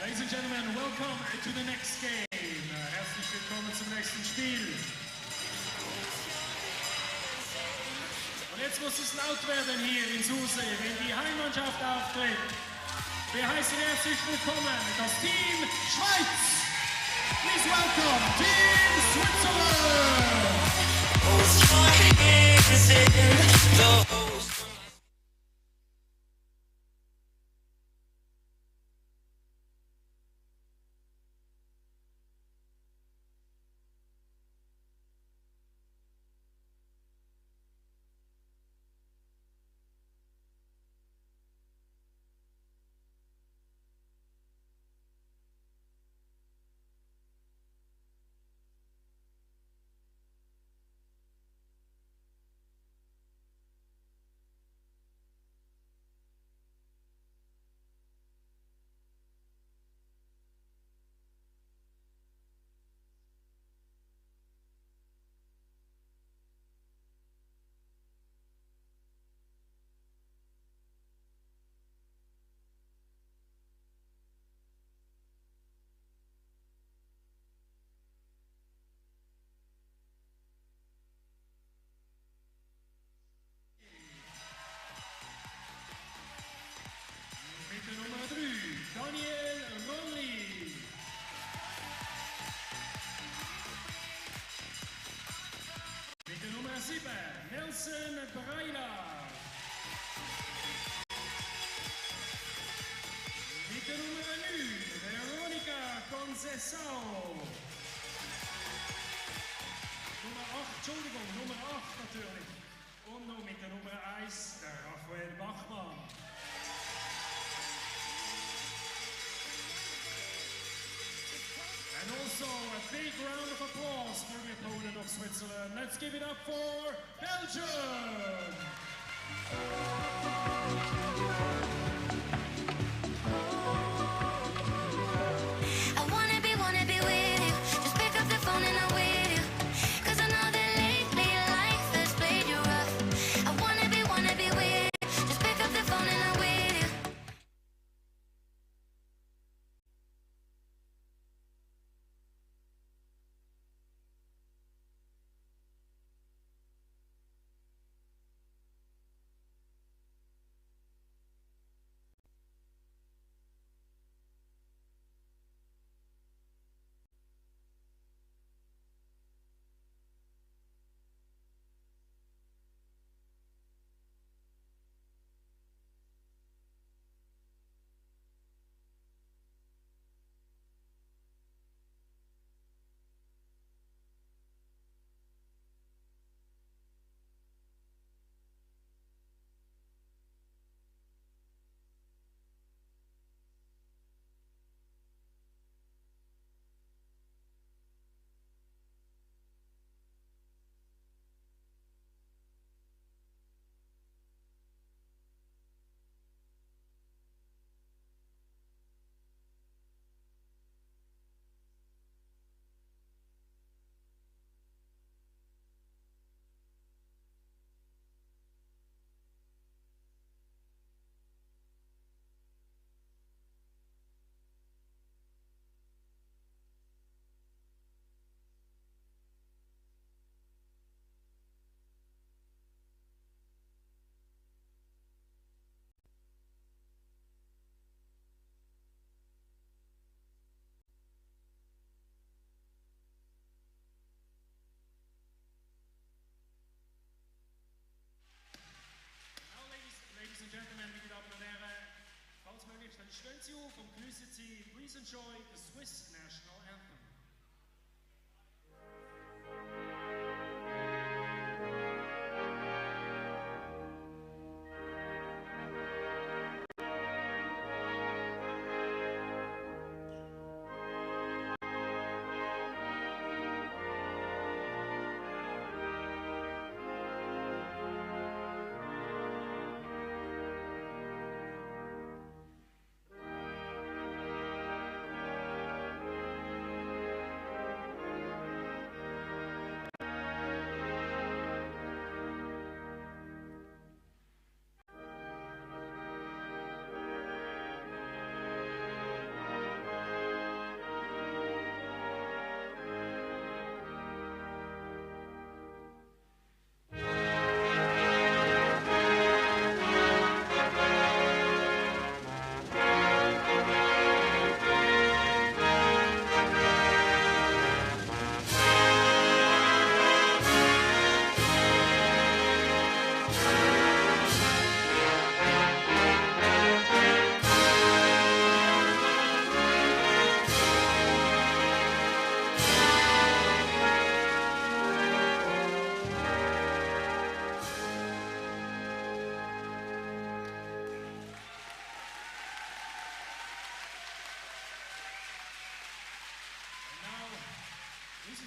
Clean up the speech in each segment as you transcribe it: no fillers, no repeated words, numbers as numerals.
Ladies and gentlemen, welcome to the next game. Herzlich willkommen zum nächsten Spiel. Und jetzt muss es laut werden hier in Susee, wenn die Heimmannschaft auftritt. Wir heißen herzlich willkommen das Team Schweiz. Please welcome Team Switzerland. Nummer 8 natürlich. Und noch mit der Nummer 1, der Raphael Bachmann. And also a big round of applause for the opponent of Switzerland. Let's give it up for Belgium! Stellen Sie auf und grüßen Sie, please enjoy the Swiss National Anthem.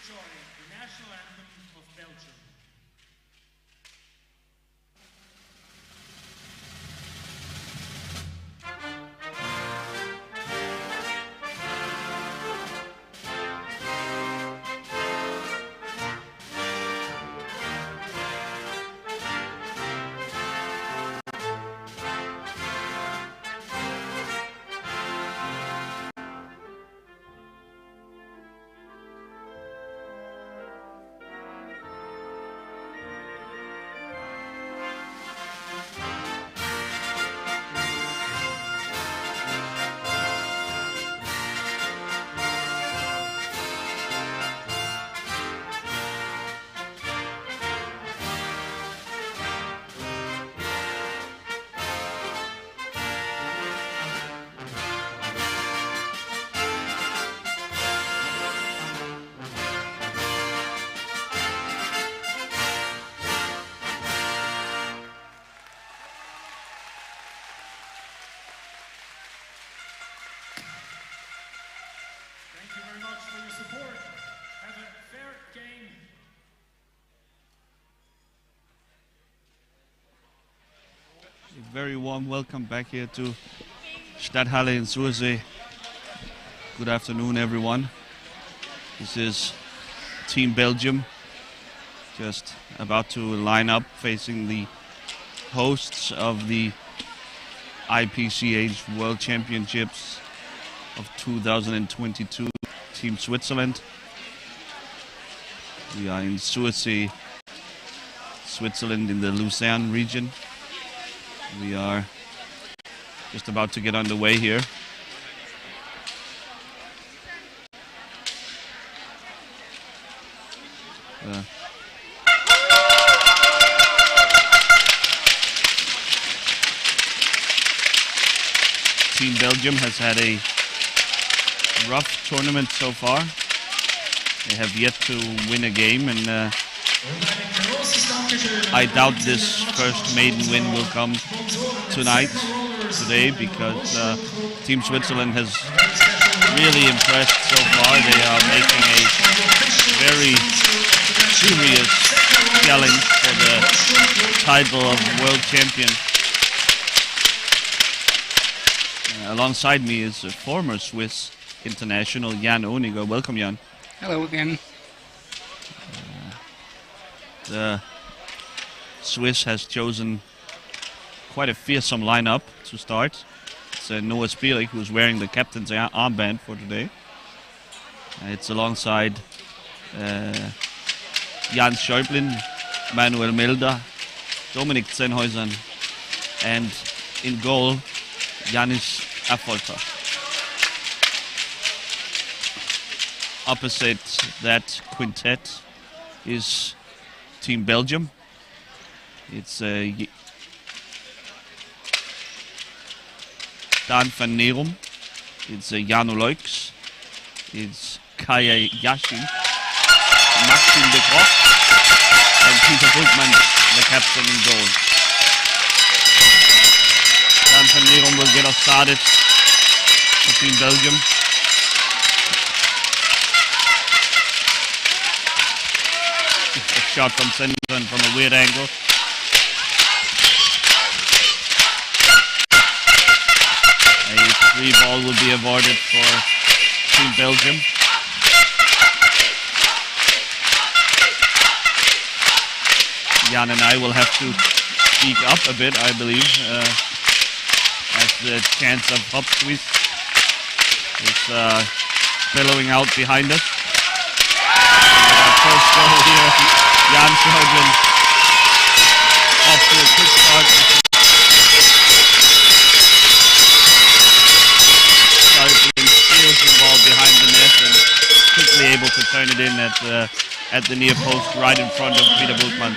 enjoy the national anthem of Belgium. Thank you very much for your support. Have a fair game. A very warm welcome back here to Stadthalle in Sursee. Good afternoon, everyone. This is Team Belgium, just about to line up facing the hosts of the IPCH World Championships of 2022, Team Switzerland. We are in Sursee, Switzerland, in the Lucerne region. We are just about to get underway here. Team Belgium has had a rough tournament so far. They have yet to win a game, and I doubt this first maiden win will come today, because Team Switzerland has really impressed so far. They are making a very serious challenge for the title of world champion. Alongside me is a former Swiss international, Jan Oniger. Welcome, Jan. Hello again. The Swiss has chosen quite a fearsome lineup to start. It's Noah Spierig, who's wearing the captain's armband for today. It's alongside Jan Schäublin, Manuel Melder, Dominik Zenhäusern, and in goal, Janis Affolter. Opposite that quintet is Team Belgium. It's Dan van Neerum. It's Jano Leux. It's Kaya Yashin, Maxim de Groot, and Peter Bultmann, the captain in goal. Dan van Neerum will get us started for Team Belgium. A shot from center and from a weird angle. A free ball will be awarded for Team Belgium. Jan and I will have to speak up a bit, I believe, as the chance of Hop Swiss is bellowing out behind us. First goal here, Jan Schäublin off to a quick start. Schäublin steals the ball behind the net and quickly able to turn it in at the near post right in front of Peter Bultmann.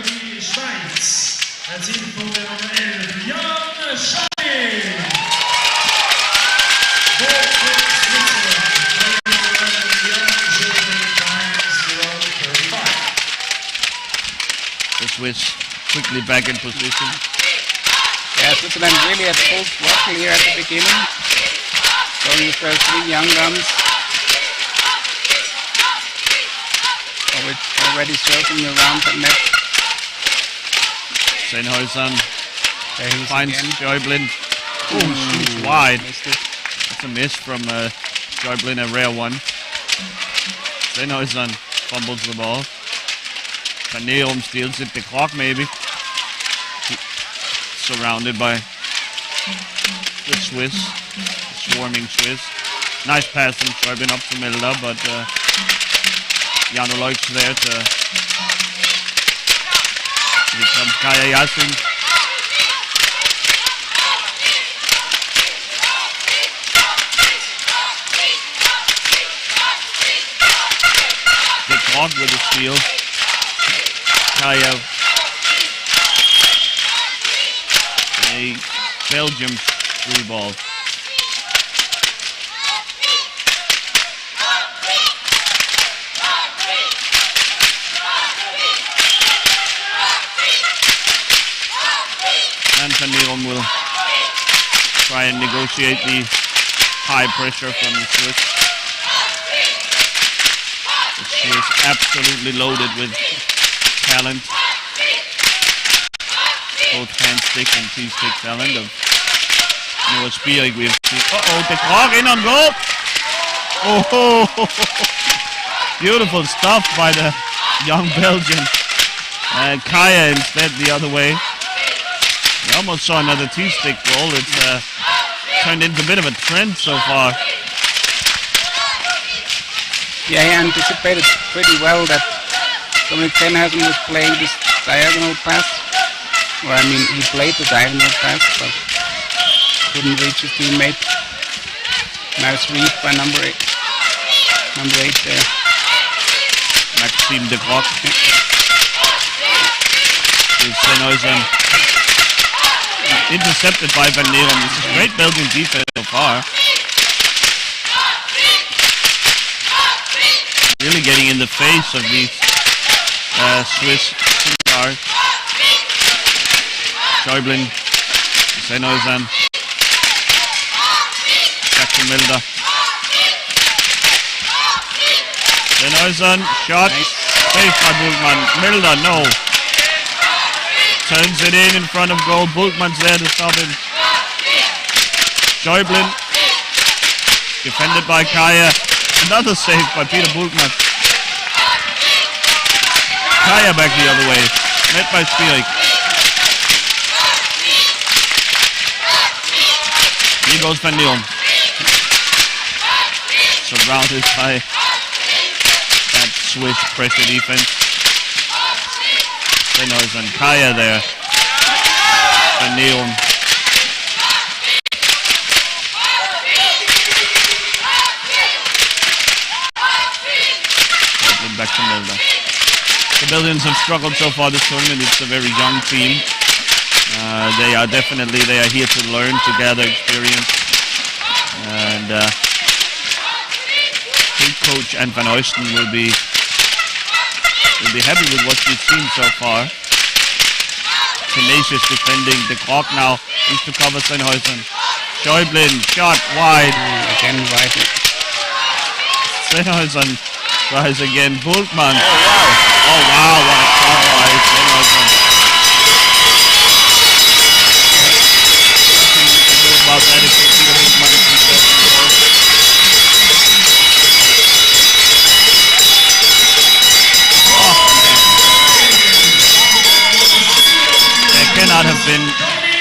The Swiss quickly back in position. Yeah, Switzerland really had full throttle here at the beginning. Showing the first three young guns. already circling around the net. Sennhuysen There he is finds again. Schäublin. Oh, shoots wide. Missed it. That's a miss from Schäublin, a rare one. Sennhuysen fumbles the ball. Van Neerum steals it. The clock maybe. Surrounded by the Swiss, swarming Swiss. Nice pass from Schäublin up to Milder, but Jano Leuk's there to... Here comes Kaya Yasin. The clock with the steal. Kaya. A Belgium free ball. And Van Neerum will try and negotiate the high pressure from the Swiss. The Swiss absolutely loaded with talent. Both hand stick and T-stick talent of Noah Spierig. We have seen. The clock in on goal. Oh, beautiful stuff by the young Belgian. And Kaya instead the other way. We almost saw another T-stick goal. It's turned into a bit of a trend so far. Yeah, he anticipated pretty well that Dominic Sennhuysen was playing this diagonal pass. Or I mean, he played the diagonal pass, but couldn't reach his teammate. Nice read by number 8. Number 8 there. Maxime de Grock. Sennhuysen intercepted by Van Neerum. This is great Belgian defense so far. Really getting in the face of these Swiss stars. Schäublin, Sennhuysen, back to Milder. Sennhuysen, shot, saved by Bultmann. Milder, no. Turns it in front of goal. Bultmann's there to stop him. Schäublin, defended by Kaya. Another save by Peter Bultmann. Kaya back the other way. Met by Spierig. Here goes Van Neerum. Surrounded by that Swiss pressure defense. Sennhuysen, Kaya there. Van Neerum. Back to Milder. The Belgians have struggled so far this tournament. It's a very young team. They are here to learn, to gather experience. And head coach and Van Oysten will be happy with what we've seen so far. Tenacious defending. The clock now needs to cover Sennhuysen. Schäublin, shot wide. Again wide. Sennhuysen tries again. Bultmann. Oh wow, what a shot by Sennhuysen. About that if you see Bultmann There cannot have been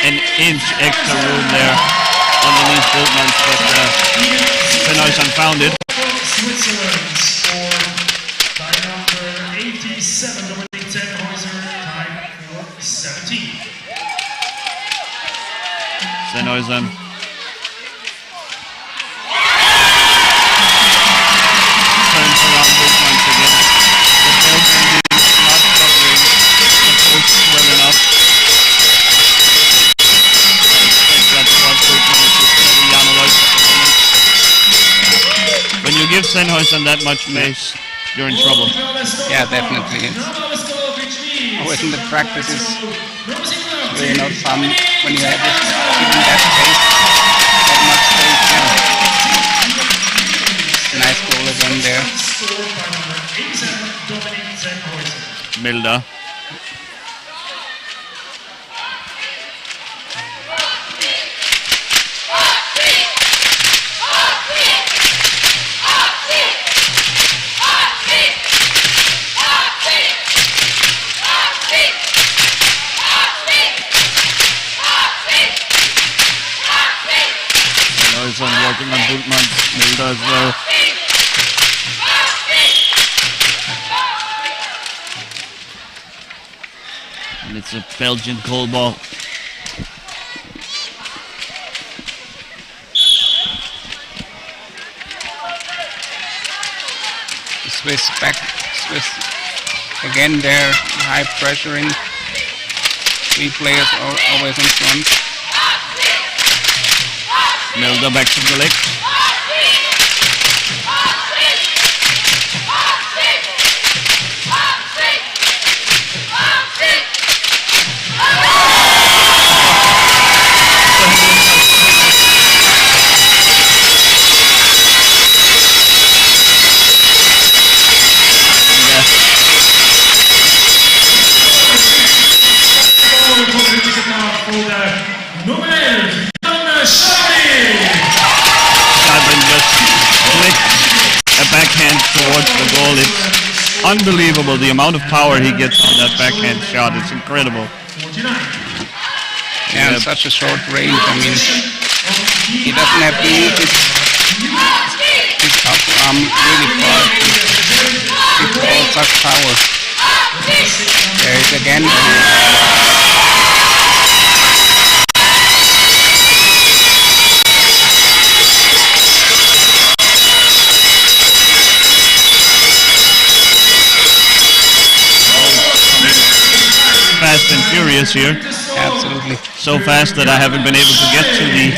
an inch extra room there underneath Bultmann, but Sennhuysen found it. Switzerland scored by number 87, Dominic Sennhuysen, time for 17. Sennhuysen. Turns around Bultmann again. The Belgian team not covering the post well enough. I expect that's what Bultmann is just telling Jano Leuk at the moment. When you give Sennhuysen that much space, you're in trouble. Yeah, definitely. Always in the practices. It's really not fun when you have it given that space, that much space. Yeah. Nice goal again there. Milder. Working on Bultmann's Milder as well. And it's a Belgian goal ball. The Swiss again there, high pressuring. 3 players always in front. Milder back to the leg. Backhand towards the goal. It's unbelievable the amount of power he gets on that backhand shot. It's incredible. Yeah, in such a short range. I mean, he doesn't have to use his upper arm really far with all such power. There is again. Fast and furious here. Absolutely. So fast that I haven't been able to get to the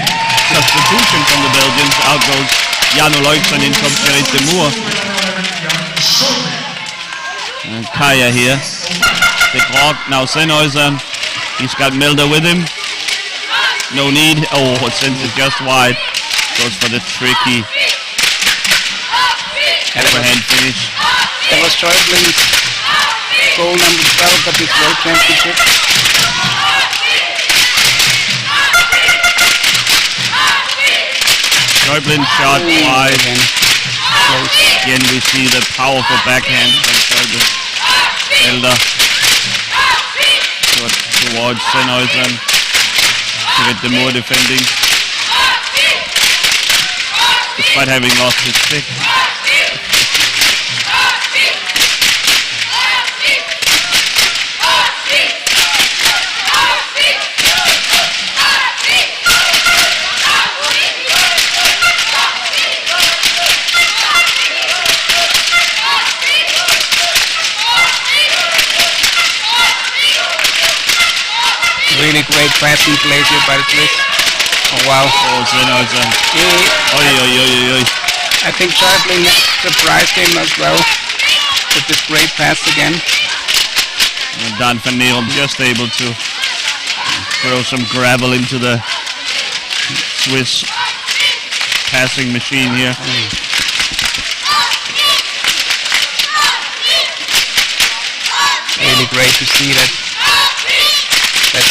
substitution from the Belgians. Out goes Jano Leukson, in comes Gerrit de Moor. And Kaya here. De Groot, now Sennhäuser. He's got Milder with him. No need. Oh, it sends it just wide. Goes for the tricky overhand finish. That was Schäublin's goal number 12 at this World Championship. Schäublin shot wide. Again we see the powerful backhand from Schäublin. Milder towards Sennhäuser. Gerrit de Moor defending. Despite having lost his stick. Really great passing plays here by the Swiss. Oh wow. Oh, Sennhäuser. I think Schäublin surprised him as well with this great pass again. And Dan van Neerum just able to throw some gravel into the Swiss passing machine here. Really great to see that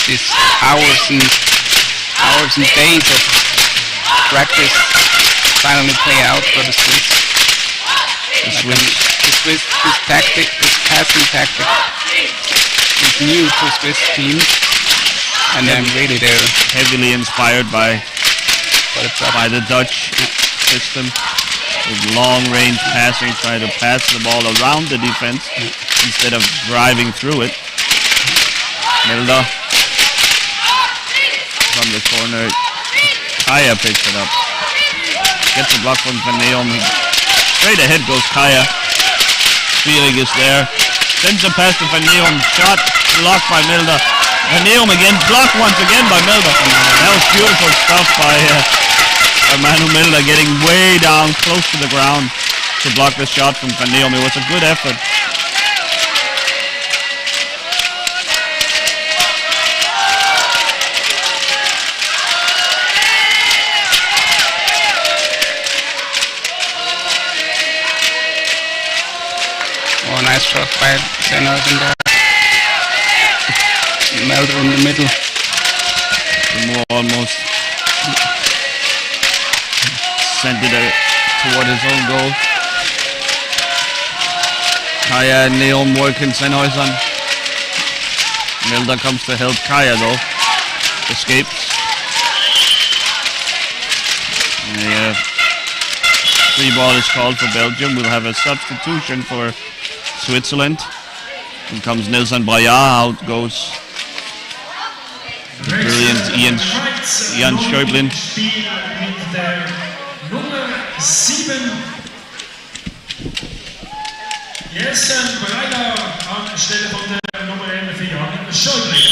these hours and days of practice finally play out for the Swiss. This tactic, this passing tactic is new to Swiss team, and then really they're heavily inspired by the Dutch system with long range passing, trying to pass the ball around the defense instead of driving through it. Milder from the corner. Kaya picks it up. Gets a block from Van Neerum. Straight ahead goes Kaya. Feeling is there. Sends a pass to Van Neerum. Shot blocked by Milder. Van Neerum again. Blocked once again by Milder. That was beautiful stuff by Manu Milder, getting way down close to the ground to block the shot from Van Neerum. It was a good effort. Nice shot by Sennhausen there. Melder in the middle. Moore almost sent it toward his own goal. Kaya and Neom working Sennhausen. Milder comes to help Kaya though. Escapes. Yeah. Free ball is called for Belgium. We'll have a substitution for Switzerland. In comes Nilsson Braja. Out goes the brilliant Ian Schäublin. Nummer 7. Jessen Braja anstelle von der Nummer 11 Ian Schäublin.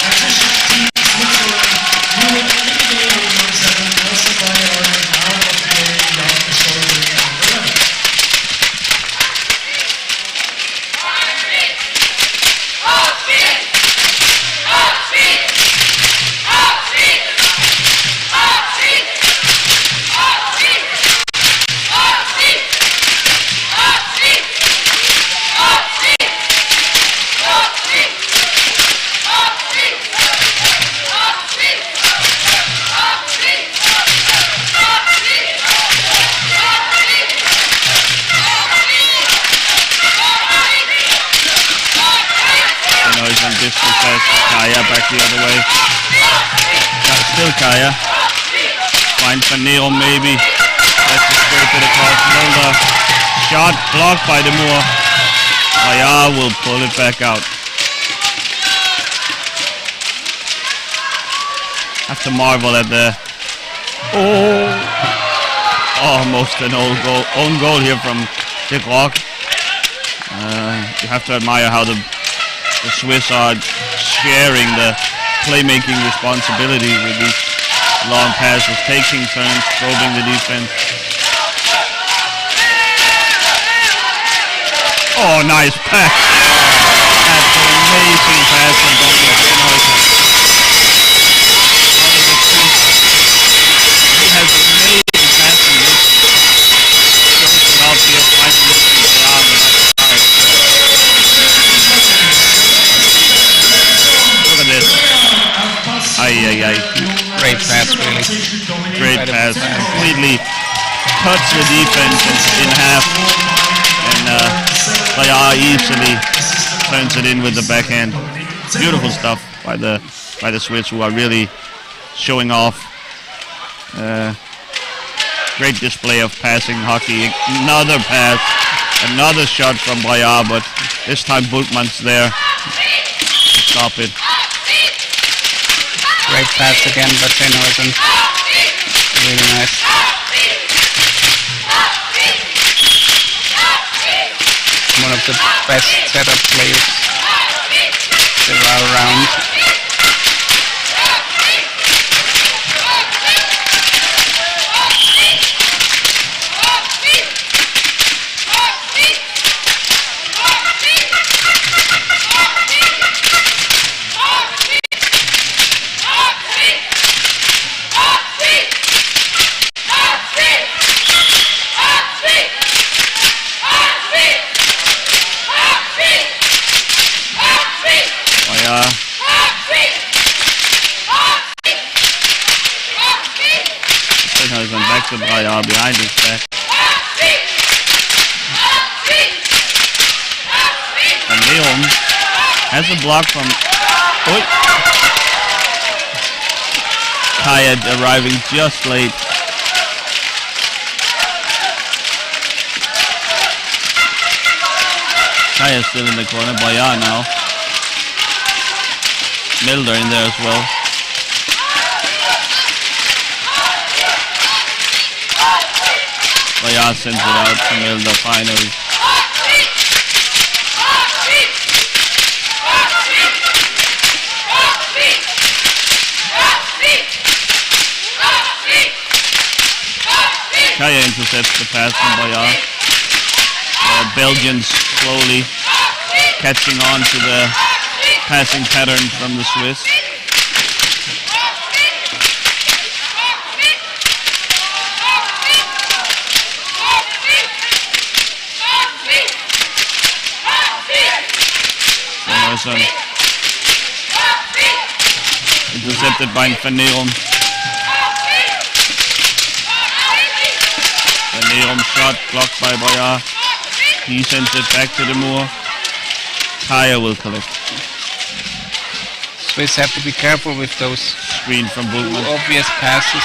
Das ist das Team Switzerland. Nur in der Nummer 7 also bei euren Out of Play Ian Schäublin. Kaya back the other way. Still Kaya. Finds Van Neom maybe. That's the spirited across Mulder. Shot blocked by De Moor. Kaya will pull it back out. Have to marvel at the almost an own goal here from Dick Rock. You have to admire how the Swiss are sharing the playmaking responsibility with these long passes, taking turns, probing the defense. Oh, nice pass. That's an amazing pass from Dominic Sennhausen. He has amazing passing. Shows it out here, finding it in the arm. Look at this. Great pass, really. Great pass. Completely cuts the defense in half. And Braja easily turns it in with the backhand. Beautiful stuff by the Swiss, who are really showing off. Great display of passing hockey. Another pass, another shot from Braja, but this time Bultmann's there to stop it. Great pass again by Sennhausen. Really nice. One of the best setup players there are around. Back to Braja behind his back. And Neom has a block from Kaya arriving just late. Kaya still in the corner. Braja now. Milder in there as well. Braja sends it out to Milder finally. Kaya intercepts the pass from Braja. Belgians slowly catching on to the passing pattern from the Swiss. Neusen. Intercepted by Van Nerum. Van Nerum shot blocked by Boyar. He sends it back to the Moor. Kaya will collect. Swiss have to be careful with those Screen from Bultmann. obvious passes.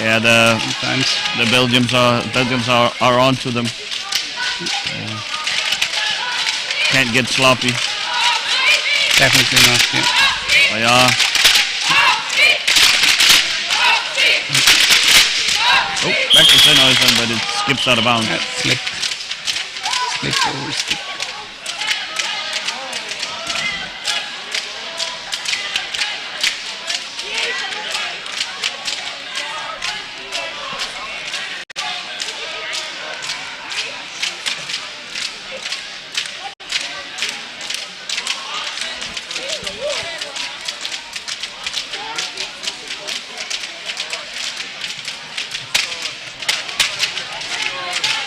Yeah, the Sometimes Belgians are onto them. Can't get sloppy. definitely not. Yeah. Boyar. Oh, back to Sennhausen, but it skips out of bounds. That slipped over stick.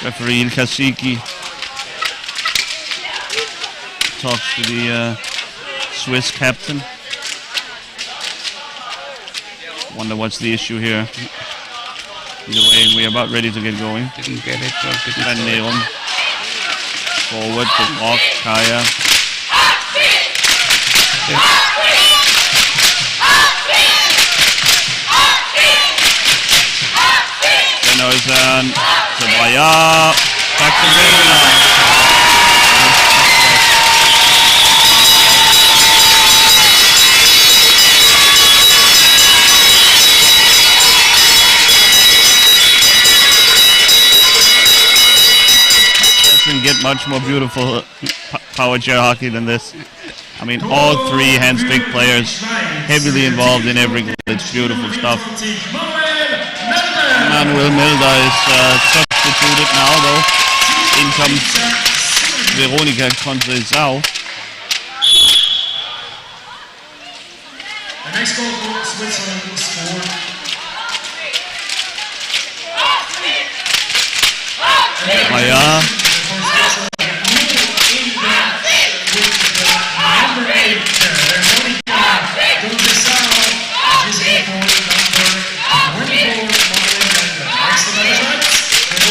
Referee Kasiki talks to the Swiss captain. Wonder what's the issue here. Either way, we're about ready to get going. Didn't get it or didn't Van throw it. Nerum forward to Brock, Kaya. Sennhausen to Boyar. Back to Belgium. Doesn't get much more beautiful power chair hockey than this. I mean, all three handstick players heavily involved in every goal. It's beautiful stuff. Manuel Milder is substituted now, though. In comes Veronika Conceição. The next goal for Switzerland scored. Boyar.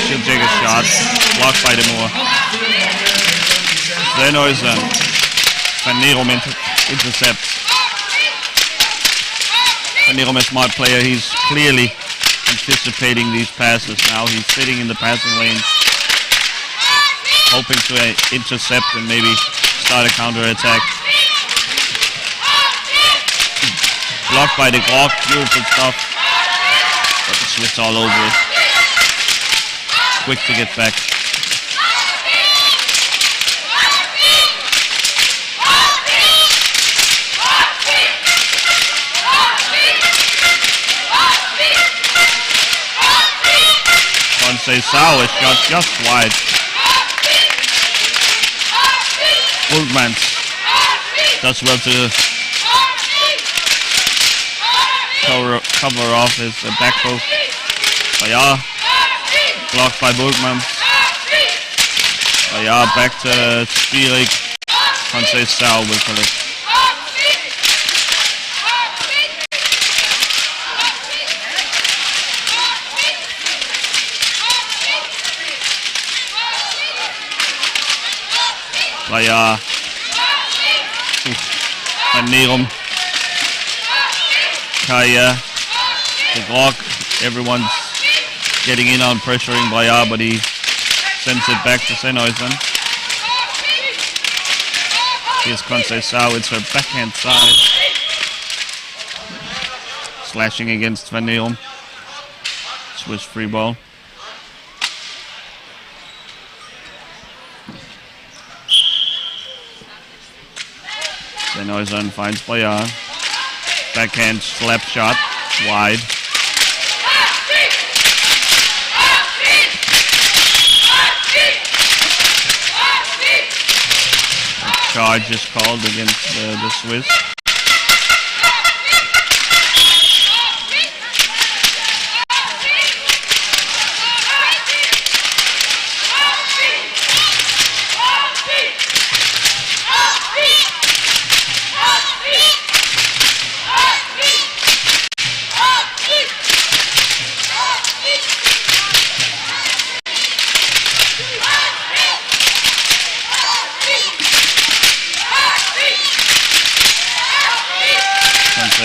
She'll take a shot. Blocked by the Moor. Sennhausen. Van Nerum intercepts. Van Nerum, a smart player. He's clearly anticipating these passes now. He's sitting in the passing lane, hoping to intercept and maybe start a counter-attack. Blocked by the Grock. Beautiful stuff. But the Swiss all over it. Quick to get back. Conceição is shot just wide. Bultmann does well to cover off his back post. Boyar blocked by Bultmann. Boyar back to Spierig. Conceição will collect. Boyar. Van Nerum. Kaya. The Grock. Everyone's getting in on pressuring Boyar, but he sends it back to Sennhausen. Here's Conceição. It's her backhand side. Slashing against Van Nerum. Swiss free ball. Sennhausen finds Boyar. Backhand slap shot. Wide. A charge is called against the Swiss.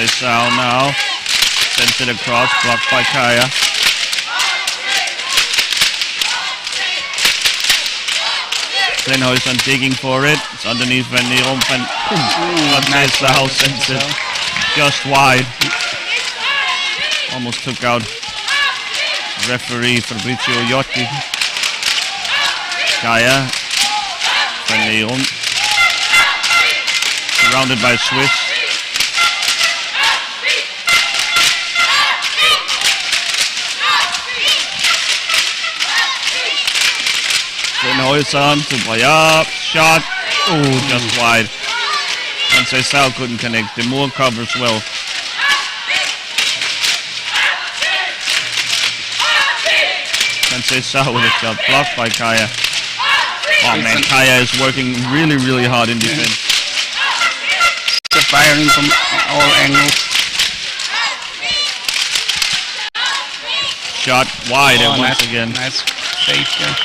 Conceição now sends it across, blocked by Kaya. Sennhuisen digging for it. It's underneath Van Neerom. Conceição sends it just wide. Almost took out referee Fabrizio Iotti. Kaya. Van Neerom. Surrounded by Swiss. Sennhuisen to Bayard. Shot. Oh, just wide. Conceição couldn't connect. The Moore covers well. Conceição with a shot. Blocked by Kaya. Oh man, Kaya is working really, really hard in defense. They're firing from all angles. Shot wide once again. Nice save there.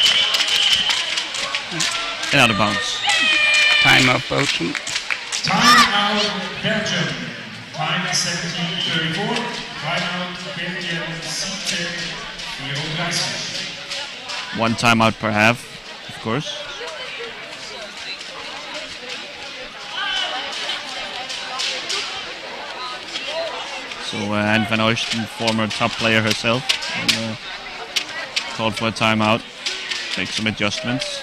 And out of bounds. Timeout Belgium. Timeout Belgium. Time 17:34. Timeout Belgium 17:34. One timeout per half, of course. So Anne van Oosten, former top player herself, called for a timeout. Make some adjustments.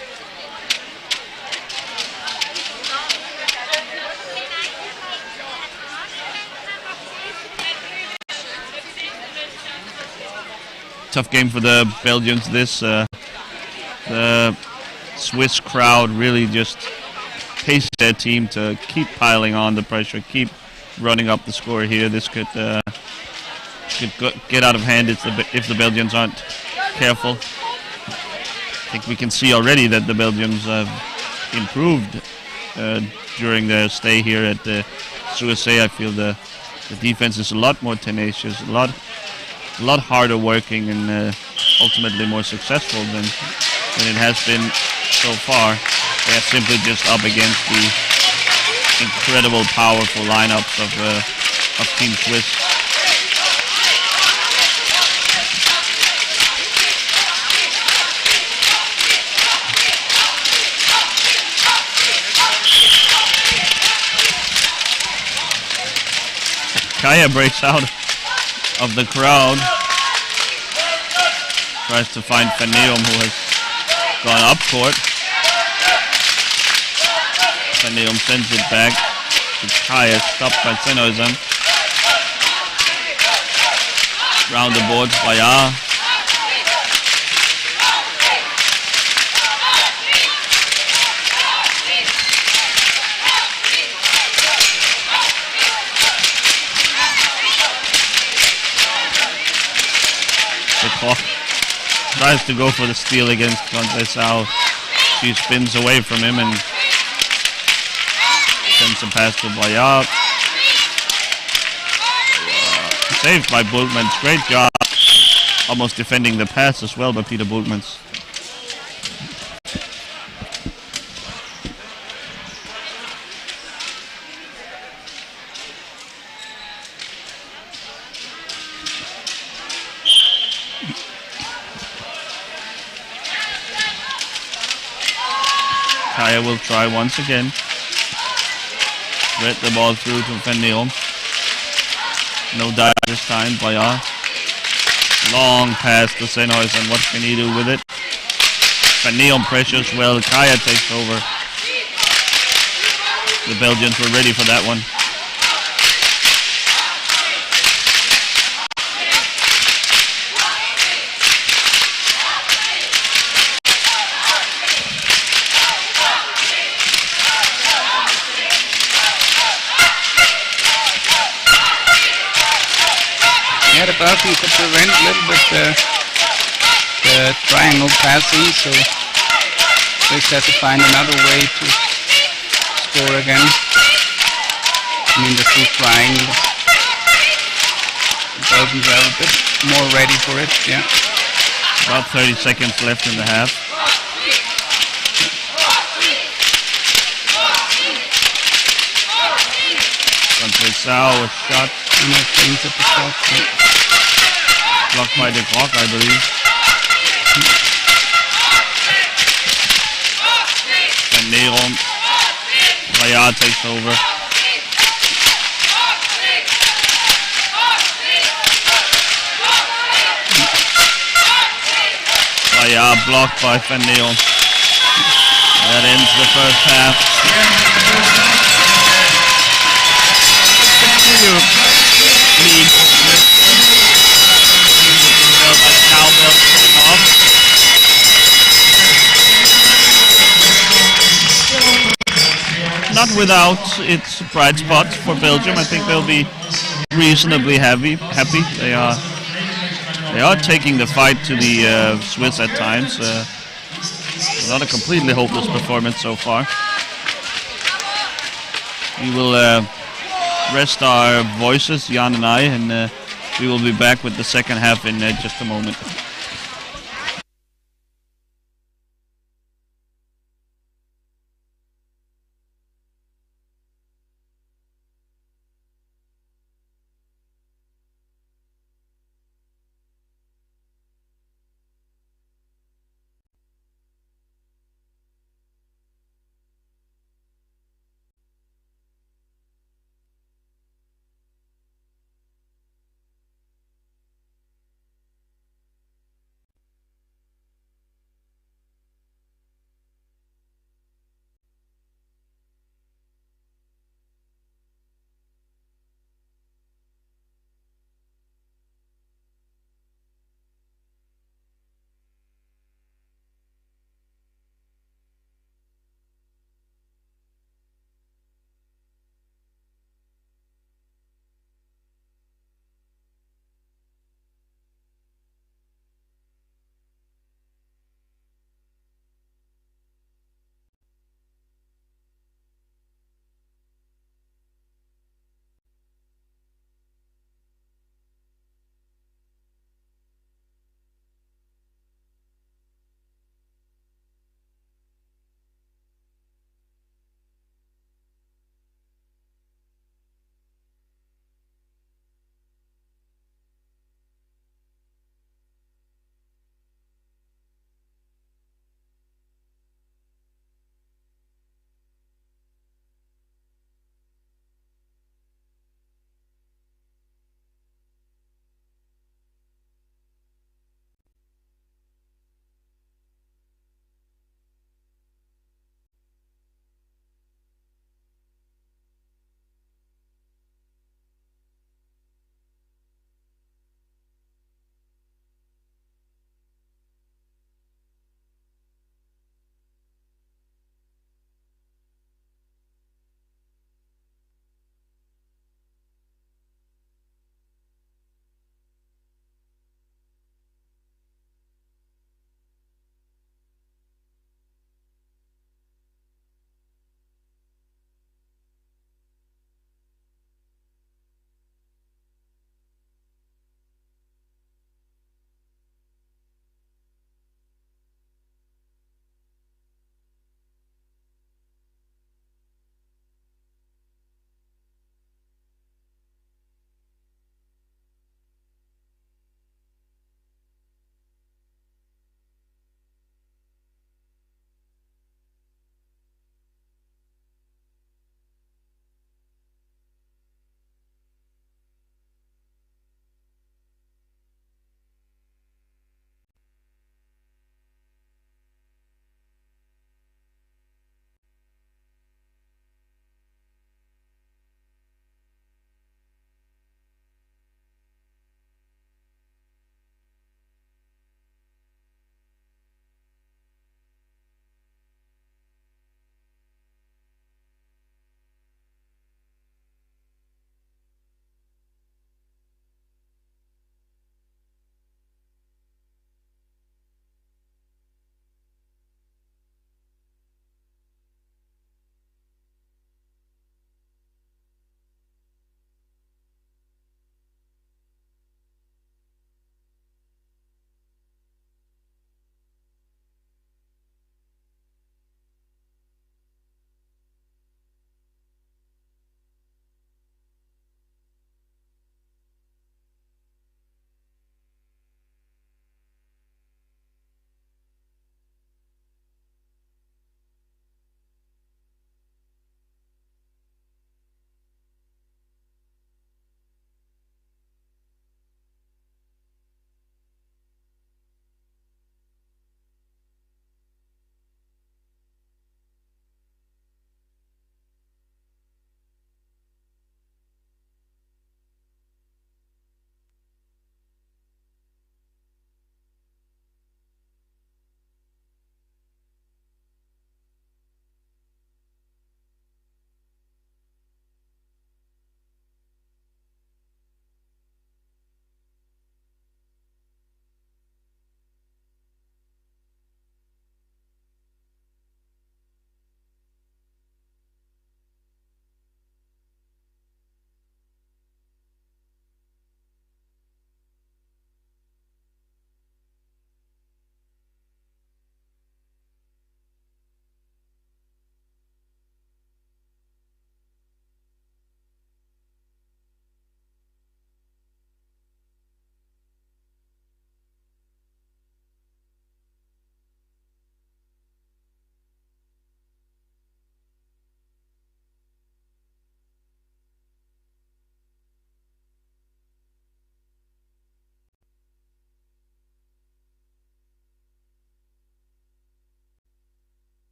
Tough game for the Belgians. The Swiss crowd really just paced their team to keep piling on the pressure, keep running up the score here. This could get out of hand if the Belgians aren't careful. I think we can see already that the Belgians have improved during their stay here at the USA. I feel the defense is a lot more tenacious, a lot harder working, and ultimately more successful than it has been so far. They are simply just up against the incredible, powerful lineups of Team Swiss. Kaya breaks out of the crowd, tries to find Van Neerom, who has gone up court. Van Neerom sends it back to Kaya, stopped by Sennhuisen. Round the boards, Bayard. Tries to go for the steal against Conceição. She spins away from him and sends a pass to Bayard. Saved by Bultmans. Great job. Almost defending the pass as well by Peter Bultmans. Kaya will try once again. Thread the ball through to Van Neerom. No dive this time. Bayard. Long pass to Sennhuisen. What can he do with it? Van Neerom pressures well. Kaya takes over. The Belgians were ready for that one. The Belgium could prevent a little bit the triangle passing, so Swiss has to find another way to score again. I mean, the full triangle. The Belgians are a bit more ready for it, yeah. About 30 seconds left in the half. Sau, a shot And I think that the shot. blocked by the clock, I believe. Van Neron. Raya takes over. Raya blocked by Van Neron. That ends the first half. Continue lead. Bell by the cowbell coming off. Not without its bright spots for Belgium. I think they'll be reasonably happy. They are taking the fight to the Swiss at times. Not a completely hopeless performance so far. We will rest our voices, Jan and I, and we will be back with the second half in just a moment.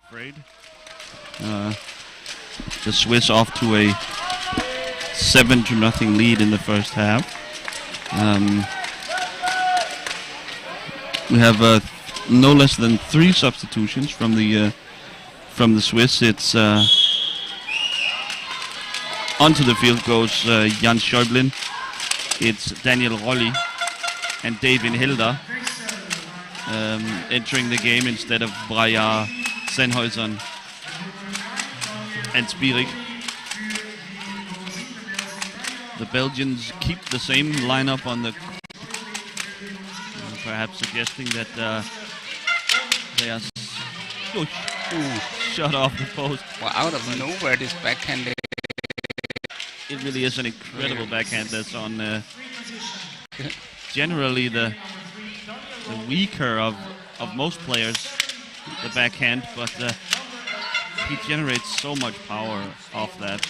afraid. The Swiss off to a 7-0 lead in the first half. We have no less than 3 substitutions from the Swiss. It's onto the field goes Jan Schäublin. It's Daniel Rolli and David Hilda entering the game instead of Breyer, Sennhäusern and Spirik. The Belgians keep the same lineup on the perhaps suggesting that they are shot off the post. Well, out of nowhere, this backhand. It really is an incredible backhand that's on generally the weaker of most players, the backhand, but he generates so much power off that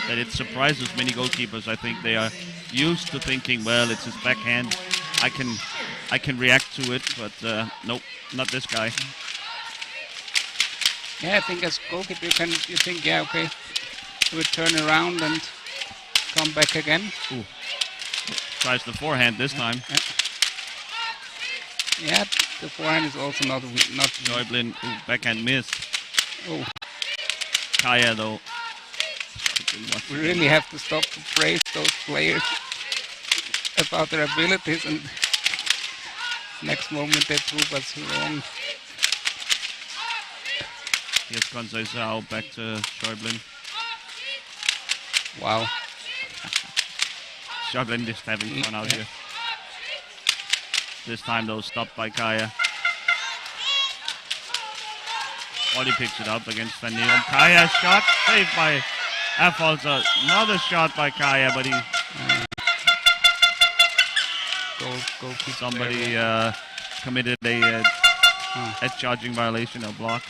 that it surprises many goalkeepers. I think they are used to thinking, well, it's his backhand, I can react to it, but nope, not this guy. Yeah, I think as goalkeeper you think, yeah, okay, he would turn around and come back again. Ooh. Tries the forehand this time. Yeah, the forehand is also not. Schäublin, backhand missed. Oh, Kaya though. We really have to stop to praise those players about their abilities, and next moment they prove us wrong. Here's Conceição back to Schäublin. Wow. Schäublin just having fun out here. This time though stopped by Kaya. Ollie picks it up against Van Neeren. Kaya shot saved by Affolter. Another shot by Kaya, but he somebody committed a charging violation or block.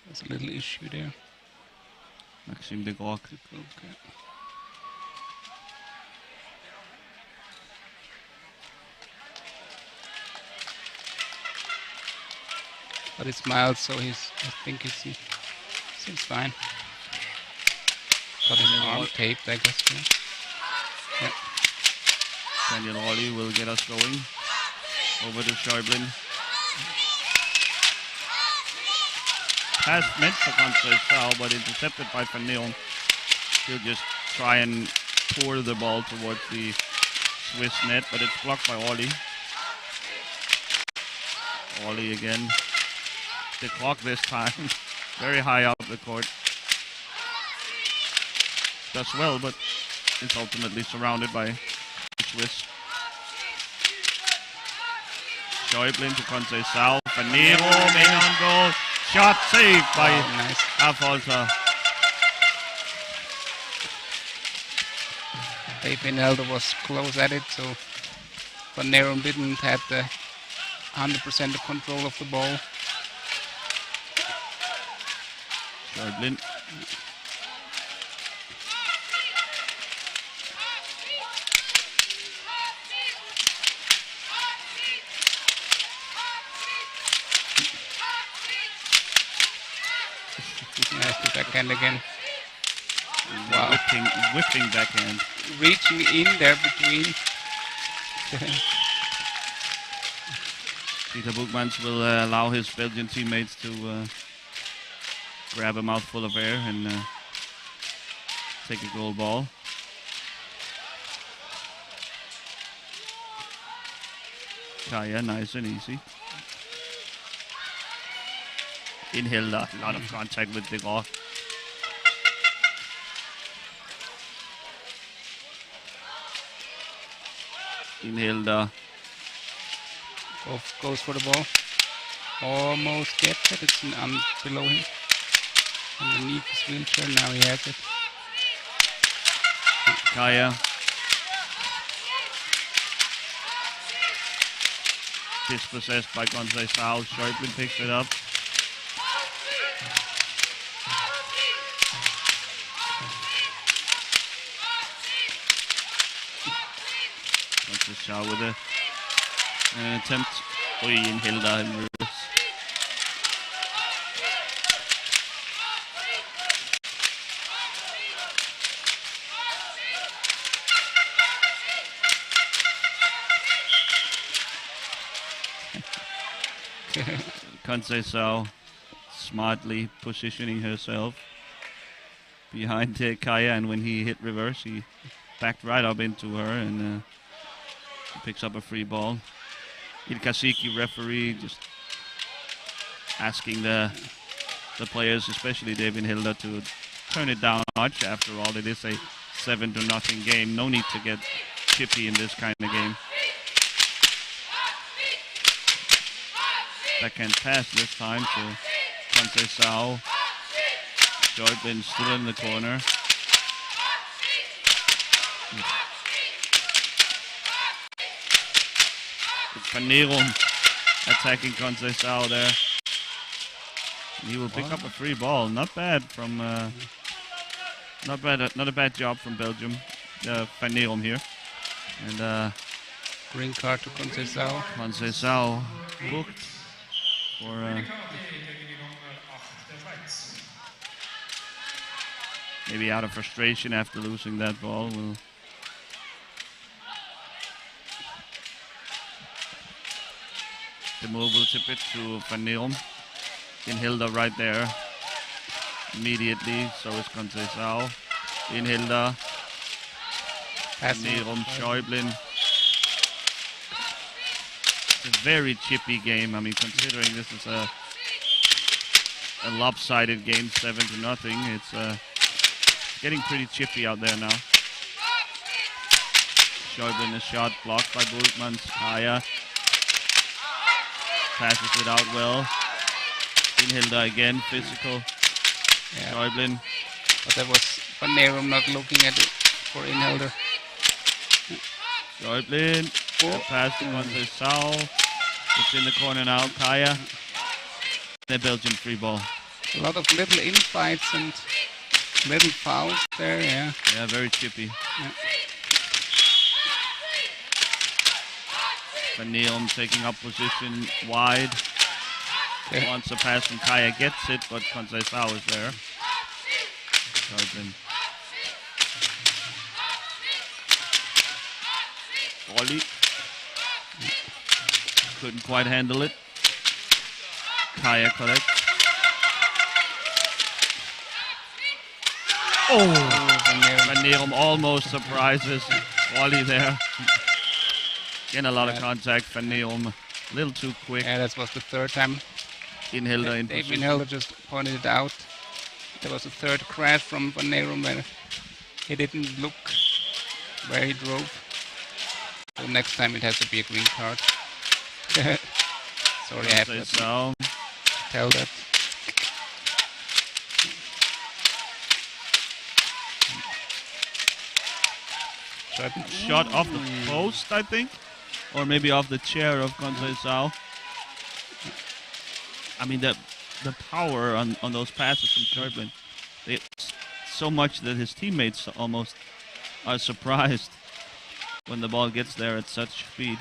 There's a little issue there. Maxime de Groot. Okay. But he smiles, so I think he seems fine. Got his arm taped, I guess. Yeah. Daniel Rolli will get us going. Over to Schäublin. Pass meant for Conceição, but intercepted by Van Neeren. He'll just try and pour the ball towards the Swiss net, but it's blocked by Ollie. Ollie again. The clock this time. Very high up the court. Does well, but is ultimately surrounded by the Swiss. Schäublin to Conceição. Van Neeren in on goal. Shot saved by Affolter. David Hilda was close at it, so Van Neeren didn't have the 100% control of the ball. Schäublin. Nice backhand again. Wow. Whipping backhand. Reaching in there between. Peter Boekmans will allow his Belgian teammates to grab a mouthful of air and take a goal ball. Kaya, nice and easy. In Hilda, a lot of contact with de Groot. In Hilda. Goes for the ball. Almost gets it. It's below him. Underneath his wheelchair. Now he has it. Kaya. Dispossessed by Conceição. Schäublin picks it up. Conceição with an attempt. In Hilda in reverse. Conceição smartly positioning herself behind Kaya, and when he hit reverse, he backed right up into her and picks up a free ball. Ilkasiki referee just asking the players, especially David Hilda, to turn it down a notch. After all, it is a 7-0 game. No need to get chippy in this kind of game. Backhand pass this time to Conceição. Jordan still in the corner. It's Van Neerum attacking Conceição there. He will pick up a free ball. Not bad from not a bad job from Belgium. Van Neerum here. And green card to Conceição. Conceição booked for maybe out of frustration after losing that ball. The move will tip it to Van Neerum. In Hilda right there immediately. So is Conceição. In Hilda. Van Neerum, Schäublin. It's a very chippy game. I mean, considering this is a lopsided game, 7-0. It's getting pretty chippy out there now. Schäublin, a shot blocked by Bultmanns. Kaya passes it out well. In Hilda again, physical. Yeah. Schäublin. But that was Van Neerum not looking at it for Inhelder. Schäublin. Pass to Conceição. It's in the corner now. Kaya. The Belgian free ball. A lot of little infights and little fouls there, yeah. Yeah, very chippy. Yeah. Van Neerum taking up position wide. Yeah. Wants a pass from Kaya, gets it, but Conceição is there. Volley. Couldn't quite handle it. Kaya collects. Oh! Van Neerum almost surprises Wally there. Getting a lot of contact. Van Neerum a little too quick. Yeah, that was the third time. In Hilda in David position. Hilda just pointed it out. There was a third crash from Van Neerum where he didn't look where he drove. So next time it has to be a green card. Sorry, I have to tell that. Shot off the post, I think, or maybe off the chair of Conceição. I mean, the power on those passes from Schäublin, it's so much that his teammates almost are surprised when the ball gets there at such speed.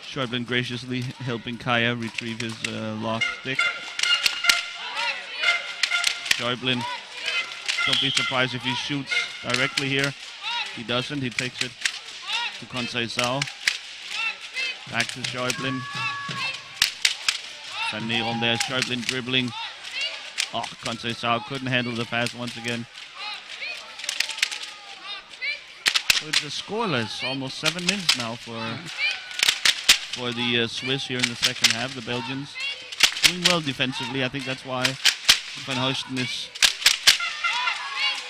Schäublin graciously helping Kaya retrieve his lost stick. Schäublin, don't be surprised if he shoots directly here. He doesn't, he takes it to Conceição. Back to Schäublin. Van Neerum there, Schäublin dribbling. Oh, Conceição couldn't handle the pass once again. So it's scoreless, almost 7 minutes now for the Swiss here in the second half. The Belgians doing well defensively. I think that's why Van Hoesten is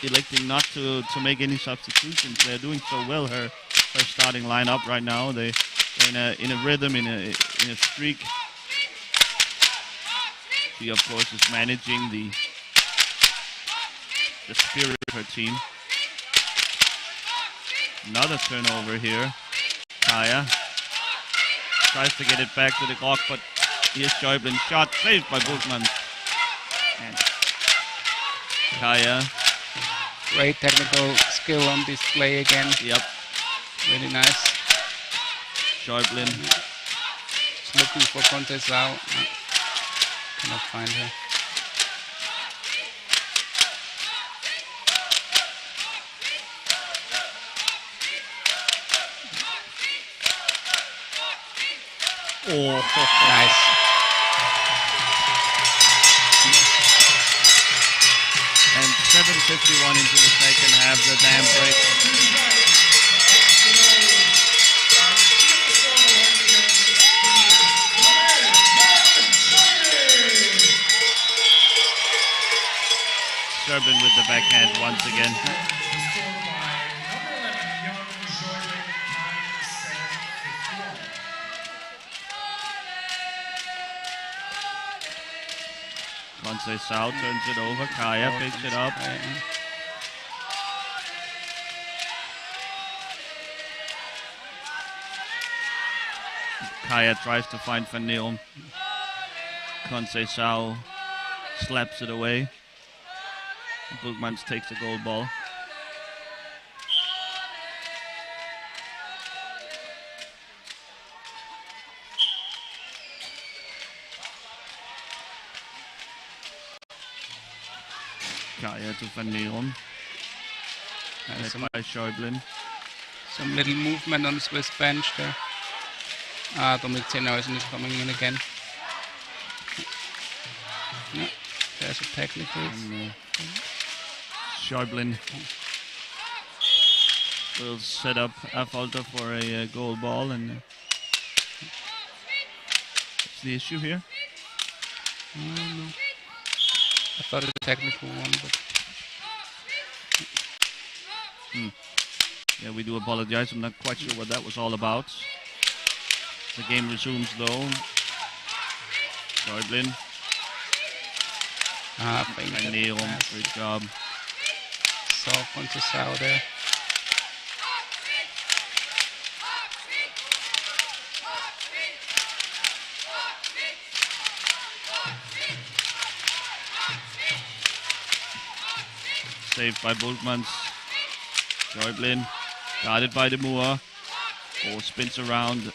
electing not to make any substitutions. They're doing so well. Her starting lineup right now. They're in a rhythm, in a streak. She of course is managing the spirit of her team. Another turnover here. Kaya tries to get it back to the clock, but here's Schäublin. Shot saved by Bultmanns. And Kaya. Great technical skill on display again. Yep. Really nice. Schäublin. Just looking for Conceição. Cannot find her. Oh, Nice. And 7:51 into the second half, the dam break. Schäublin with the backhand once again. Conceição turns it over. Kaya picks it up. Kaya tries to find Van Neum. Conceição slaps it away. Boekmans takes the goal ball. Kaya to Van Neum. Led by Schäublin. Some little movement on the Swiss bench there. Dominik Zennhäusen is coming in again. No, there's a technical. Schäublin will set up Affolter for a goal ball, and what's the issue here? No. I thought it was a technical one, but yeah, we do apologize. I'm not quite sure what that was all about. The game resumes though. Schäublin. Van Neum, great job. Saw Conceição there. Saved by Boekmans. Schäublin, guarded by De Moor. Ball spins around.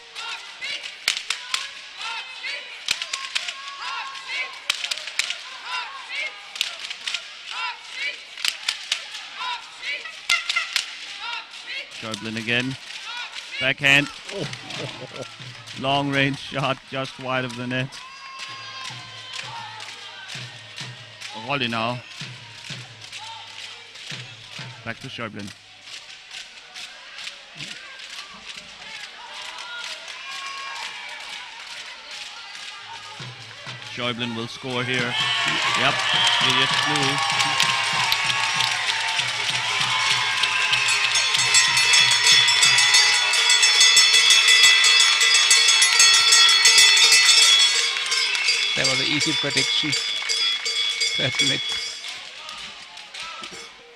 Schäublin again. Backhand. Oh. Long range shot just wide of the net. Rolli now. Back to Schäublin. Schäublin will score here. Yep, idiot move. That was an easy prediction to admit.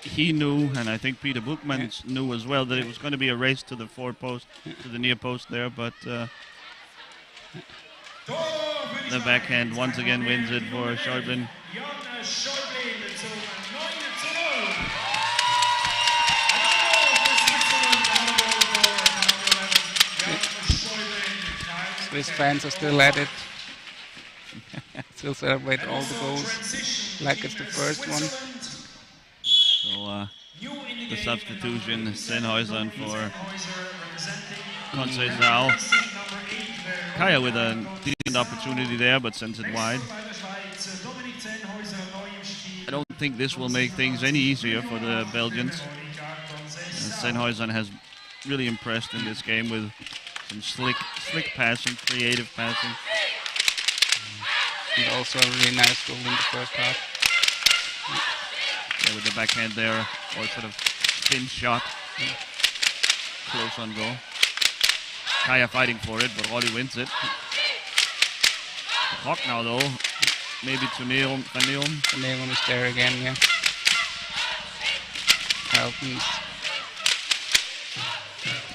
He knew, and I think Peter Boekmans knew as well, that it was going to be a race to the far post, to the near post there, but the backhand once again wins it for Schäublin. Swiss fans are still at it. Still celebrate all the goals like it's the first one. So the substitution, Zennhäusen for Conceição. Kaya with a decent opportunity there, but sends it wide. I don't think this will make things any easier for the Belgians. Zennhäusen has really impressed in this game with some slick passing, creative passing. And also a really nice goal in the first half. Yeah, with the backhand there, or sort of spin shot. Close on goal. Kaya fighting for it, but Rolli wins it. Rock now though. Maybe to Van Neum. Van Neum is there again, yeah. Helpens.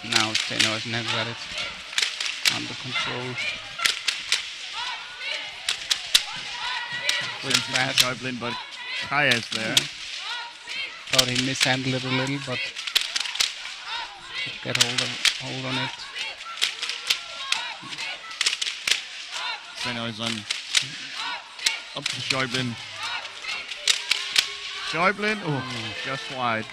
Now Zennhäusen has got it under control. Quick pass. Schäublin, but Kaya's there. Thought he mishandled it a little, but Could get hold on it. Sennhuysen up to Schäuble. Schäuble, oh, just wide.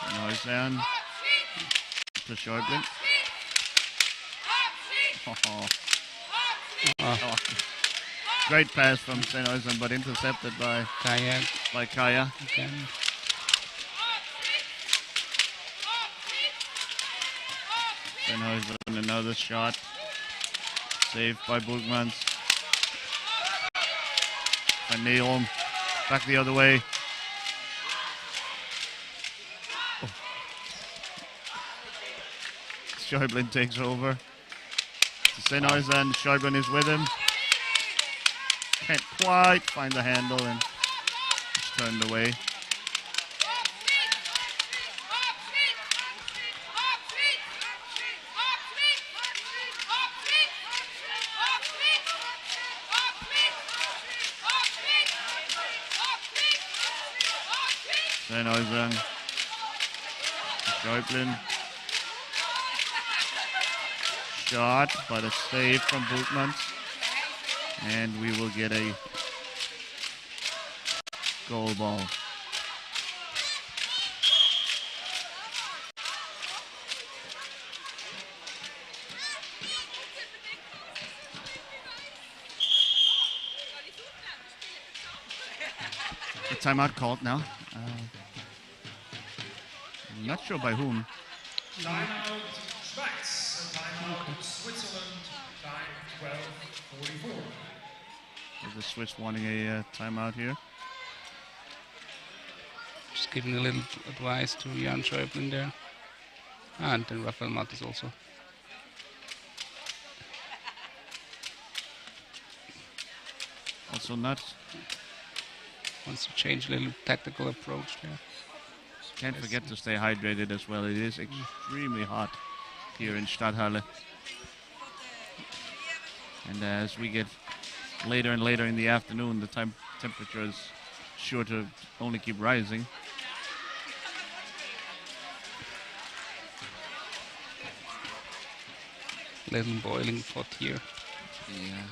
Sennhuysen to Schäuble. Oh. Great pass from Sennhuysen, but intercepted by Kaya. Again. Sennhuysen, another shot. Saved by Bulkmans. Van Neelom back the other way. Oh. Schäuble takes over. Sennhuysen, Schäuble is with him. Can't quite find the handle and it's turned away. Sennhuysen, Schäuble. Shot, but a save from Bulkmans. And we will get a goal ball. A timeout called now. I'm not sure by whom. Timeout Schweiz, timeout Switzerland, time 12:44. Is the Swiss wanting a timeout here? Just giving a little advice to Jan Schäuble there. And then Rafael Mattes also. Also not. Wants to change a little tactical approach there. Can't forget to stay hydrated as well. It is extremely hot here in Stadthalle. And as we get later and later in the afternoon, the temperature is sure to only keep rising. Little boiling pot here. Yeah.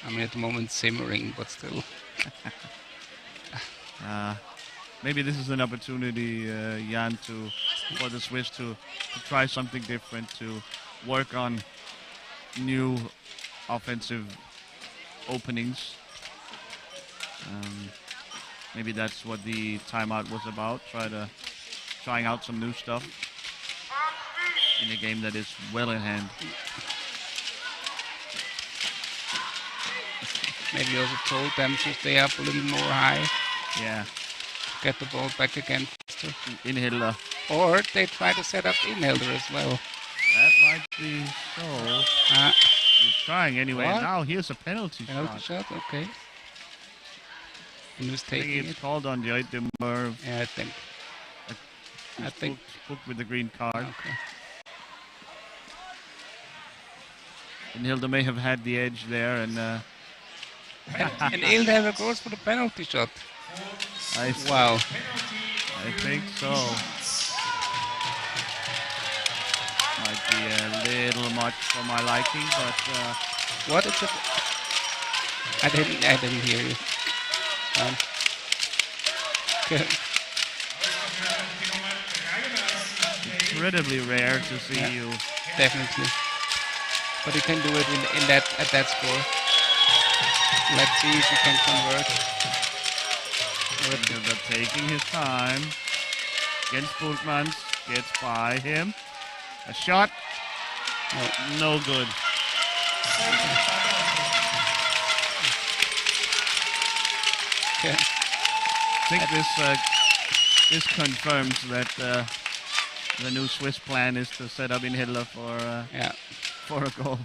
I mean, at the moment simmering, but still. Maybe this is an opportunity, Jan, for the Swiss to try something different, to work on new offensive openings. Maybe that's what the timeout was about, trying out some new stuff in a game that is well in hand. Maybe also told them to stay up a little more high. Yeah. Get the ball back again faster. Inhilder. Or they try to set up Inhilder as well. That might be so. He's trying anyway. What? Now here's a penalty shot, okay. And who's I think taking it's it? called on Joyte Merv. Yeah, I think. Booked with the green card. Okay. Inhilder may have had the edge there, and And Inhilder goes for the penalty shot. Wow. I think so. Might be a little much for my liking, but What is it? I didn't hear you. Okay. incredibly rare to see you. Definitely. But you can do it at that score. Let's see if you can convert. Inhilder taking his time. Against Bulkmans. Gets by him. A shot. No good. Okay. I think this confirms that the new Swiss plan is to set up Inhilder for a goal.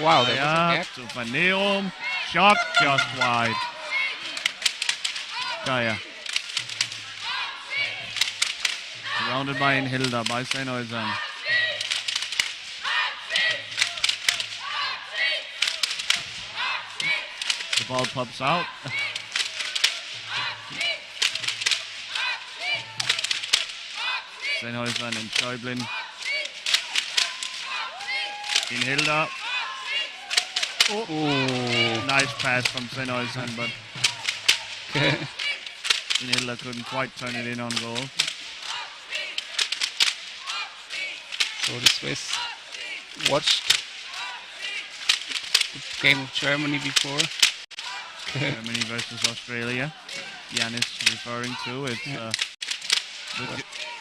Wow, that was a gap. To Van Neelom. Shot just wide. Kaya. Surrounded by Inhilder, by Sennhuysen. Ball pops out. Sennhäuser and Schäublin. In Hilda. Oh. Nice pass from Sennhäuser, but Hilda couldn't quite turn it in on goal. So the Swiss watched the game of Germany before. Germany versus Australia. Jan is referring to it.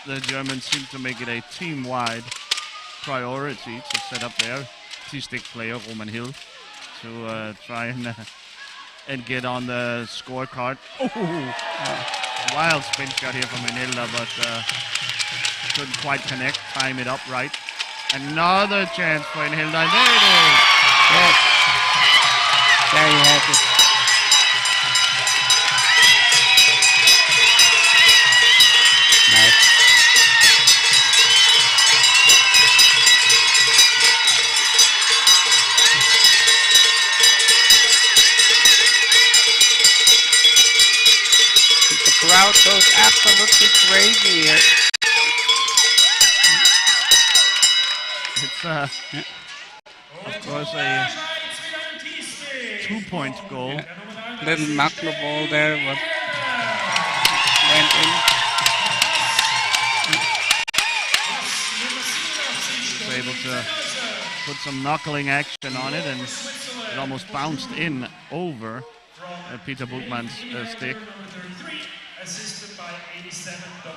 The Germans seem to make it a team-wide priority to set up their T-stick player Roman Hill to try and get on the scorecard. Wild spin shot here from Hilda, but couldn't quite connect, time it up right. Another chance for Hilda, and there it is. Yes. There you have it. Nice. The crowd goes absolutely crazy here. It's of course a 2-point goal. Little knuckle ball there, but went in. Was able to put some knuckling action on it, and it almost bounced in over Peter Buchmann's stick.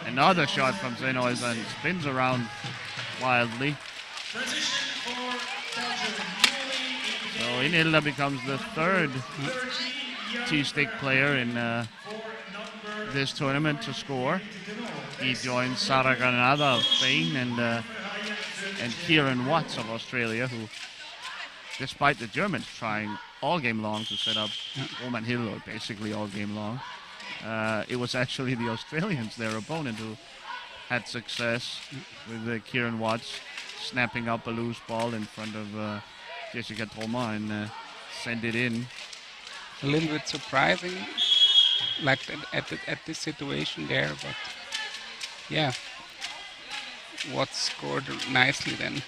Another shot from Sennhäuser and spins around wildly. So Inhilda becomes the third T-stick player in this tournament to score. He joins Sara Granada of Spain and Kieran Watts of Australia, who, despite the Germans trying all game long to set up Roman Hill, or basically all game long, it was actually the Australians, their opponent, who had success with Kieran Watts snapping up a loose ball in front of Jessica Thoma and send it in. A little bit surprising, like at this situation there, but yeah, Watts scored nicely then.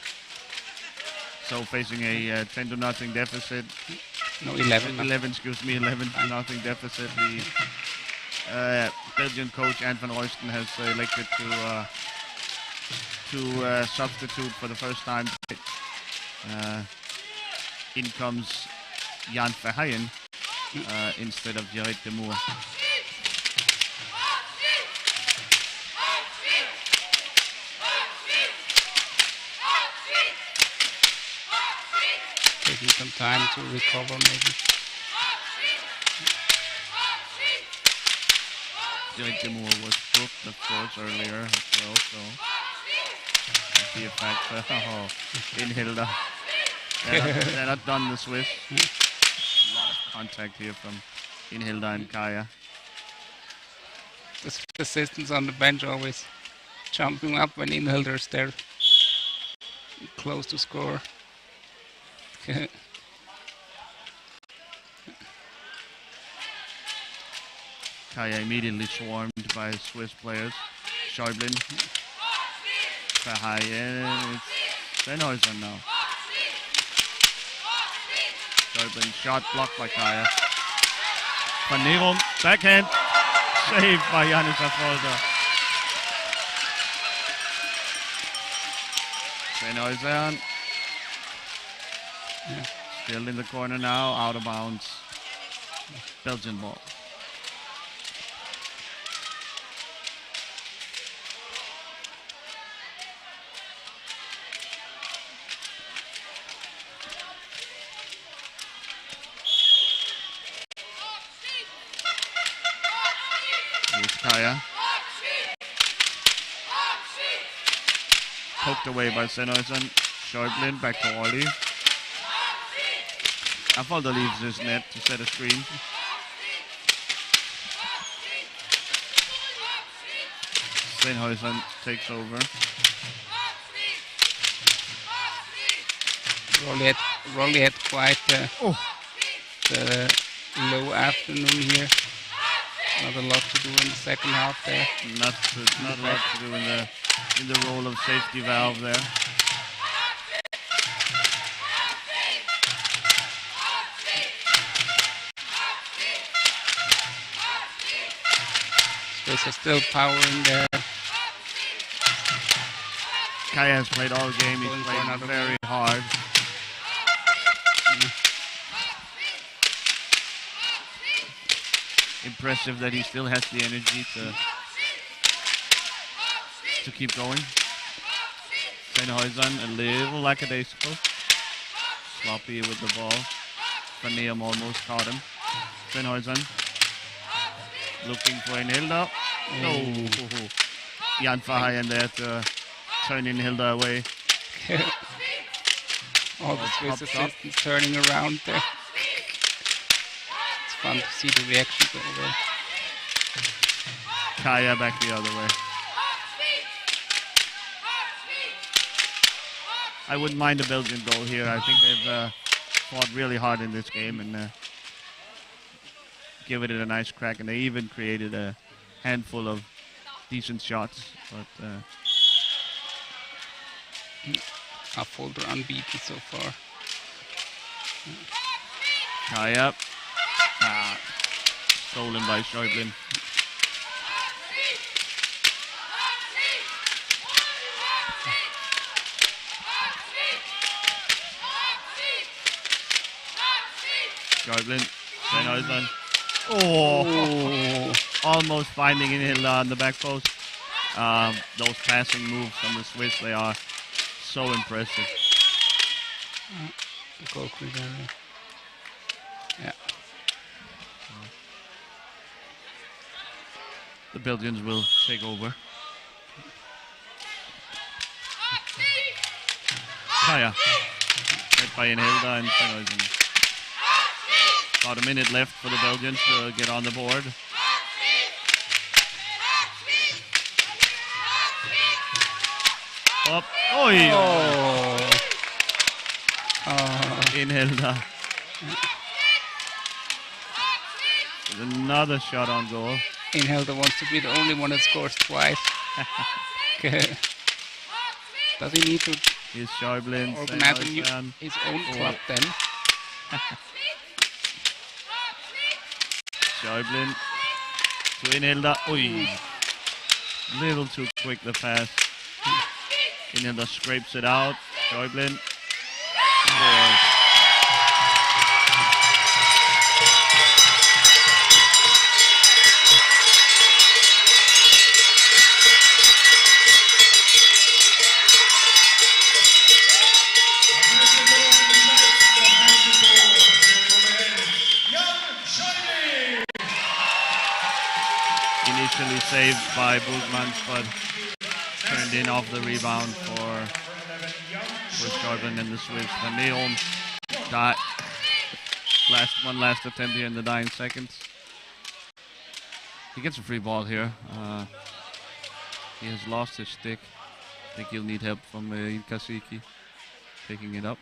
So facing a 10-0 deficit. No, 11. 11 11-0 deficit. The Belgian coach Ant van Oosten has elected to substitute for the first time. In comes Jan Verheyen instead of Jared de Moor. Taking some time to recover maybe. Jared de Moor was booked, of course, earlier as well, so the effect in Hilda. They're not done, the Swiss. A lot of contact here from Inhilda and Kaya. The assistants on the bench always jumping up when Inhilda's there, close to score. Kaya immediately swarmed by Swiss players. Schäublin, Verheyen, it's Sennhäuser now. Schäublin, shot blocked by Kaya. Van Neerum, backhand, saved by Janis Affolter. Sennhäuser, still in the corner now, out of bounds. Belgian ball. Kaya. Poked away by Sennhäuser. Schäublin back to Ollie. Affolter leaves his net to set a screen. Sennhäuser takes over. Rolly had quite the low afternoon here. Not a lot to do in the second half there. Not a lot to do in the role of safety valve there. Swiss are still powering there. Kaya has played all game. He's Going for played another very hard. Impressive that he still has the energy to keep going. Steinhuisen a little lackadaisical. Sloppy with the ball. Van Neum almost caught him. Steinhuisen looking for Hilda. No. Jan Verheyen there to turn Hilda away. All the Swiss assistants turning around there. It's fun to see the reactions over there. Kaya back the other way. I wouldn't mind a Belgian goal here. I think they've fought really hard in this game and given it a nice crack. And they even created a handful of decent shots. But Affolter unbeaten so far. Kaya. Stolen by Schäublin. Schäublin. Steinhuisen. Oh! Almost finding Hilda on the back post. Those passing moves from the Swiss, they are so impressive. Goal clear. Yeah. The Belgians will take over. Kaya. Led by Hilda and Steinhuisen. About a minute left for the Belgians to get on the board. Up. Oi! Hilda. Another shot on goal. Hilda wants to be the only one that scores twice. Does he need to Here's Schäublin. organize his own club then? Schäublin to Hilda. Oi! Little too quick the pass. Hilda scrapes it out. Schäublin. Initially saved by Boegmans, but turned in off the rebound for Schäublin and the Swiss. Van Neum got last attempt here in the 9 seconds. He gets a free ball here. He has lost his stick. I think he'll need help from Kasiki picking it up.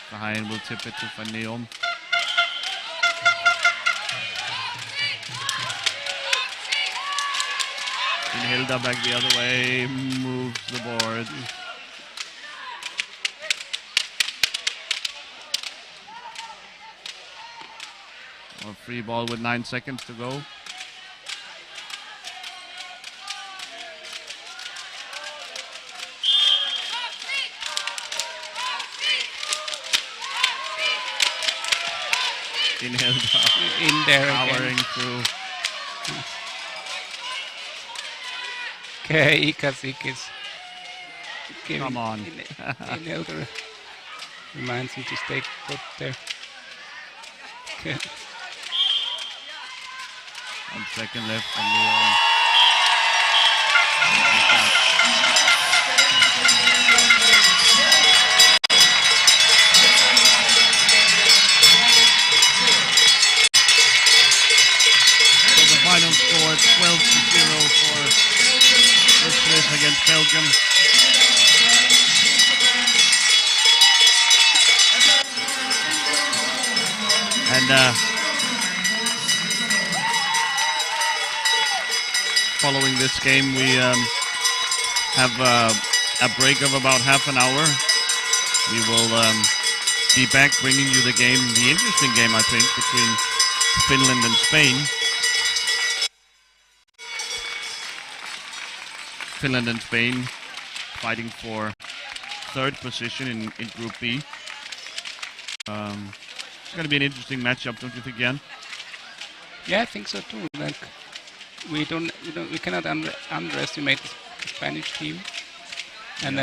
Verheyen will tip it to Van Neum. Hilda back the other way, moves the board. A free ball with 9 seconds to go. Hilda in there powering again. through. Okay, Kasik is giving. Come on. Hilda reminds him to stay put there. Okay. 1 second left on the final score 12-0 for the Swiss against Belgium. And following this game, we have a break of about half an hour. We will be back bringing you the interesting game, I think, between Finland and Spain. Finland and Spain fighting for third position in Group B. It's going to be an interesting matchup, don't you think, Jan? Yeah, I think so too. Like we cannot underestimate the Spanish team. And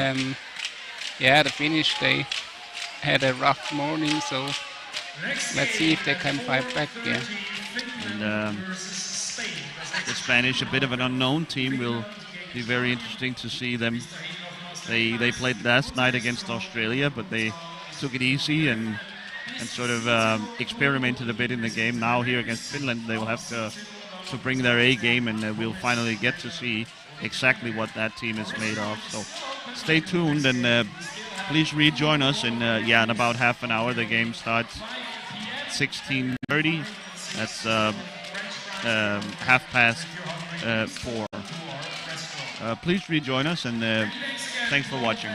the Finnish, they had a rough morning, so let's see if they can fight back. Yeah. And the Spanish, a bit of an unknown team, will be very interesting to see them. They played last night against Australia, but they took it easy and sort of experimented a bit in the game. Now here against Finland, they will have to bring their A game, and we'll finally get to see exactly what that team is made of. So stay tuned, and please rejoin us in about half an hour. The game starts 16:30. That's 4:30. Please rejoin us, and thanks for watching.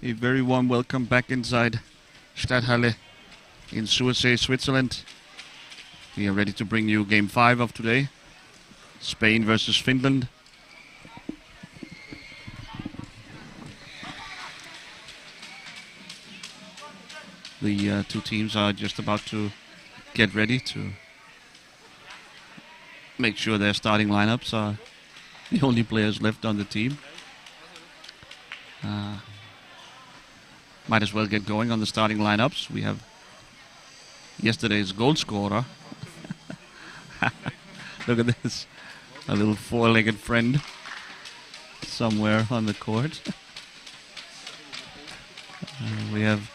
A very warm welcome back inside Stadthalle in Sursee, Switzerland. We are ready to bring you game 5 of today. Spain versus Finland. The two teams are just about to get ready to make sure their starting lineups are the only players left on the team. Might as well get going on the starting lineups. We have yesterday's goal scorer. Look at this. A little four-legged friend somewhere on the court. We have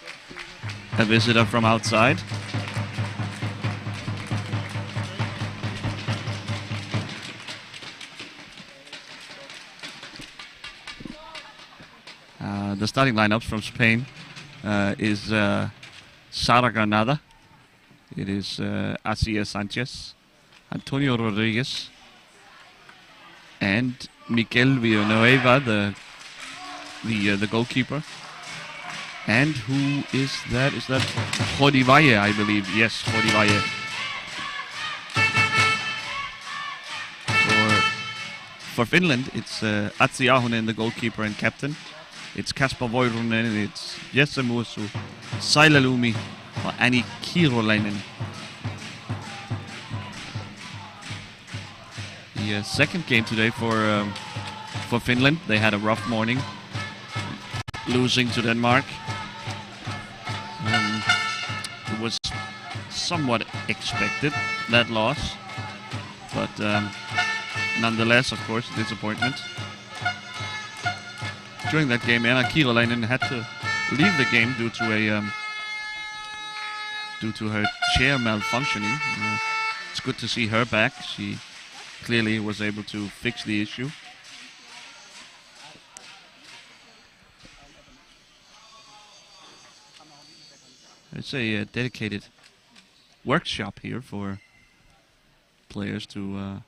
a visitor from outside. The starting lineups from Spain is Sara Granada. It is Asier Sanchez, Antonio Rodriguez, and Miquel Villanueva, the goalkeeper. And who is that? Is that Jordi Valle, I believe? Yes, Jordi Valle. For Finland, it's Atsi Ahonen, the goalkeeper and captain. It's Kasper Voirunen, it's Jesse Mursu, Saila Lumi, or Anni Kirolainen. The second game today for Finland. They had a rough morning, losing to Denmark. It was somewhat expected, that loss, but nonetheless, of course, disappointment. During that game, Anna Kirolainen had to leave the game due to her chair malfunctioning. It's good to see her back. She clearly was able to fix the issue. It's a dedicated workshop here for players to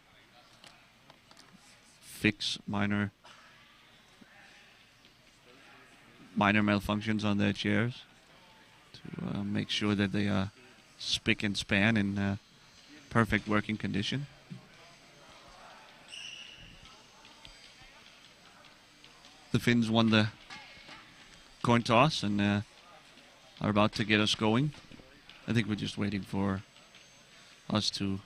fix minor malfunctions on their chairs, to make sure that they are spick and span in perfect working condition. The Finns won the coin toss and are about to get us going. I think we're just waiting for us to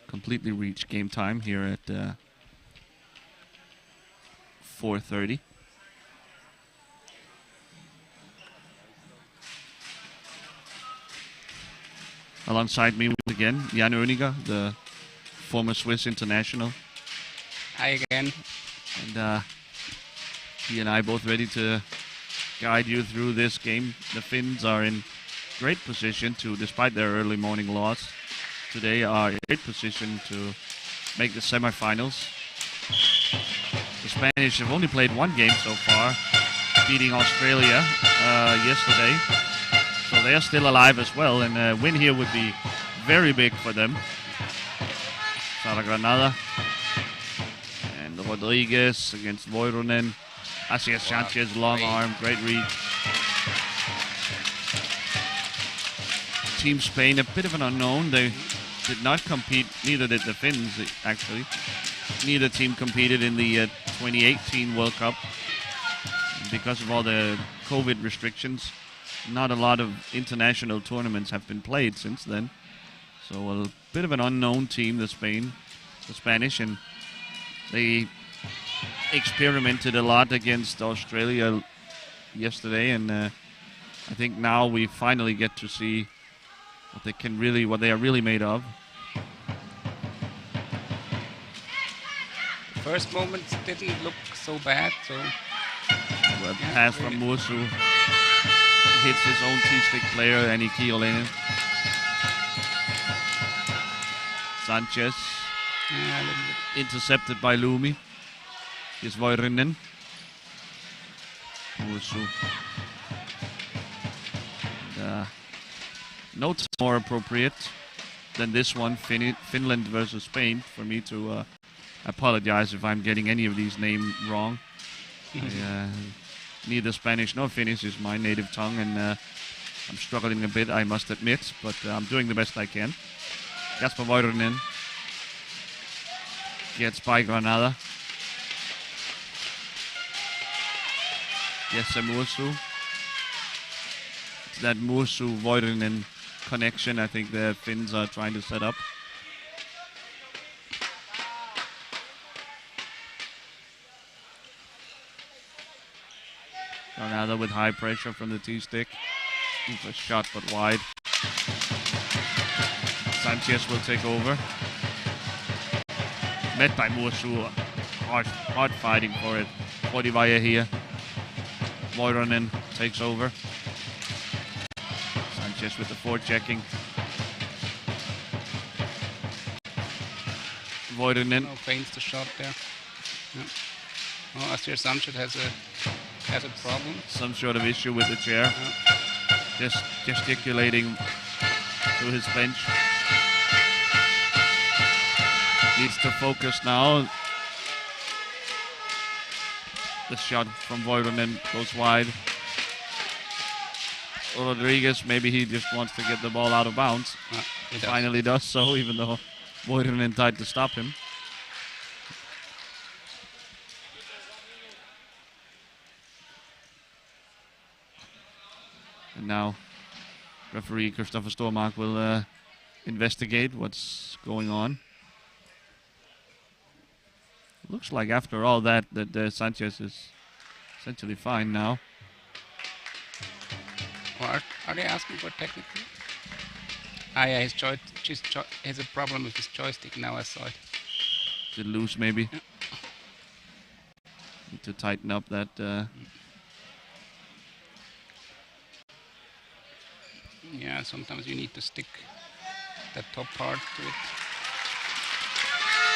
completely reach game time here at 4:30. Alongside me again, Jan Oeniger, the former Swiss international. Hi again. And he and I both ready to guide you through this game. The Finns are in great position to, despite their early morning loss today, are in great position to make the semifinals. The Spanish have only played one game so far, beating Australia yesterday. So they are still alive as well, and a win here would be very big for them. Sara Granada and Rodriguez against Voirunen. Asier Sanchez, long arm, great reach. Team Spain, a bit of an unknown. They did not compete, neither did the Finns actually. Neither team competed in the 2018 World Cup. Because of all the COVID restrictions, not a lot of international tournaments have been played since then. So a bit of an unknown team, the Spanish, and they experimented a lot against Australia yesterday, and I think now we finally get to see what they are really made of. The first moments didn't look so bad, so A pass from Mursu hits his own T-stick player, Anni Kirolainen. Sanchez intercepted by Lumi. Here's Voirunen. Mursu. No more appropriate than this one, Finland versus Spain, for me to apologize if I'm getting any of these names wrong. I neither Spanish nor Finnish is my native tongue, and I'm struggling a bit, I must admit, but I'm doing the best I can. Jasper Voironen gets by Granada. Jesse Mursu. It's that Mursu-Voironen connection I think the Finns are trying to set up. Granada with high pressure from the T-stick. A shot but wide. Sanchez will take over. Met by Mursu. Hard fighting for it. Podivaya here. Voironen takes over. Sanchez with the forechecking. Voironen. No feints the shot there. Yeah. Oh, Asir Sanchez has a problem. Some sort of issue with the chair. Yeah. Just gesticulating to his bench. Needs to focus now. The shot from Voironen goes wide. Rodriguez, maybe he just wants to get the ball out of bounds. He Finally does so, even though Voironen tried to stop him. And now referee Christopher Stormark will investigate what's going on. Looks like after all that Sanchez is essentially fine now. Well, are they asking for technical? Yeah, his has a problem with his joystick now, I saw it. Is it loose maybe? Yeah. Need to tighten up that. Yeah, sometimes you need to stick that top part to it.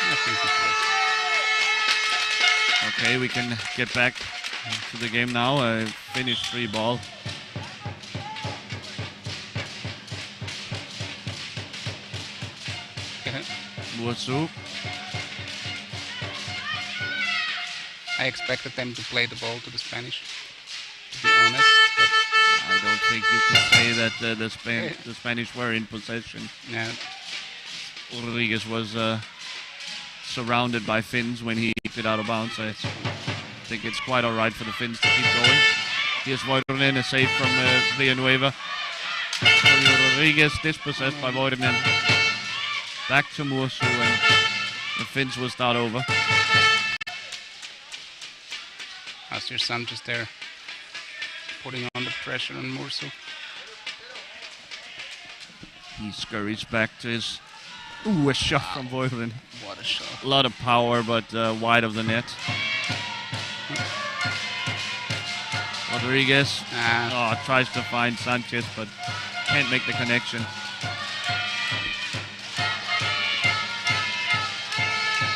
I think it works. Okay, we can get back to the game now. Finnish free ball. Mursu. I expected them to play the ball to the Spanish, to be honest. But I don't think you could say that the Spanish were in possession. yeah, Rodriguez was surrounded by Finns when he kicked it out of bounds. I think it's quite all right for the Finns to keep going. Here's Voironen, a save from Villanueva. Rodriguez dispossessed by Voironen. Back to Mursu, and the Finns will start over. Asir Sanchez there putting on the pressure on Mursu. He scurries back to his... Ooh, a shot from Voironen. What a shot. A lot of power, but wide of the net. Rodriguez tries to find Sanchez, but can't make the connection.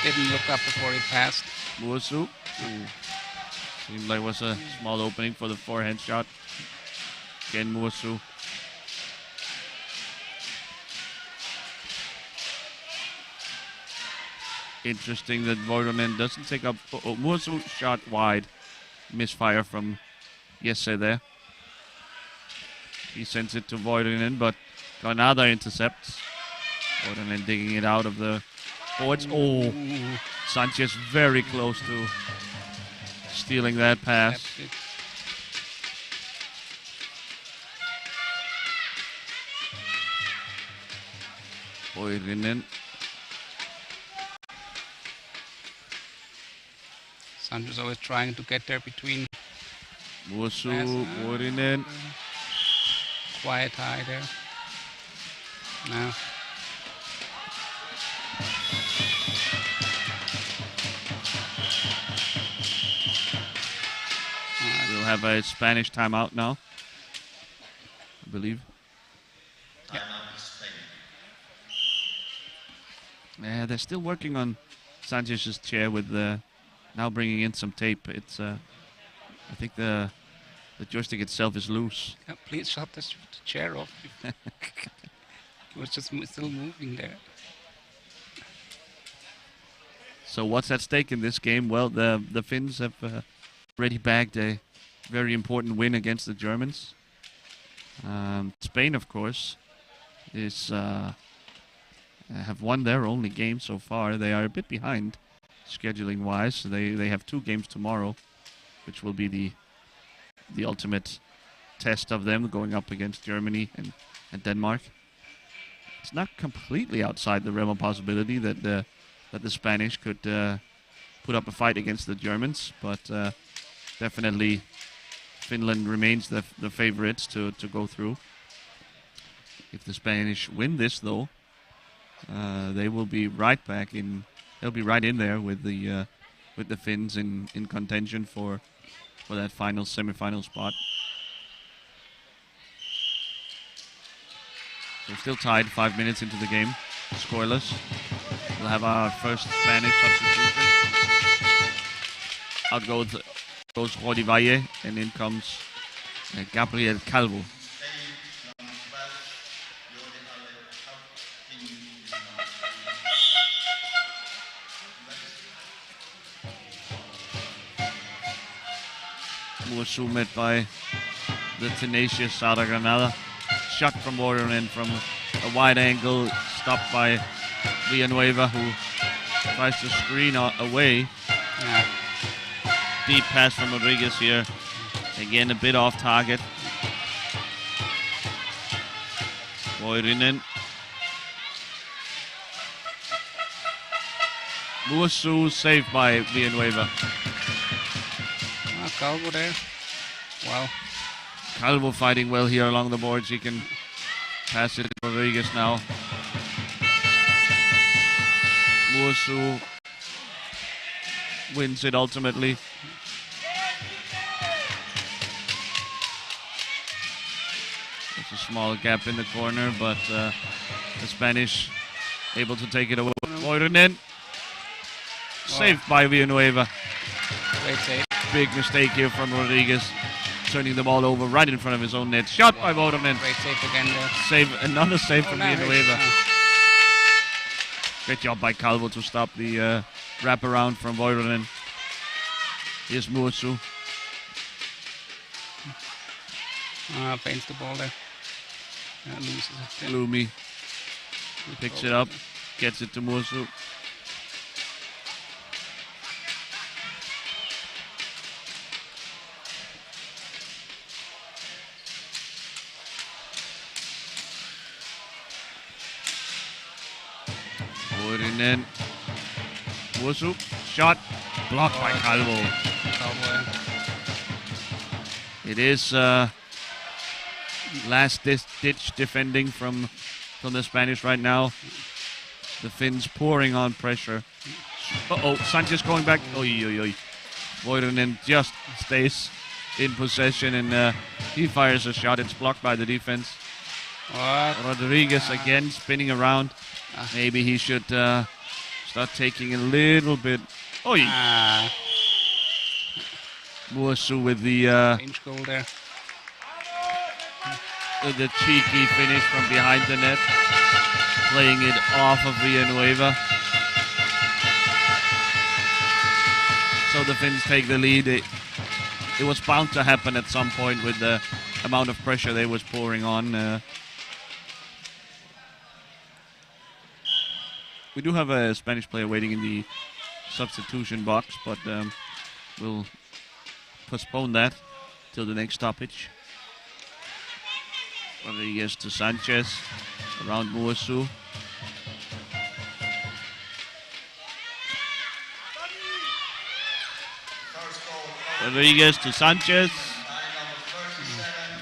Didn't look up before he passed. Mursu. Seemed like it was a small opening for the forehand shot. Again, Mursu. Interesting that Voironen doesn't take up... Mursu shot wide. Misfire from Jesse there. He sends it to Voironen, but Granada intercepts. Voironen digging it out of the boards. Oh, Sanchez very close to stealing that pass. Voironen. Sanchez always trying to get there between. Mursu, Voironen. Quiet high there. Now. We'll have a Spanish timeout now, I believe. Yeah, they're still working on Sanchez's chair with now bringing in some tape. It's I think the joystick itself is loose. Yeah, please shut the chair off. It was just still moving there. So what's at stake in this game? Well, the Finns have already bagged a very important win against the Germans. Spain, of course, is have won their only game so far. They are a bit behind scheduling-wise. So they have 2 games tomorrow, which will be the ultimate test of them going up against Germany and Denmark. It's not completely outside the realm of possibility that the Spanish could put up a fight against the Germans, but definitely Finland remains the favorites to go through. If the Spanish win this, though, they will be right back in. They'll be right in there with the Finns in contention for that final semi-final spot. So still tied 5 minutes into the game, scoreless. We'll have our first Spanish substitution. Out goes Rodi Valle, and in comes Gabriel Calvo. Muasu met by the tenacious Sada Granada. Shot from Warren from a wide angle, stopped by Villanueva, who tries to screen away. Yeah. Deep pass from Rodriguez here. Again, a bit off target. Voirinen. Muasu saved by Villanueva. Calvo there. Wow. Calvo fighting well here along the boards. He can pass it to Rodriguez now. Muasu wins it ultimately. There's a small gap in the corner, but the Spanish able to take it away. Voirinen. Saved by Villanueva. Great save. Big mistake here from Rodriguez, turning the ball over right in front of his own net. Shot by Voirinen. Great save again there. Another save from nice. Villanueva. Great job by Calvo to stop the wraparound from Voirinen. Here's Muasu. Paints the ball there. Loses it. Lumi picks it up, gets it to Muasu. Voirinen. Muasu. Shot. Blocked by Calvo. It is last ditch defending from the Spanish right now. The Finns pouring on pressure. Sanchez going back. Voirinen just stays in possession, and he fires a shot. It's blocked by the defense. Rodriguez again spinning around. Maybe he should start taking a little bit. Muasu with the goal there. The cheeky finish from behind the net, playing it off of Villanueva. So the Finns take the lead. It was bound to happen at some point with the amount of pressure they was pouring on. We do have a Spanish player waiting in the substitution box, but we'll postpone that till the next stoppage. Rodriguez to Sanchez, around Muasu. Rodriguez to Sanchez.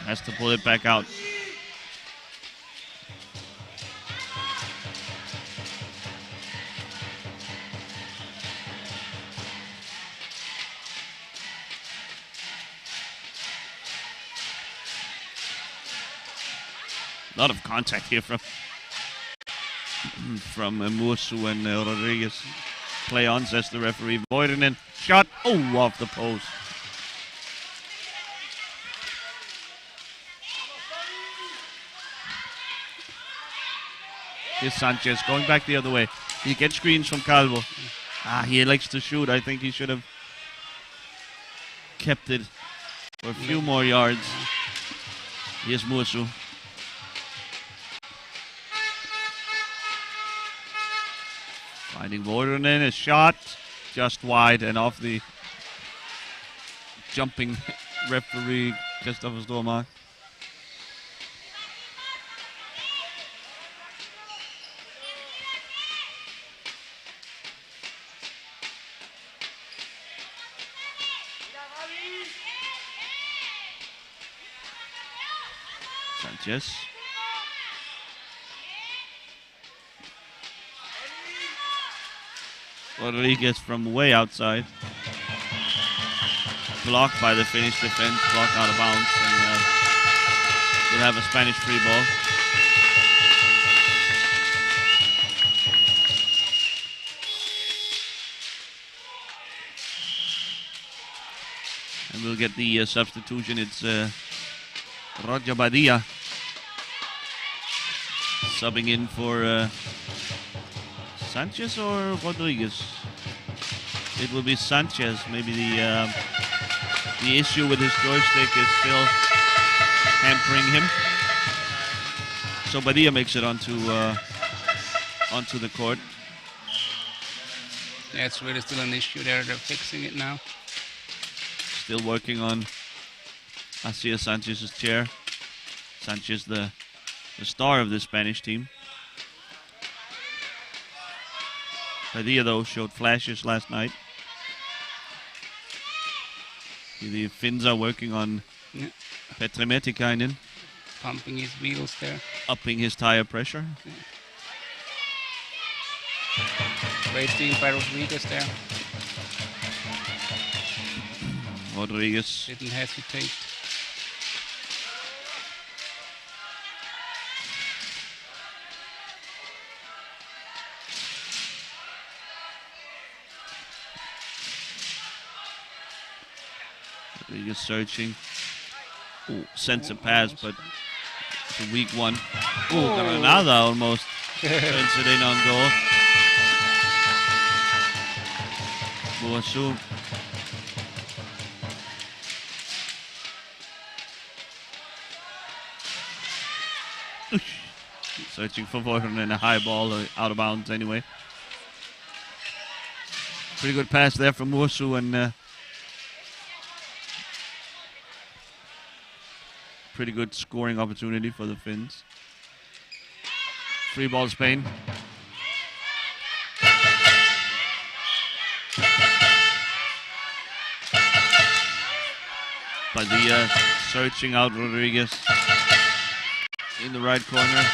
Has to pull it back out. A lot of contact here from Muasu and Rodriguez. Play on, says the referee. Voirinen. Shot. Off the post. Here's Sanchez going back the other way. He gets screens from Calvo. He likes to shoot. I think he should have kept it for a few more yards. Here's Musu. Finding Voironen, a shot just wide and off the jumping referee Christopher Stormark. Sanchez. Rodriguez from way outside. Blocked by the Finnish defense, blocked out of bounds, and we'll have a Spanish free ball. And we'll get the substitution. It's Roger Badia subbing in for Sanchez or Rodriguez. It will be Sanchez. Maybe the issue with his joystick is still hampering him. So Badia makes it onto the court. Yeah, it's really still an issue there. They're fixing it now. Still working on Asier Sanchez's chair. Sanchez, the star of the Spanish team. Badia, though, showed flashes last night. The Finns are working on Petri Metikainen. Pumping his wheels there. Upping his tire pressure. Yeah. Great team by Rodriguez there. Rodriguez. Didn't hesitate. Rodriguez searching. Ooh, sends a pass, but it's a weak one. Ooh, Granada almost turns it in on goal. Buasu. Searching for Voironen and a high ball out of bounds anyway. Pretty good pass there from Musu, and pretty good scoring opportunity for the Finns. Free ball Spain. Badia searching out Rodriguez in the right corner.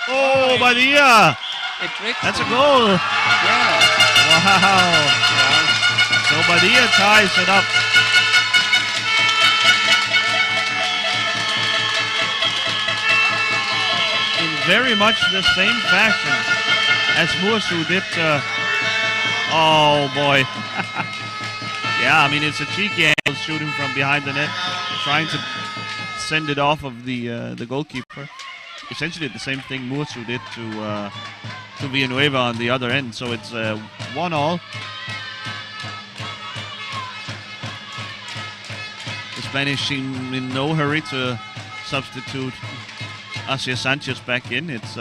Oh, Badia! That's a goal! Yeah. Wow! So Badia ties it up. In very much the same fashion as Musu did. Oh boy! Yeah, I mean it's a cheeky angle shooting from behind the net, trying to send it off of the goalkeeper. Essentially the same thing Musu did to Villanueva on the other end. So it's 1-1. The Spanish seem in no hurry to substitute Asier Sanchez back in. It's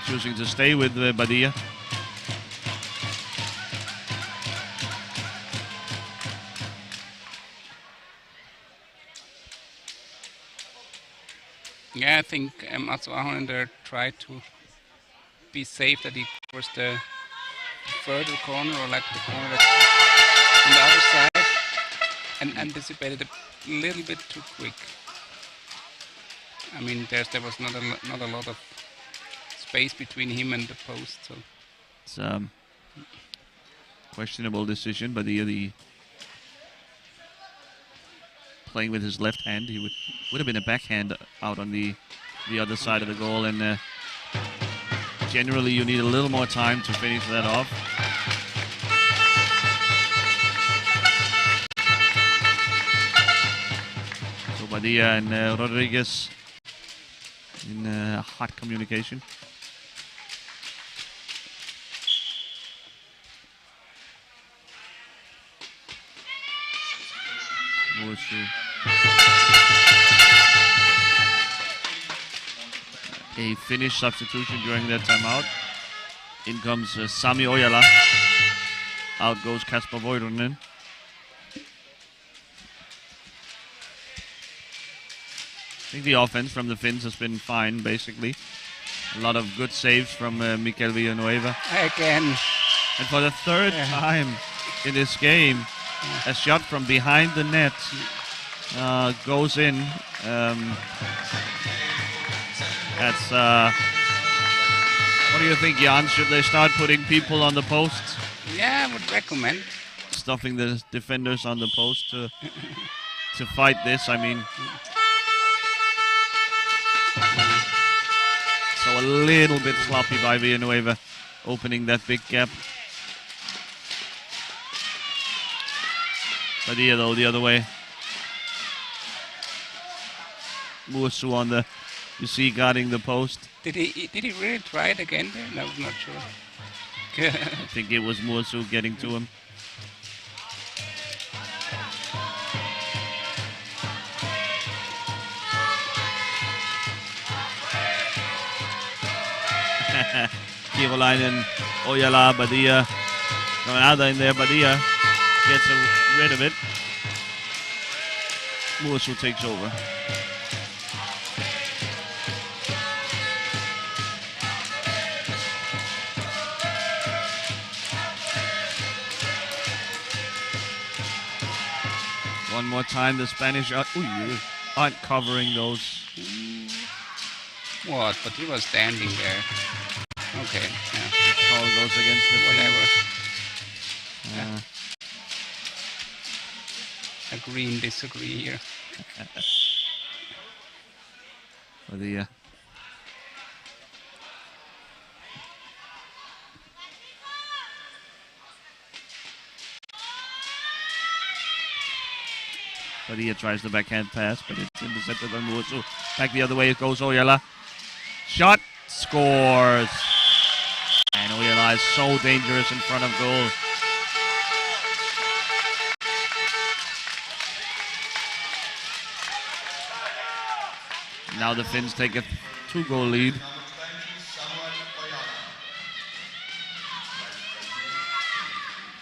choosing to stay with Badia. Yeah, I think Mats Ahonen there tried to be safe that he covers the further corner, or like the corner that's on the other side, and anticipated a little bit too quick. I mean, there was not a lot of space between him and the post. So it's questionable decision, but the playing with his left hand, he would have been a backhand out on the other side of the goal, and generally you need a little more time to finish that off. So Badia and Rodriguez in hot communication. Musu. A Finnish substitution during that timeout. In comes Sami Ojala. Out goes Kasper Voironen. I think the offense from the Finns has been fine, basically. A lot of good saves from Mikel Villanueva. Again. And for the third time in this game, a shot from behind the net goes in. That's what do you think, Jan? Should they start putting people on the posts? Yeah, I would recommend. Stuffing the defenders on the post to fight this. I mean, so a little bit sloppy by Villanueva, opening that big gap. Padilla though the other way. Musu on the, you see, guarding the post. Did he really try it again there? No, I'm not sure. I think it was Musu getting to him. Kirolainen, Ojala, Badia. Granada in there, Badia gets rid of it. Musu takes over. One more time, the Spanish aren't covering those. What? But he was standing there. Okay. Yeah. Call goes against the whatever. Agree and disagree here. Padilla. Padilla tries the backhand pass, but it's intercepted by Musu. Back the other way it goes, Ojala. Shot, scores. And Ojala is so dangerous in front of goal. Now the Finns take a 2-goal lead.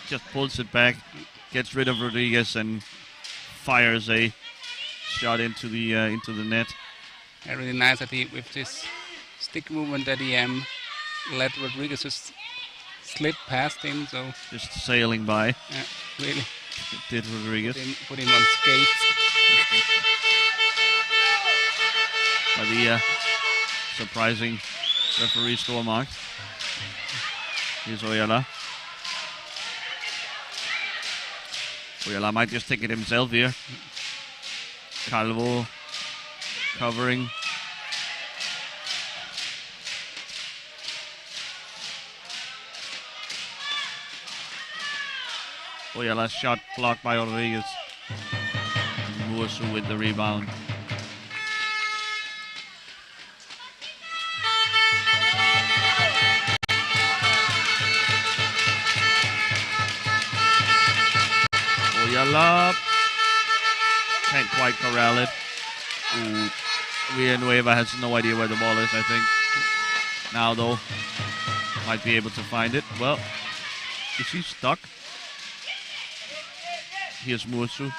Just pulls it back, gets rid of Rodriguez, and fires a shot into the net. Yeah, really nice that he, with this stick movement, that he let Rodriguez just slip past him. So just sailing by. Yeah, really. Did Rodriguez. Put him on skates. By the surprising referee score mark. Here's Ojala. Ojala might just take it himself here. Calvo covering. Ojala shot blocked by Rodriguez. Musu with the rebound. Ojala can't quite corral it. Villanueva has no idea where the ball is, I think. Now though, might be able to find it. Well, is he stuck? Here's Musu.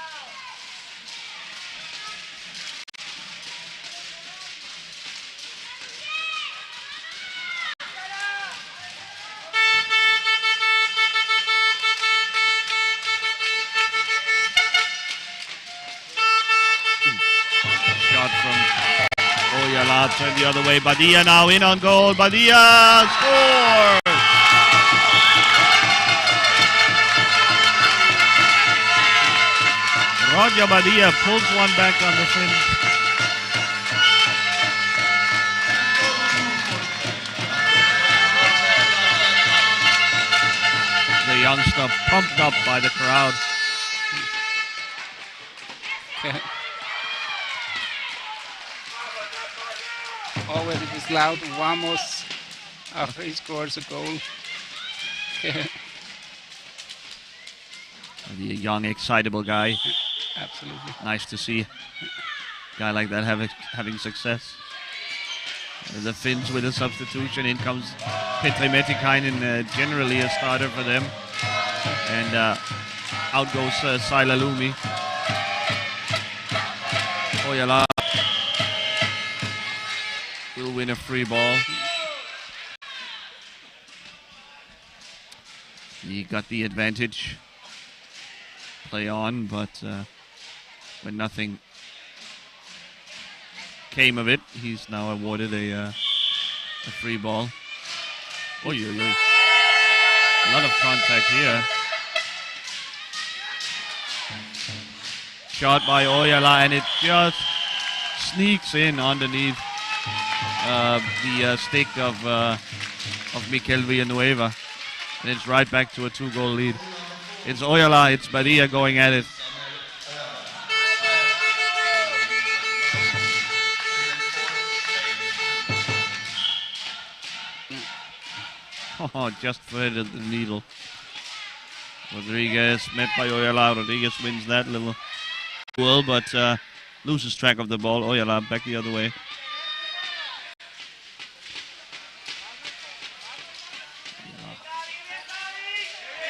Turn the other way. Badia now in on goal. Badia scores! Roger Badia pulls one back on the Finns. The youngster pumped up by the crowd. Always it is loud, vamos, after he scores a goal. The young, excitable guy. Absolutely. Nice to see a guy like that having success. The Finns with a substitution. In comes Petri Metikainen, generally a starter for them. And out goes Saila Lumi. Ojala will win a free ball. He got the advantage. Play on, but when nothing came of it, he's now awarded a free ball. Oy, oy, oy. A lot of contact here. Shot by Ojala, and it just sneaks in underneath the stick of Mikel Villanueva. And it's right back to a 2-goal lead. It's Ojala, it's Badia going at it. Oh, just threaded the needle. Rodriguez met by Ojala. Rodriguez wins that little duel, but loses track of the ball. Ojala back the other way.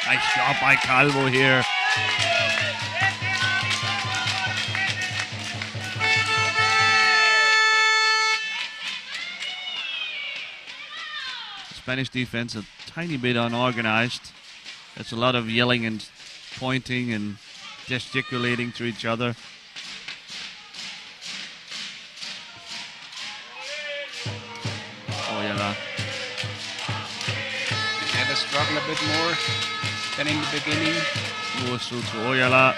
Nice job by Calvo here. Spanish defense a tiny bit unorganized. There's a lot of yelling and pointing and gesticulating to each other. Ojala. Had to struggle a bit more than in the beginning. Musu to Ojala.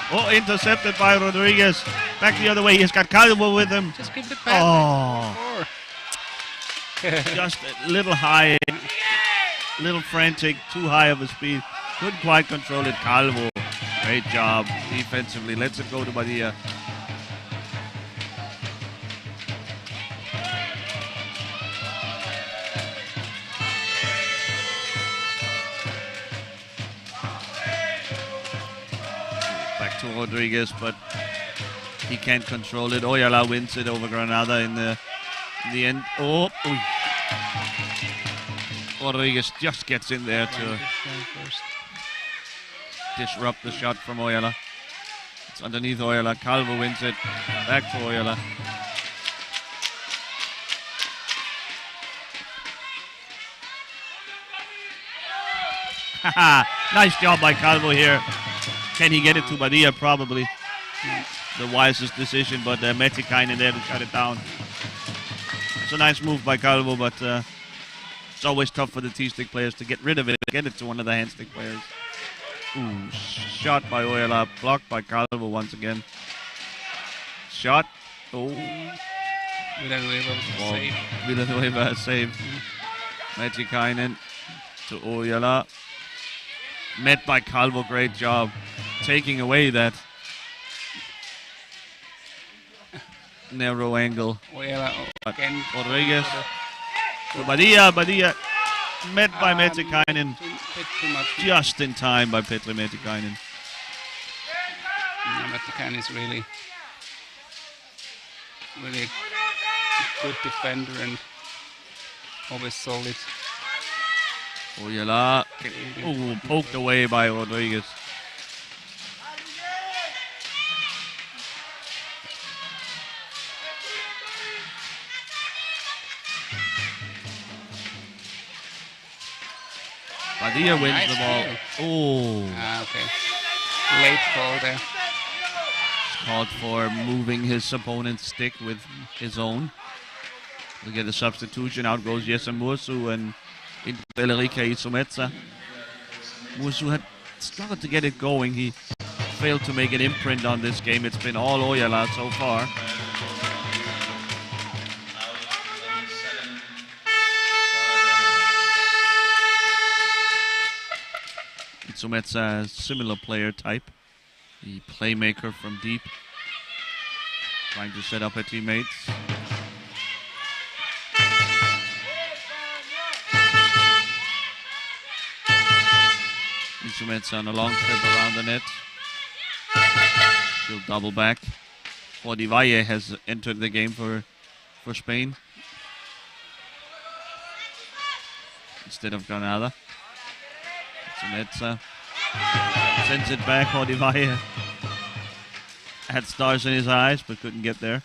Oh, intercepted by Rodriguez. Back the other way. He's got Calvo with him. Just give the pass. Oh. Just a little high, little frantic, too high of a speed. Couldn't quite control it. Calvo, great job defensively. Lets it go to Badia. Back to Rodriguez, but he can't control it. Ojala wins it over Granada in the end. Oh, oy. Rodriguez just gets in there to disrupt the shot from Ojala. It's underneath Ojala. Calvo wins it. Back to Ojala. Nice job by Calvo here. Can he get it to Badia? Probably. The wisest decision, but Metikainen there to shut it down. It's a nice move by Calvo, but it's always tough for the T-stick players to get rid of it, get it to one of the hand-stick players. Ooh, shot by Ojala, blocked by Calvo once again. Shot. Oh. Villanueva save. Metikainen to Ojala. Met by Calvo, great job. Taking away that narrow angle. Ojala again. Rodriguez. So Badia met by Metikainen. Just in time by Petri Metikainen. Metikainen is really a good defender and always solid. Ojala. Oh, poked away by Rodriguez. Badia wins nice the ball. Oh. Okay. Late call there. It's called for moving his opponent's stick with his own. We'll get a substitution. Out goes Jesse Mursu and into Elrica Isometsa. Mursu had struggled to get it going. He failed to make an imprint on this game. It's been all Ojala so far. Isometsa, similar player type. The playmaker from deep. Trying to set up her teammates. Isometsa on a long trip around the net. Still double back. Valle has entered the game for Spain instead of Granada. Zumeta sends it back. Valle had stars in his eyes but couldn't get there.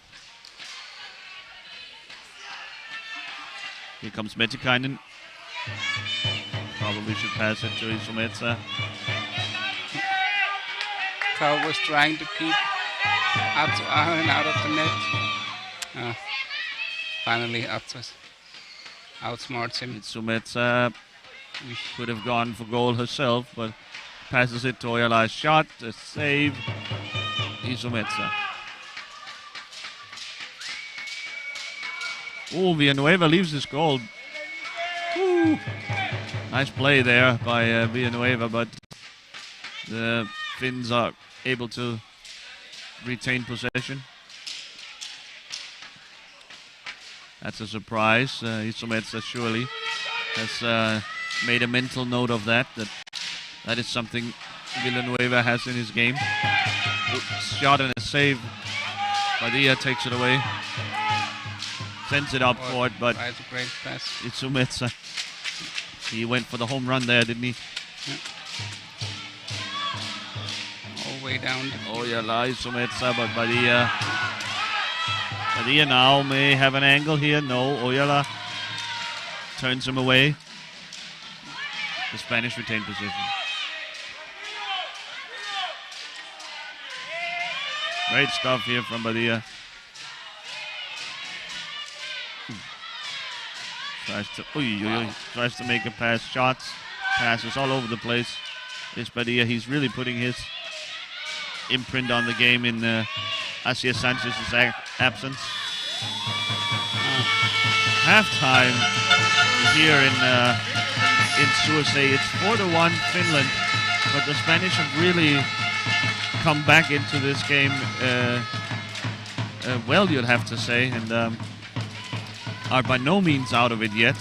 Here comes Metikainen. Probably should pass it to Zumeta. Carl was trying to keep Atsu Ahonen out of the net. Finally, Atsu outsmarts him. Zumeta could have gone for goal herself, but passes it to Oyala's shot. A save. Zumeta. Oh, Villanueva leaves his goal. Ooh. Nice play there by Villanueva, but the Finns are able to retain possession. That's a surprise. Zumeta surely has made a mental note of that is something Villanueva has in his game. Shot and a save. Padilla takes it away. Sends it up court, but That's a great pass. it's Zumeta. He went for the home run there, didn't he? Yeah. All the way down. Oyala, Zumeta, but Padilla now may have an angle here. No, Oyala turns him away. The Spanish retain position. Great stuff here from Padilla. Tries to make a pass. Passes all over the place. This Padilla, he's really putting his imprint on the game in Asia Sanchez's absence. Halftime here in Sursee. It's 4-1 Finland, but the Spanish have really come back into this game well, you'd have to say, and are by no means out of it yet.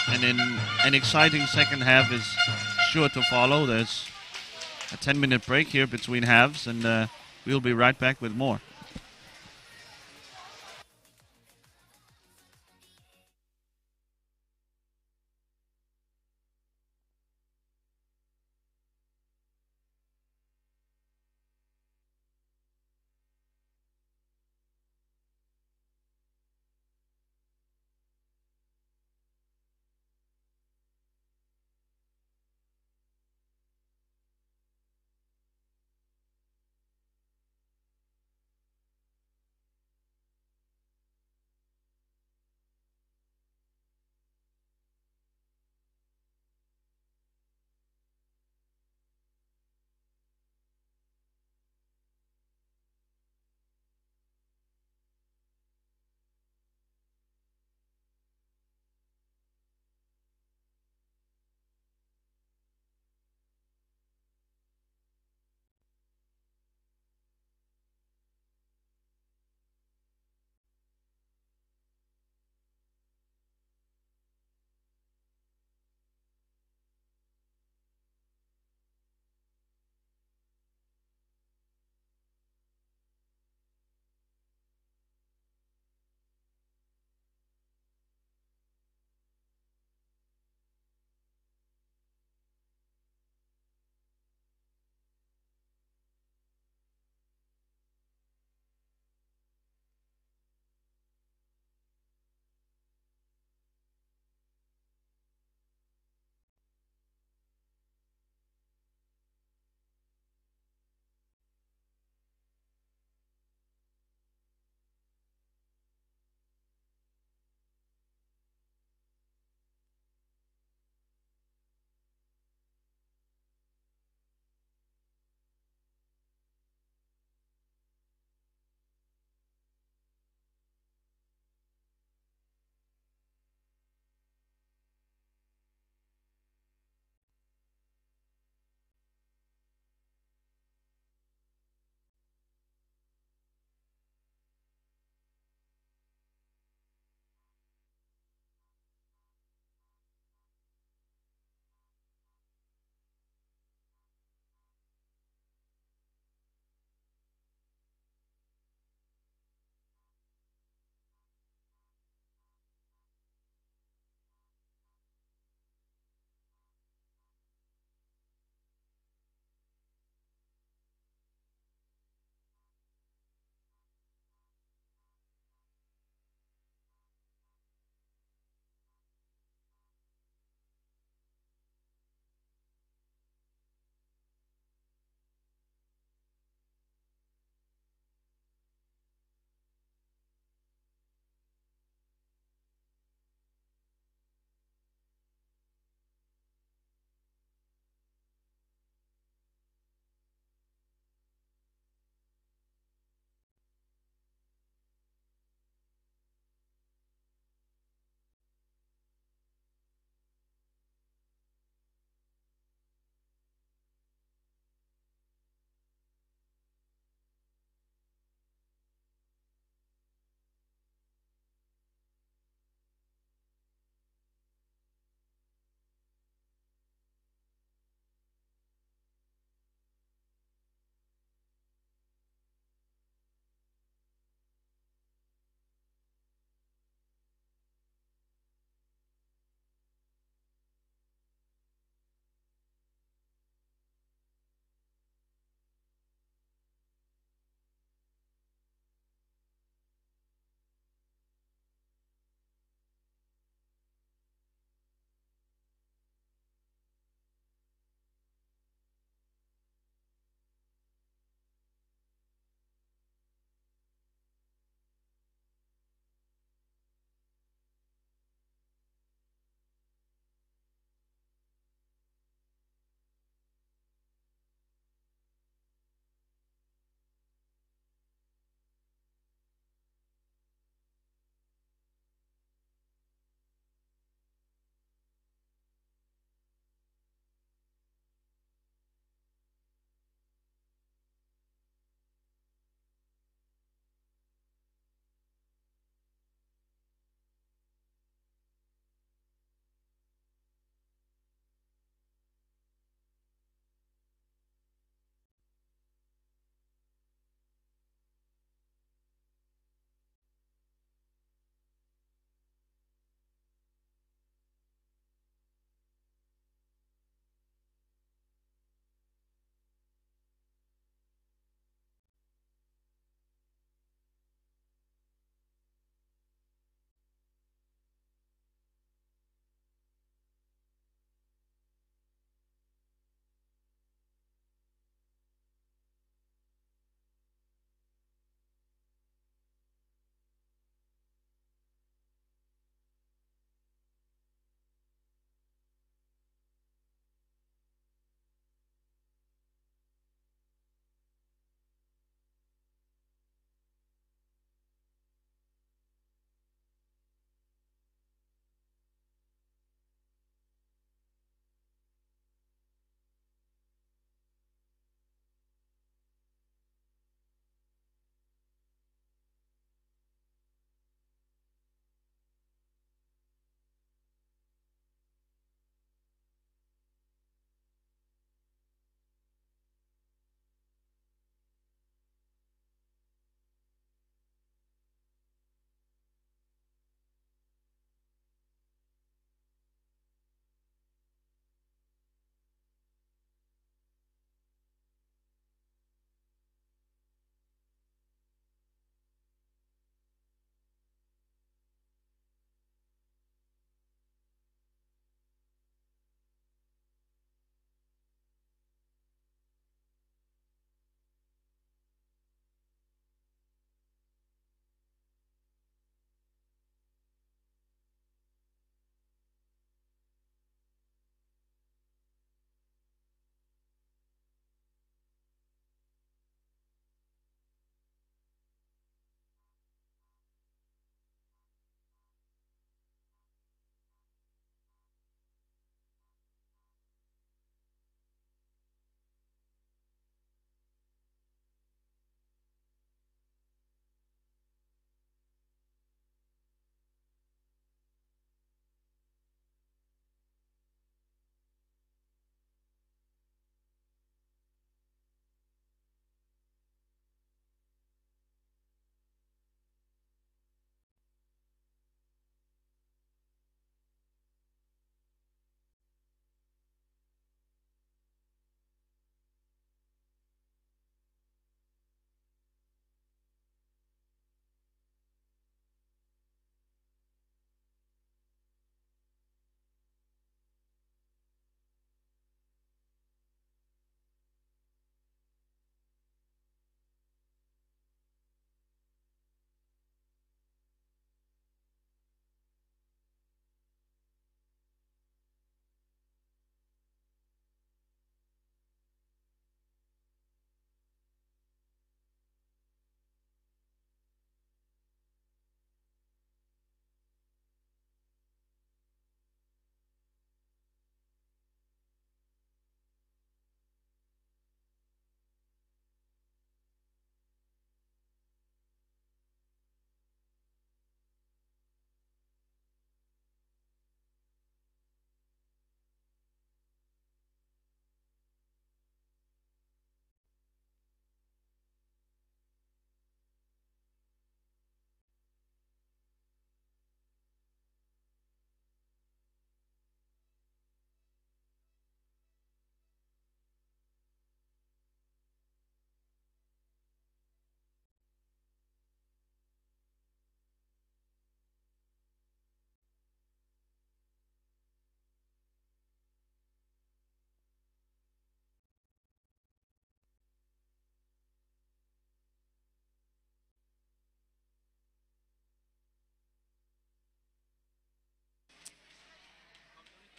And then an exciting second half is sure to follow. There's a 10-minute break here between halves, and we'll be right back with more.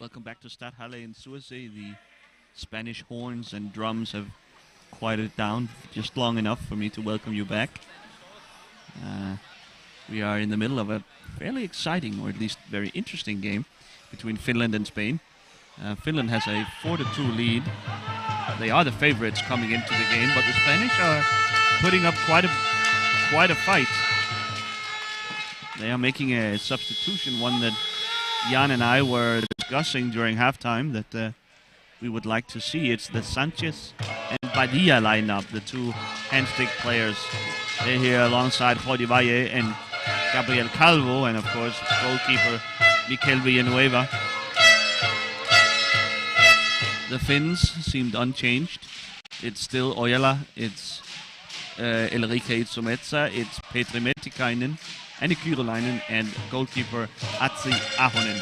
Welcome back to Stadthalle in Sursee. The Spanish horns and drums have quieted down just long enough for me to welcome you back. We are in the middle of a fairly exciting, or at least very interesting game between Finland and Spain. Finland has a 4-2 lead. They are the favorites coming into the game, but the Spanish are putting up quite a fight. They are making a substitution, one that Jan and I were discussing during halftime that we would like to see. It's the Sanchez and Padilla lineup, the two handstick players. They're here alongside Jordi Valle and Gabriel Calvo, and of course goalkeeper Mikel Villanueva. The Finns seemed unchanged. It's still Ojala, it's Elrike Itsometsa, it's Petri Metikainen, Anni Kyryläinen, and goalkeeper Atsi Ahonen.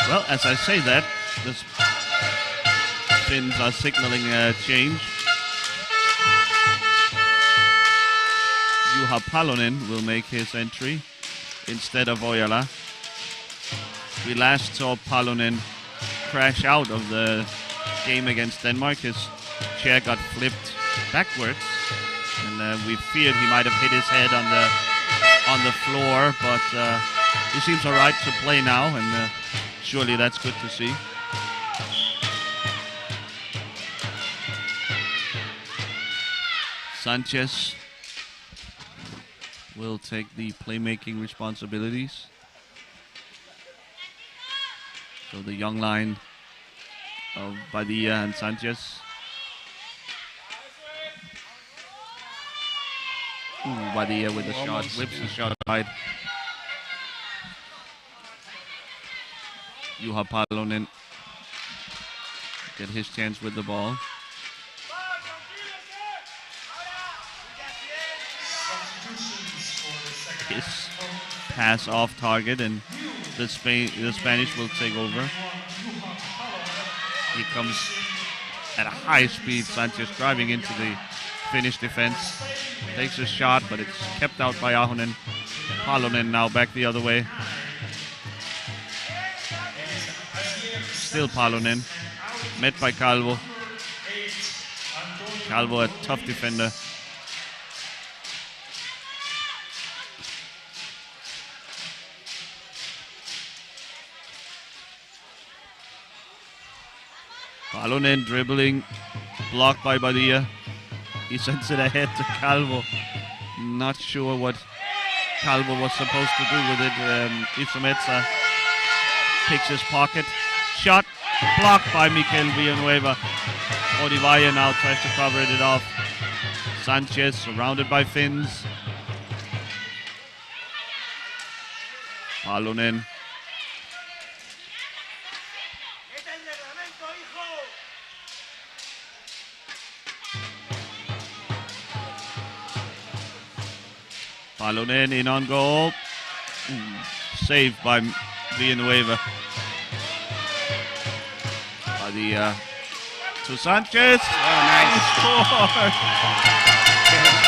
Well, as I say that, the Finns are signaling a change. Juha Palonen will make his entry instead of Ojala. We last saw Palonen crash out of the game against Denmark. His chair got flipped backwards, and we feared he might have hit his head on the floor, but he seems all right to play now, and surely that's good to see. Sanchez will take the playmaking responsibilities. So the young line of Padilla and Sanchez. Padilla with the shot, whips the shot wide. Juha Palonen get his chance with the ball. His pass off target, and the Spanish will take over. He comes at a high speed. Sanchez driving into the Finnish defense. Takes a shot, but it's kept out by Ahonen. Palonen now back the other way. Still Palonen. Met by Calvo. Calvo, a tough defender. Palonen dribbling, blocked by Padilla. He sends it ahead to Calvo. Not sure what Calvo was supposed to do with it. Itsometsa picks his pocket. Shot blocked by Mikel Villanueva. Jordi Valle now tries to cover it off. Sanchez surrounded by Finns. Palonen. Palonen in on goal. Saved by Villanueva. To Sanchez. Oh, nice. Score.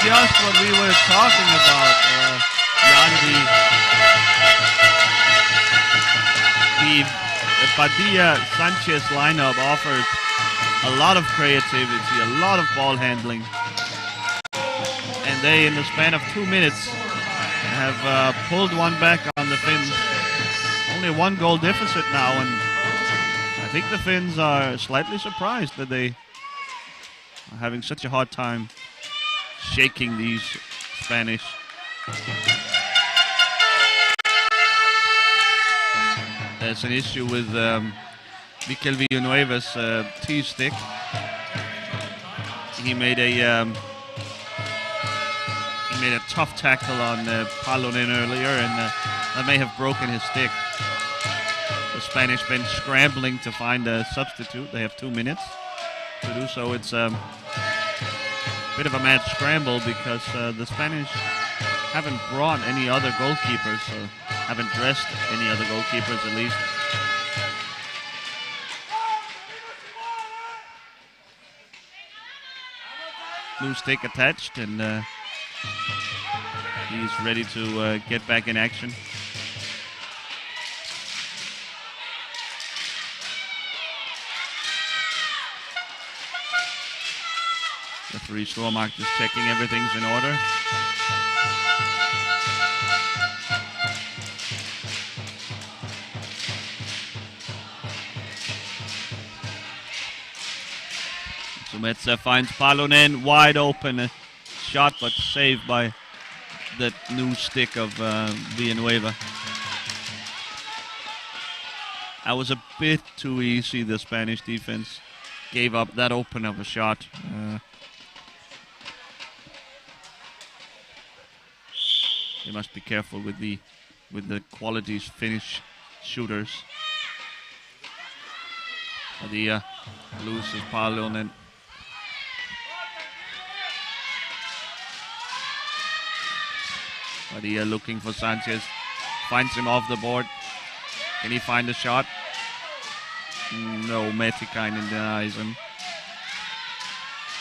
Just what we were talking about. The Padilla-Sanchez lineup offers a lot of creativity, a lot of ball handling. And they, in the span of 2 minutes, have pulled one back on the Finns. Only 1 goal deficit now, and I think the Finns are slightly surprised that they are having such a hard time shaking these Spanish. There's an issue with Mikel Villanueva's T-stick. He made a tough tackle on Palonen earlier, and that may have broken his stick. The Spanish been scrambling to find a substitute. They have 2 minutes to do so. It's a bit of a mad scramble because the Spanish haven't brought any other goalkeepers, haven't dressed any other goalkeepers at least. Blue stick attached, and He's ready to get back in action. Referee Stormark just checking everything's in order. Metsa finds Palonen wide open. A shot, but saved by that new stick of Villanueva. That was a bit too easy. The Spanish defense gave up that open of a shot. They must be careful with the qualities Finnish shooters. Padilla loses Palonen. Padilla looking for Sanchez. Finds him off the board. Can he find a shot? No, Metikainen denies him.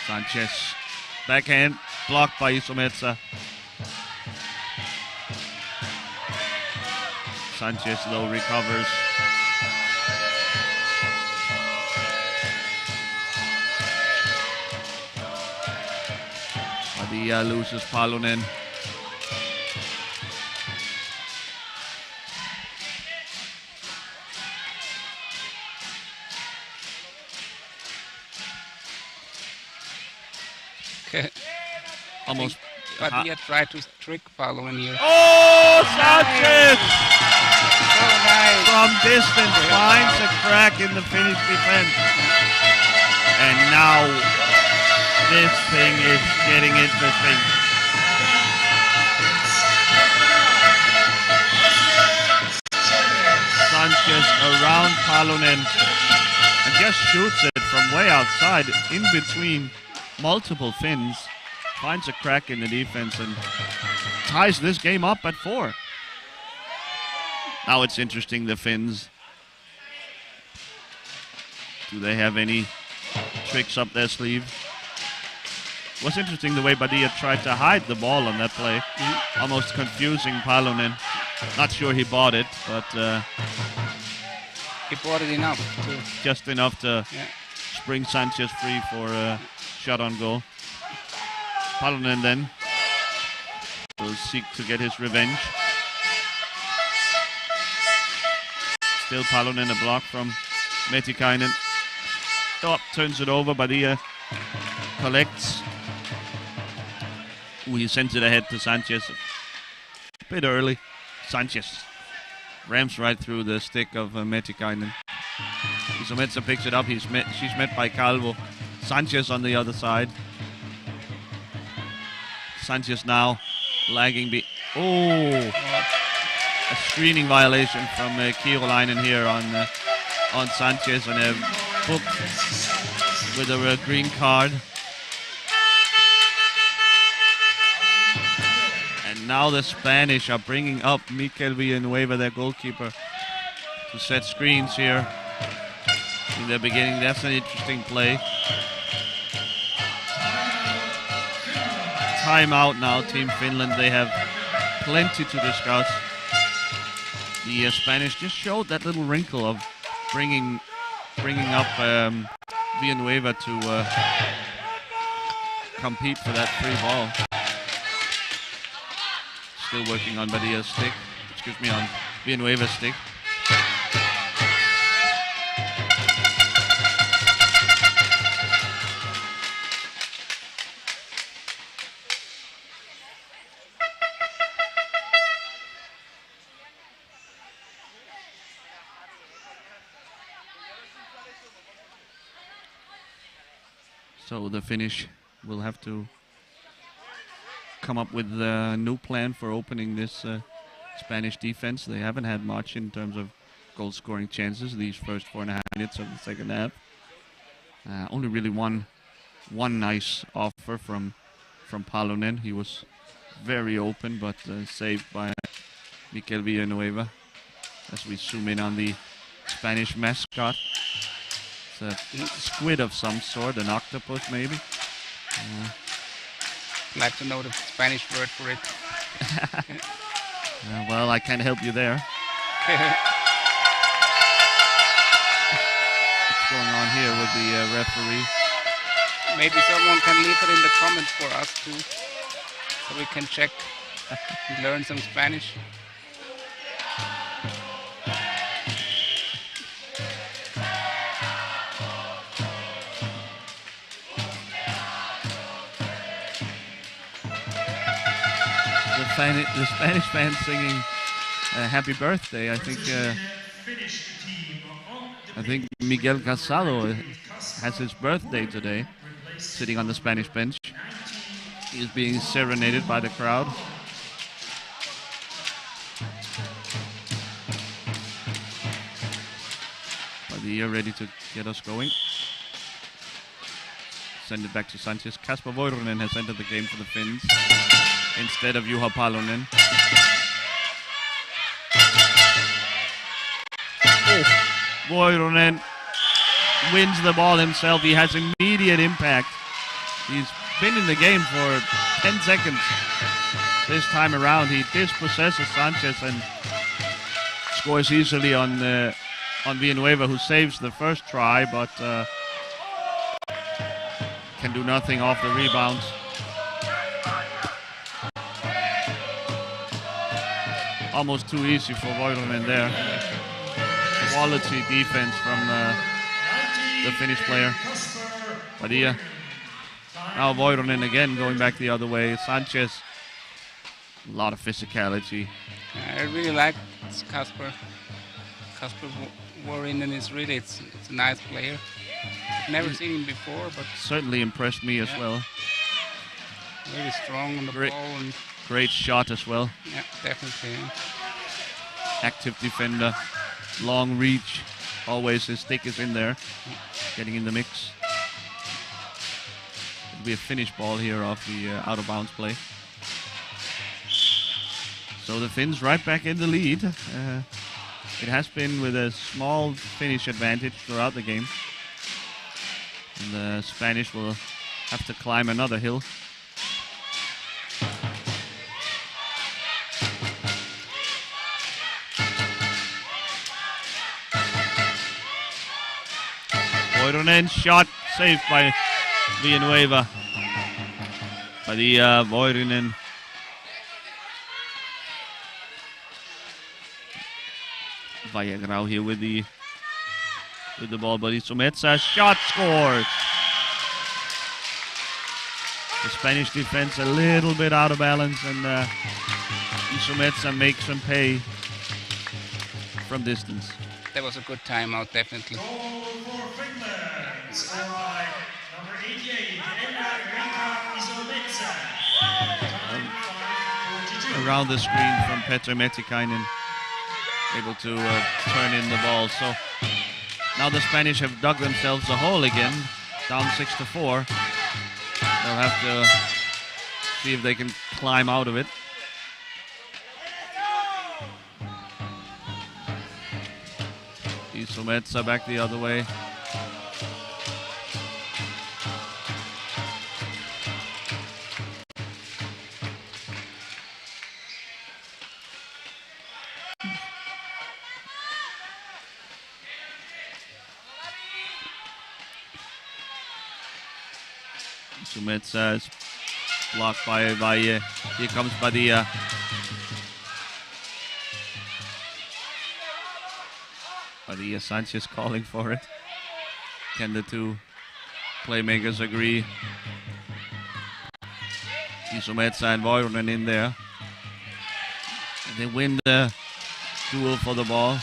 Sanchez. Backhand. Blocked by Isometsa. Sanchez though recovers. Padilla loses Palonen. Almost. Padilla tried to trick Palonen here. Oh, Sanchez! So nice. From distance finds a crack in the Finnish defense. And now this thing is getting interesting. Sanchez around Palonen and just shoots it from way outside in between multiple Finns. Finds a crack in the defense and ties this game up at 4. Now it's interesting, the Finns. Do they have any tricks up their sleeve? It was interesting the way Padilla tried to hide the ball on that play. Almost confusing Palonen. Not sure he bought it, but he bought it enough too. Just enough to spring Sanchez free for a shot on goal. Palonen then will seek to get his revenge. Still Palonen, a block from Metikainen. Oh, turns it over, Padilla collects. Ooh, he sends it ahead to Sanchez. A bit early. Sanchez rams right through the stick of Metikainen. Isometsa picks it up. She's met by Calvo. Sanchez on the other side. Sanchez now lagging. A screening violation from Kiirolainen here on Sanchez, and a book with a green card. And now the Spanish are bringing up Mikel Villanueva, their goalkeeper, to set screens here in the beginning. That's an interesting play. Timeout now, Team Finland. They have plenty to discuss. The Spanish just showed that little wrinkle of bringing up Villanueva to compete for that free ball. Still working on Badia's stick. Excuse me, on Villanueva's stick. So the Finnish will have to come up with a new plan for opening this Spanish defense. They haven't had much in terms of goal-scoring chances these first 4.5 minutes of the second half. Only really one nice offer from Palonen. He was very open, but saved by Mikel Villanueva. As we zoom in on the Spanish mascot. It's a squid of some sort, an octopus maybe. I'd like to know the Spanish word for it. Well, I can't help you there. What's going on here with the referee? Maybe someone can leave it in the comments for us too, so we can check and learn some Spanish. The Spanish fans singing "Happy Birthday." I think Miguel Casado has his birthday today, sitting on the Spanish bench. He is being serenaded by the crowd. Padilla ready to get us going. Send it back to Sanchez. Kasper Voironen has entered the game for the Finns instead of Juha Palonen. Oh, Voironen wins the ball himself. He has immediate impact. He's been in the game for 10 seconds. This time around, he dispossesses Sanchez and scores easily on Villanueva, who saves the first try, but can do nothing off the rebounds. Almost too easy for Voironen there. Quality defense from the Finnish player. Padilla. Now Voironen again going back the other way. Sanchez. A lot of physicality. I really like Kasper. Kasper Voironen is really, it's a nice player. I've never seen him before, but certainly impressed me as well. Really strong on the ball. And great shot as well. Yeah, definitely. Yeah. Active defender, long reach. Always his stick is in there, getting in the mix. It'll be a Finnish ball here off the out of bounds play. So the Finns right back in the lead. It has been with a small Finnish advantage throughout the game. And the Spanish will have to climb another hill. Voironen shot saved by Villanueva. Padilla, Voironen. Vallagrau here with the ball, but Isometsa shot scores. The Spanish defense a little bit out of balance, and Isometsa makes them pay from distance. That was a good timeout, definitely. Around the screen from Petr Metikainen, able to turn in the ball. So now the Spanish have dug themselves a hole again, down 6-4. They'll have to see if they can climb out of it. Isometsa back the other way. Isometsa is blocked by Valle. Here comes Padilla. Padilla, Sanchez calling for it. Can the two playmakers agree? Isometsa and Voironen in there. And they win the duel for the ball.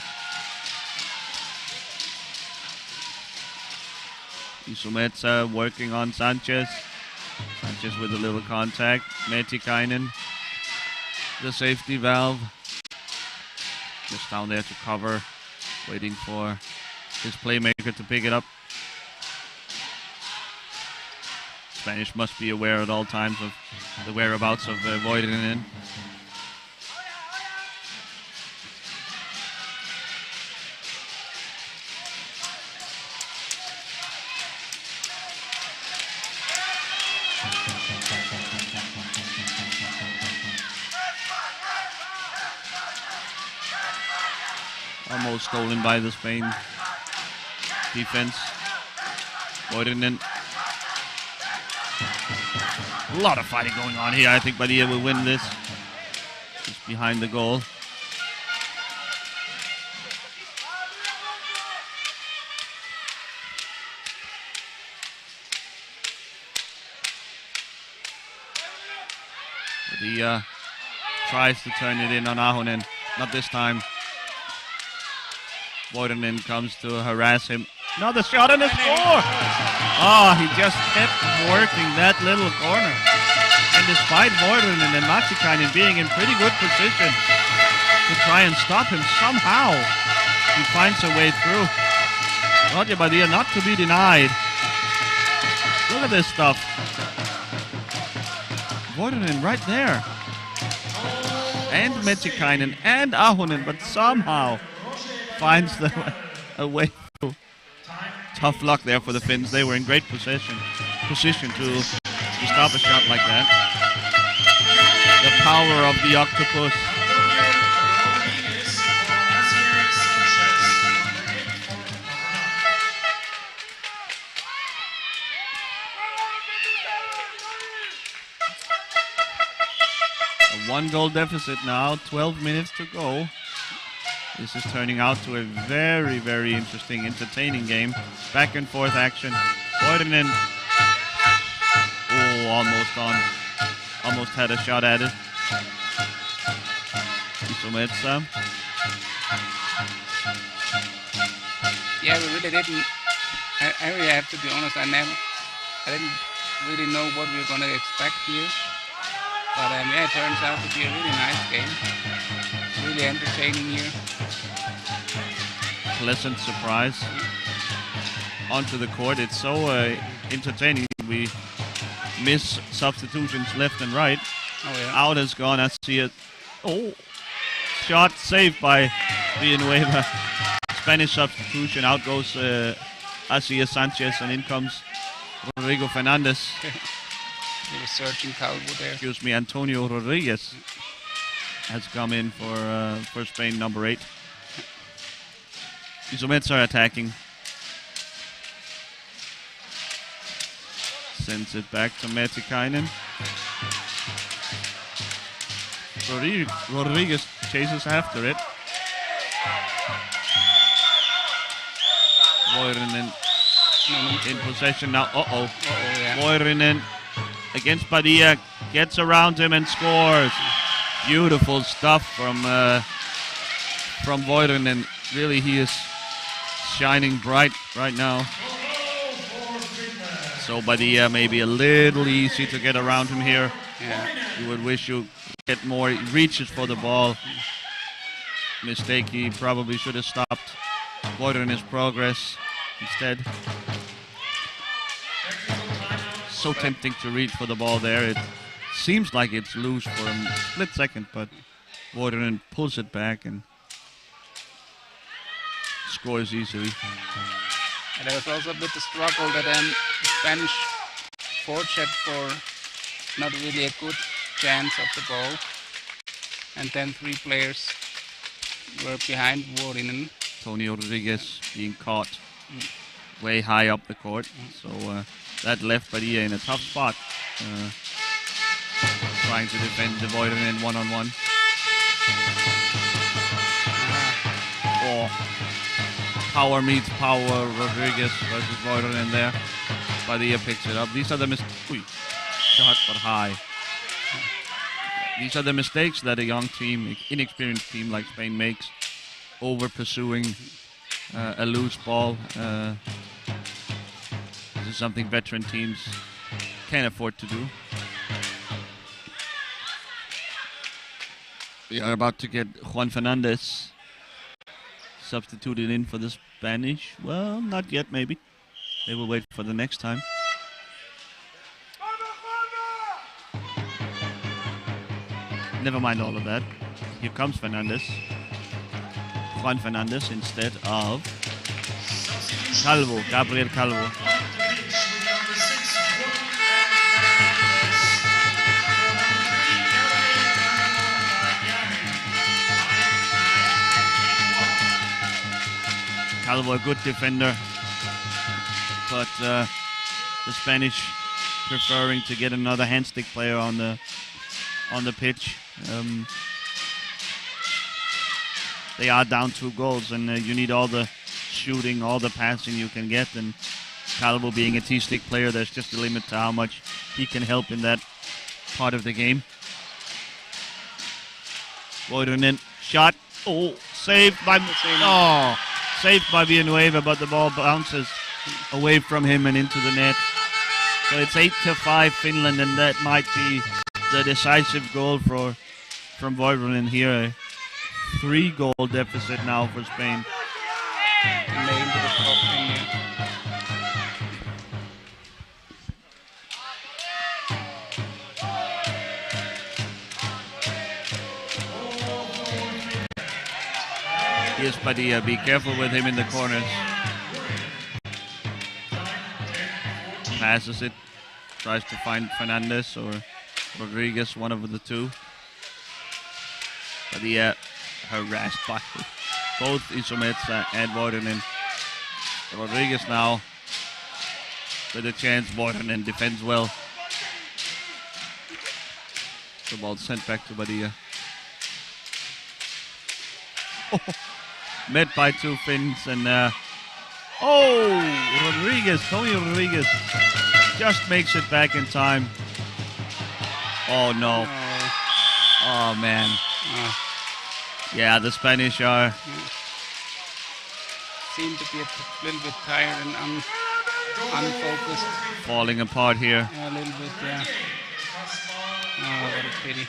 Isometsa working on Sanchez. Sanchez with a little contact. Metikainen, the safety valve. Just down there to cover. Waiting for his playmaker to pick it up. Spanish must be aware at all times of the whereabouts of Voironen. Almost stolen by the Spain defense. Voironen. A lot of fighting going on here. I think Badia will win this. Just behind the goal. Badia tries to turn it in on Ahonen. Not this time. Voironen comes to harass him. Another shot and a score! Oh, he just kept working that little corner. And despite Voironen and Matikainen being in pretty good position to try and stop him, somehow he finds a way through. Roger Badia not to be denied. Look at this stuff. Voironen right there. And Matikainen and Ahonen, but somehow finds a way through. Tough luck there for the Finns. They were in great position to stop a shot like that. The power of the octopus. A 1-goal deficit now, 12 minutes to go. This is turning out to a very, very interesting, entertaining game. Back and forth action. Voironen, almost had a shot at it. Isometsa. Yeah, we really didn't. I really have to be honest. I didn't really know what we were going to expect here. But yeah, it turns out to be a really nice game. Really entertaining here. Pleasant surprise. Onto the court. It's so entertaining. We miss substitutions left and right. Oh, yeah. Out has gone. I see it. Oh, shot saved by Villanueva. Spanish substitution. Out goes Asier Sanchez, and in comes Rodrigo Fernandez. He was searching Calvo there. Excuse me, Antonio Rodriguez has come in for Spain, number 8. Isomets are attacking. Sends it back to Matikainen. Rodriguez chases after it. Voironen in possession now. Yeah. Voironen against Badia, gets around him and scores. Beautiful stuff from Voironen. Really, he is shining bright right now. So Badia maybe a little easy to get around him here. Yeah. You would wish you get more reaches for the ball. Mistake, he probably should have stopped Voironen's progress instead. So tempting to reach for the ball there. It seems like it's loose for a split second, but Voironen pulls it back and scores easily. And there was also a bit of struggle that the Spanish forecheck for not really a good chance of the ball. And then 3 players were behind Voironen. Tony Rodriguez being caught way high up the court. So that left Badia in a tough spot. Trying to defend the Voironen one-on-one. Power meets power. Rodriguez versus Voironen there. Badia picks it up. These are the shot but high. These are the mistakes that a young team, inexperienced team like Spain makes. Over pursuing a loose ball. This is something veteran teams can't afford to do. We are about to get Juan Fernandez substituted in for the Spanish. Well, not yet, maybe. They will wait for the next time. Never mind all of that. Here comes Fernandez. Juan Fernandez instead of Calvo, Gabriel Calvo. Calvo a good defender, but the Spanish preferring to get another handstick player on the pitch. They are down 2 goals, and you need all the shooting, all the passing you can get. And Calvo being a T-stick player, there's just a limit to how much he can help in that part of the game. Voidonen shot. Oh, saved by Villanueva, but the ball bounces away from him and into the net. So it's 8-5 Finland, and that might be the decisive goal from Voidonen here. A 3-goal deficit now for Spain. Here's Padilla. Be careful with him in the corners. Passes it. Tries to find Fernandez or Rodriguez, one of the two. Padilla harassed by both Isometsa and Voidonen. Rodriguez now with a chance. Voidonen defends well. The ball sent back to Padilla. Met by 2 Finns, and Tony Rodriguez just makes it back in time. Oh no. Oh man. Yeah, the Spanish are seem to be a little bit tired and unfocused. Falling apart here. Yeah, a little bit, yeah. Oh, what a pity.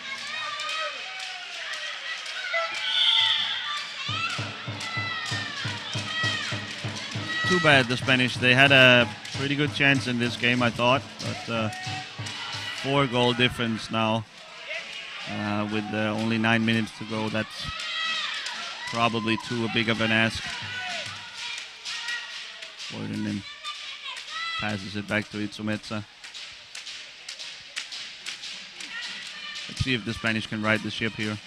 Too bad, the Spanish. They had a pretty good chance in this game, I thought, but 4-goal difference now with only 9 minutes to go. That's probably too big of an ask. Voidonen passes it back to Isometsa. Let's see if the Spanish can right the ship here.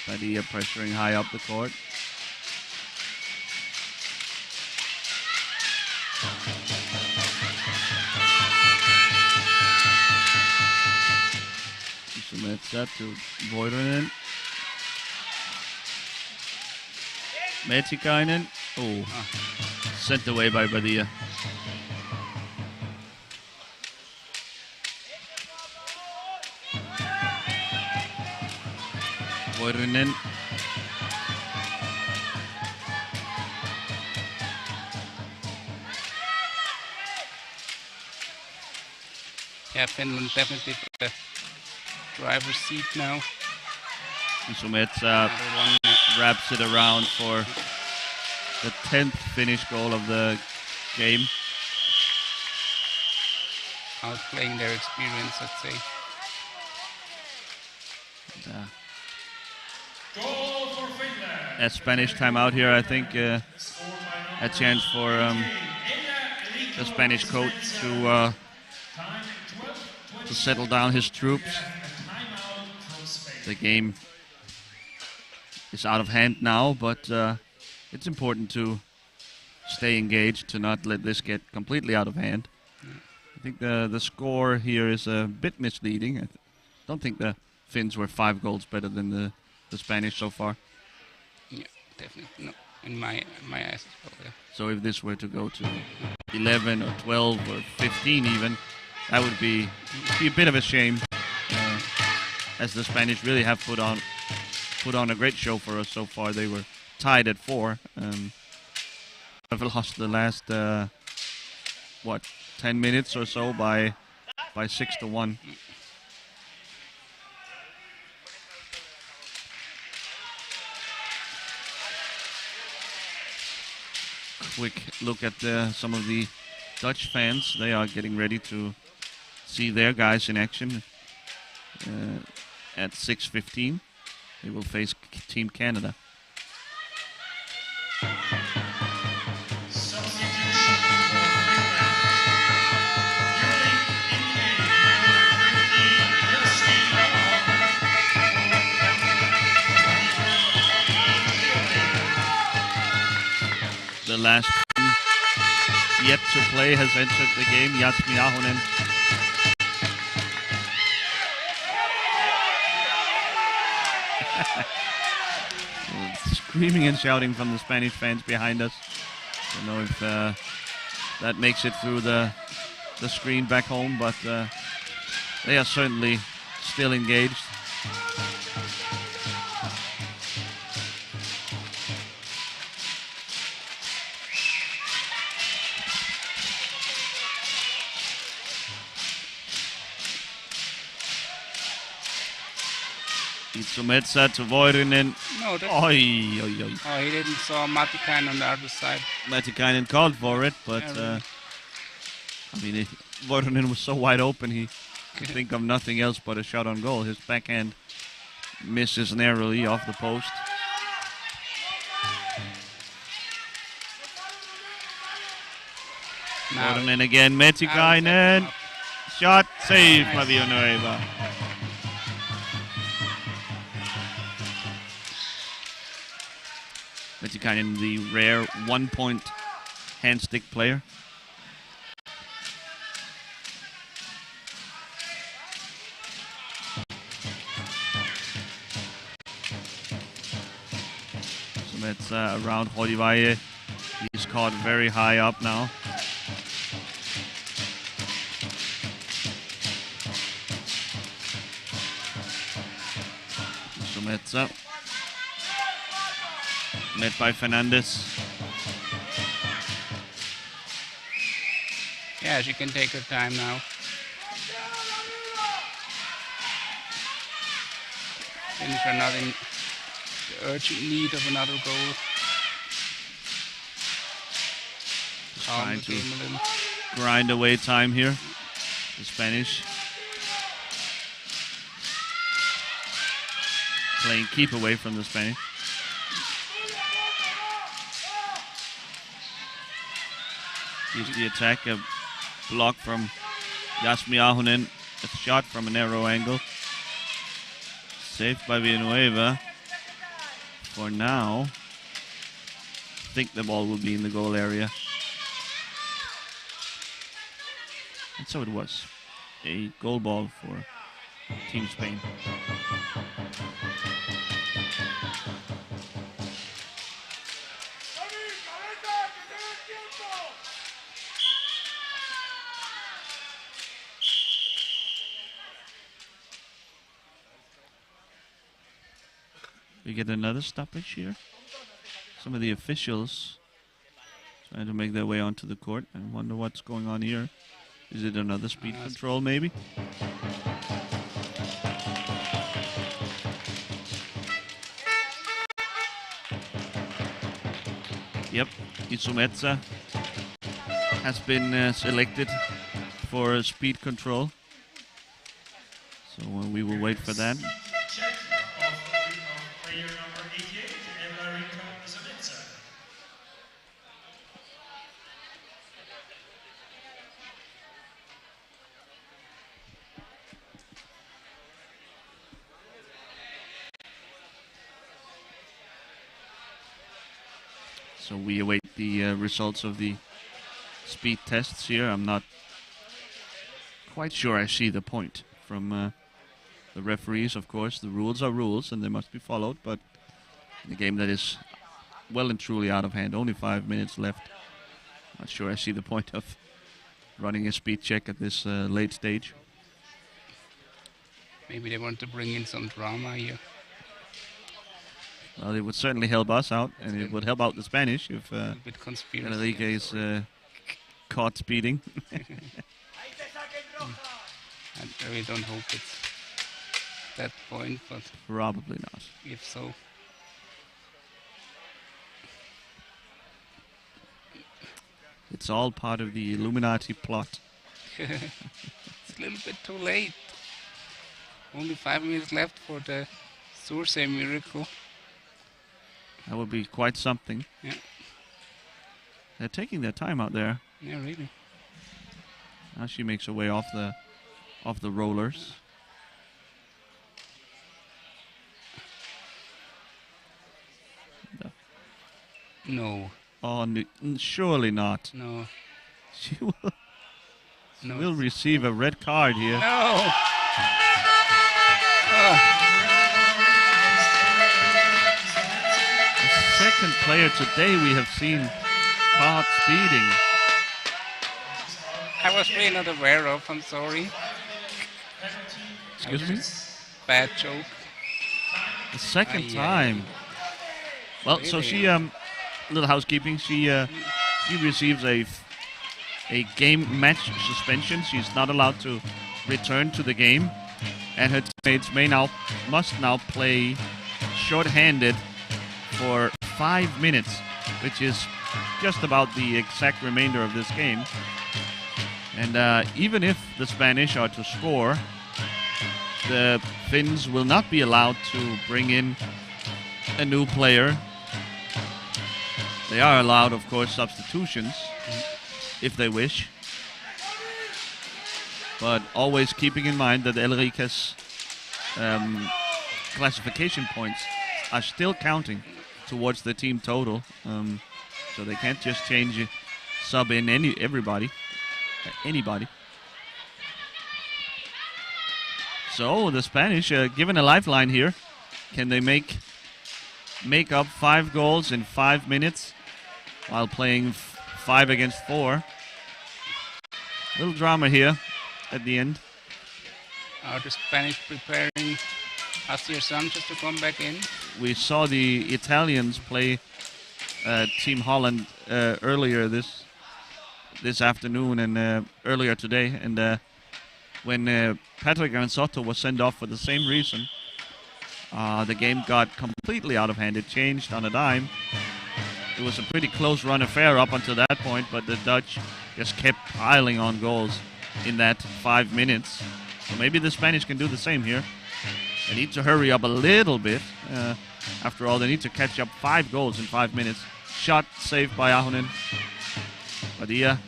Padilla pressuring high up the court. Isometsa to Voidonen. Metikainen. Oh, sent away by Padilla. Voidonen. Yeah, Finland definitely the driver's seat now. Isometsa wraps it around for the 10th Finnish goal of the game. Outplaying their experience, I'd say. A Spanish timeout here, I think. A chance for the Spanish coach to settle down his troops. The game is out of hand now, but it's important to stay engaged, to not let this get completely out of hand. I think the score here is a bit misleading. I don't think the Finns were 5 goals better than the Spanish so far. Yeah, definitely no. In my eyes. Yeah. So if this were to go to 11 or 12 or 15 even, that would be a bit of a shame, as the Spanish really have put on a great show for us so far. They were tied at 4. Have lost the last 10 minutes or so by 6-1. Quick look at some of the Dutch fans. They are getting ready to see their guys in action at 6:15. They will face Team Canada. The last one yet to play has entered the game. Jasmi Ahonen. Screaming and shouting from the Spanish fans behind us. I don't know if that makes it through the screen back home, but they are certainly still engaged. Itsumetsa to Voirinen. No, that, Oi. oh, he didn't saw Matikainen on the other side. Matikainen called for it, but Yeah, really. Voirinen was so wide open he could think of nothing else but a shot on goal. His backhand misses narrowly off the post. Now, Voirinen again, Matikainen. Shot saved by Villanueva. Matikainen, the rare 1-point hand stick player. So that's around Hodivaye. He's caught very high up now. Metza. Met by Fernandez. yeah, she can take her time now. Since we're not in the urgent need of another goal. Calm Trying the to game a little. grind away time here. The Spanish playing keep away from the Spanish. Here's the attack, a block from Jasmi Ahonen, a shot from a narrow angle. Saved by Villanueva. For now, I think the ball will be in the goal area. And so it was. A goal ball for Team Spain. We get another stoppage here. Some of the officials trying to make their way onto the court. I wonder what's going on here. Is it another speed control, maybe? Yep, Itsumetsa has been selected for speed control. So we will wait for that. Check of player number 88, Enrico Zamitza. So we await the results of the speed tests here. I'm not quite sure I see the point from the referees. Of course, the rules are rules and they must be followed, but in a game that is well and truly out of hand, only 5 minutes left, not sure I see the point of running a speed check at this late stage. Maybe they want to bring in some drama here. Well, it would certainly help us out, and it would help out the Spanish if A bit conspiracy. Enrique is caught speeding. I really don't hope it's that point, but Probably not. if so, It's all part of the Illuminati plot. it's a little bit too late. Only 5 minutes left for the Source miracle. That would be quite something. Yeah. They're taking their time out there. Yeah, really. Now she makes her way off the rollers. No. Oh, surely not. No. She will, No. will receive a red card here. No. Oh. The second player today we have seen caught speeding. I was really not aware of. I'm sorry. Excuse me? Bad joke. The second Aye, time. Well, so Really? she, little housekeeping, she receives a game match suspension. She's not allowed to return to the game, and her teammates must now play short-handed for 5 minutes, which is just about the exact remainder of this game. And even if the Spanish are to score, the Finns will not be allowed to bring in a new player. They are allowed, of course, substitutions if they wish. But always keeping in mind that Elrika's classification points are still counting towards the team total. So they can't just change sub in anybody. So the Spanish given a lifeline here. Can they make up 5 goals in 5 minutes while playing 5 against 4? Little drama here at the end. Are the Spanish preparing Asier Sanchez to come back in? We saw the Italians play Team Holland earlier this afternoon and earlier today, and when Patrick Soto was sent off for the same reason, the game got completely out of hand. It changed on a dime. It was a pretty close run affair up until that point, but the Dutch just kept piling on goals in that 5 minutes. So maybe the Spanish can do the same here. They need to hurry up a little bit. After all, they need to catch up 5 goals in 5 minutes. Shot saved by Ahonen. Padilla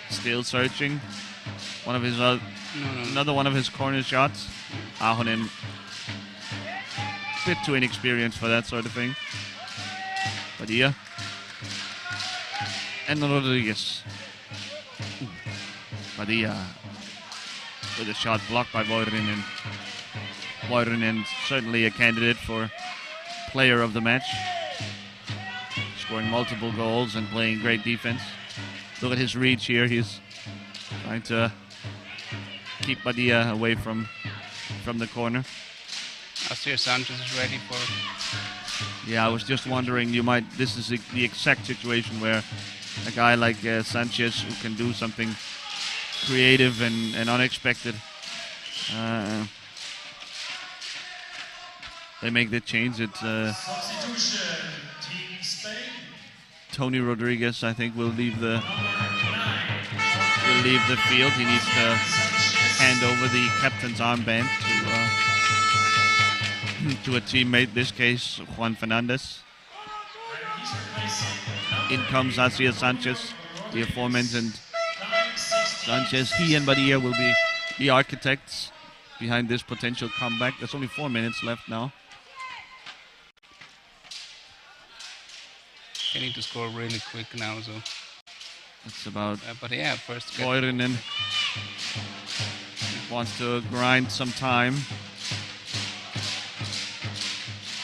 still searching. One of his another one of his corner shots. Ahonen, bit too inexperienced for that sort of thing. Padilla and Rodriguez. Padilla with a shot blocked by Voirinen. Voirinen certainly a candidate for player of the match, scoring multiple goals and playing great defense. Look at his reach here. He's trying to keep Padilla away from the corner. Asier Sanchez is ready for... Yeah, I was just wondering, this is the exact situation where a guy like Sanchez, who can do something creative and unexpected, they make the change. It's Tony Rodriguez, I think, will leave the field. He needs to hand over the captain's armband to a teammate, this case Juan Fernandez. In comes Asier Sanchez, the aforementioned Sanchez. He and Padilla will be the architects behind this potential comeback. There's only 4 minutes left now. They need to score really quick now, so... It's about but yeah, first... Voirinen wants to grind some time.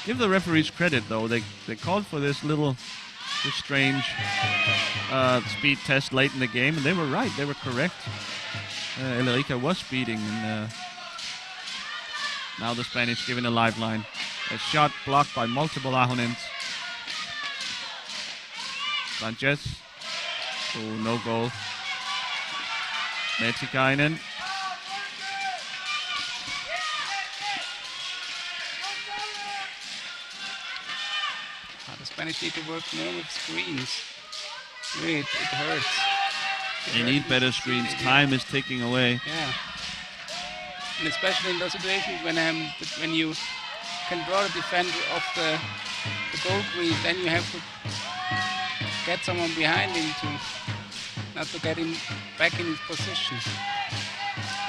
Give the referees credit, though. They called for this strange speed test late in the game, and they were right. They were correct. Elrika was speeding, and now the Spanish given a lifeline. A shot blocked by multiple Ahonens. Sanchez. Oh, no goal. Metikainen. The Spanish need to work more with screens. Really, it hurts. They need better screens. Time is ticking away. Yeah. And especially in those situations when you can draw the defender off the goal crease, then you have to get someone behind him not to get him back in his position.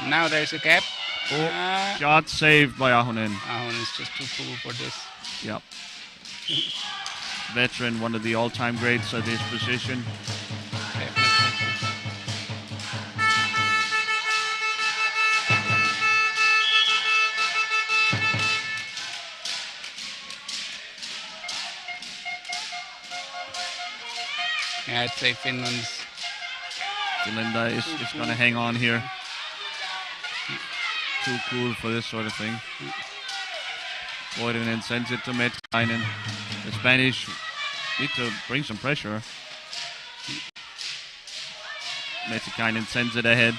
Now there's a gap. Oh, shot saved by Ahonen. Ahonen is just too cool for this. Yep. veteran, one of the all-time greats at his position. Definitely. Yeah, I'd say Finland is going to hang on here. Too cool for this sort of thing. Voivonen sends it to Metikainen. The Spanish need to bring some pressure. Metikainen sends it ahead.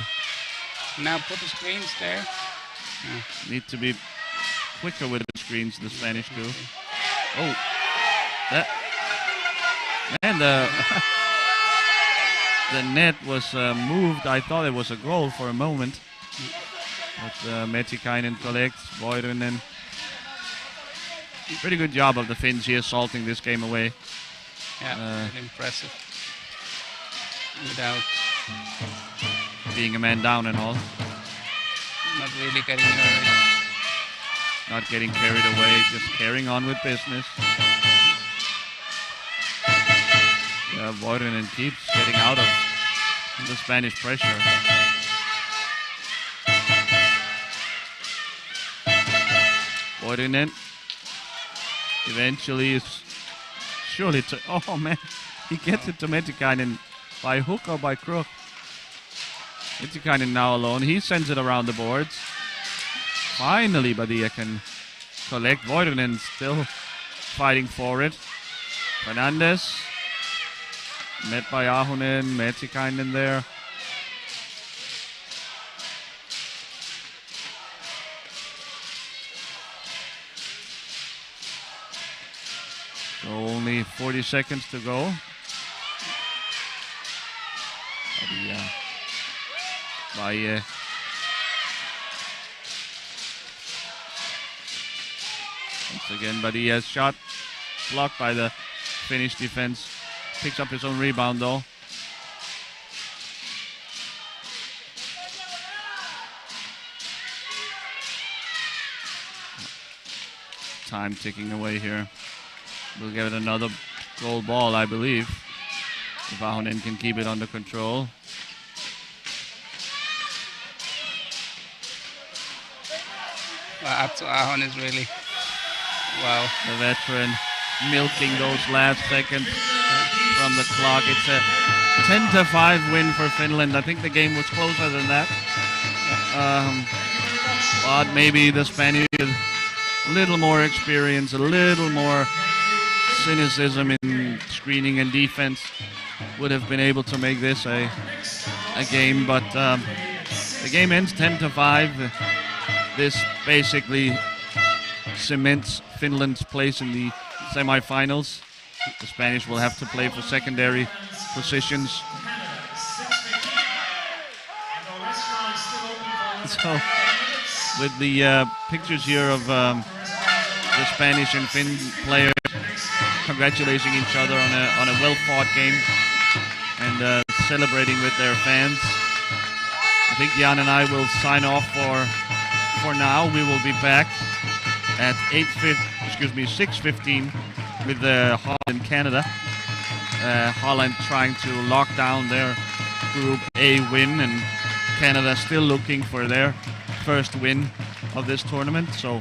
Now put the screens there. Need to be quicker with the screens, the Spanish do. Oh, that. Man, the net was moved. I thought it was a goal for a moment. But Metikainen collects. Voivonen. Pretty good job of the Finns here salting this game away. Yeah, impressive. Without being a man down and all. Not really getting hurt. Not getting carried away, just carrying on with business. Yeah, Voivonen keeps getting out of the Spanish pressure. Voivonen eventually is surely to, oh man, he gets it to Metikainen by hook or by crook. Metikainen now alone, he sends it around the boards. Finally Badia can collect. Voivonen still fighting for it. Fernandez met by Ahonen, Metikainen there. So only 40 seconds to go. Badia. Once again, Badia's shot blocked by the Finnish defense. Picks up his own rebound though. Time ticking away here. We'll give it another goal ball, I believe, if Ahonen can keep it under control. Well, Ahonen is really, wow. The veteran milking those last seconds from the clock. It's a 10-5 win for Finland. I think the game was closer than that. But maybe the Spanish, a little more experience, a little more cynicism in screening and defense would have been able to make this a game. But the game ends 10-5. This basically cements Finland's place in the semifinals. The Spanish will have to play for secondary positions. So, with the pictures here of the Spanish and Finn players congratulating each other on a well-fought game and celebrating with their fans. I think Jan and I will sign off for now. We will be back at 6:15 with Holland, Canada. Holland trying to lock down their Group A win, and Canada still looking for their first win of this tournament. So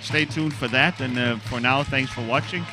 stay tuned for that. And for now, thanks for watching.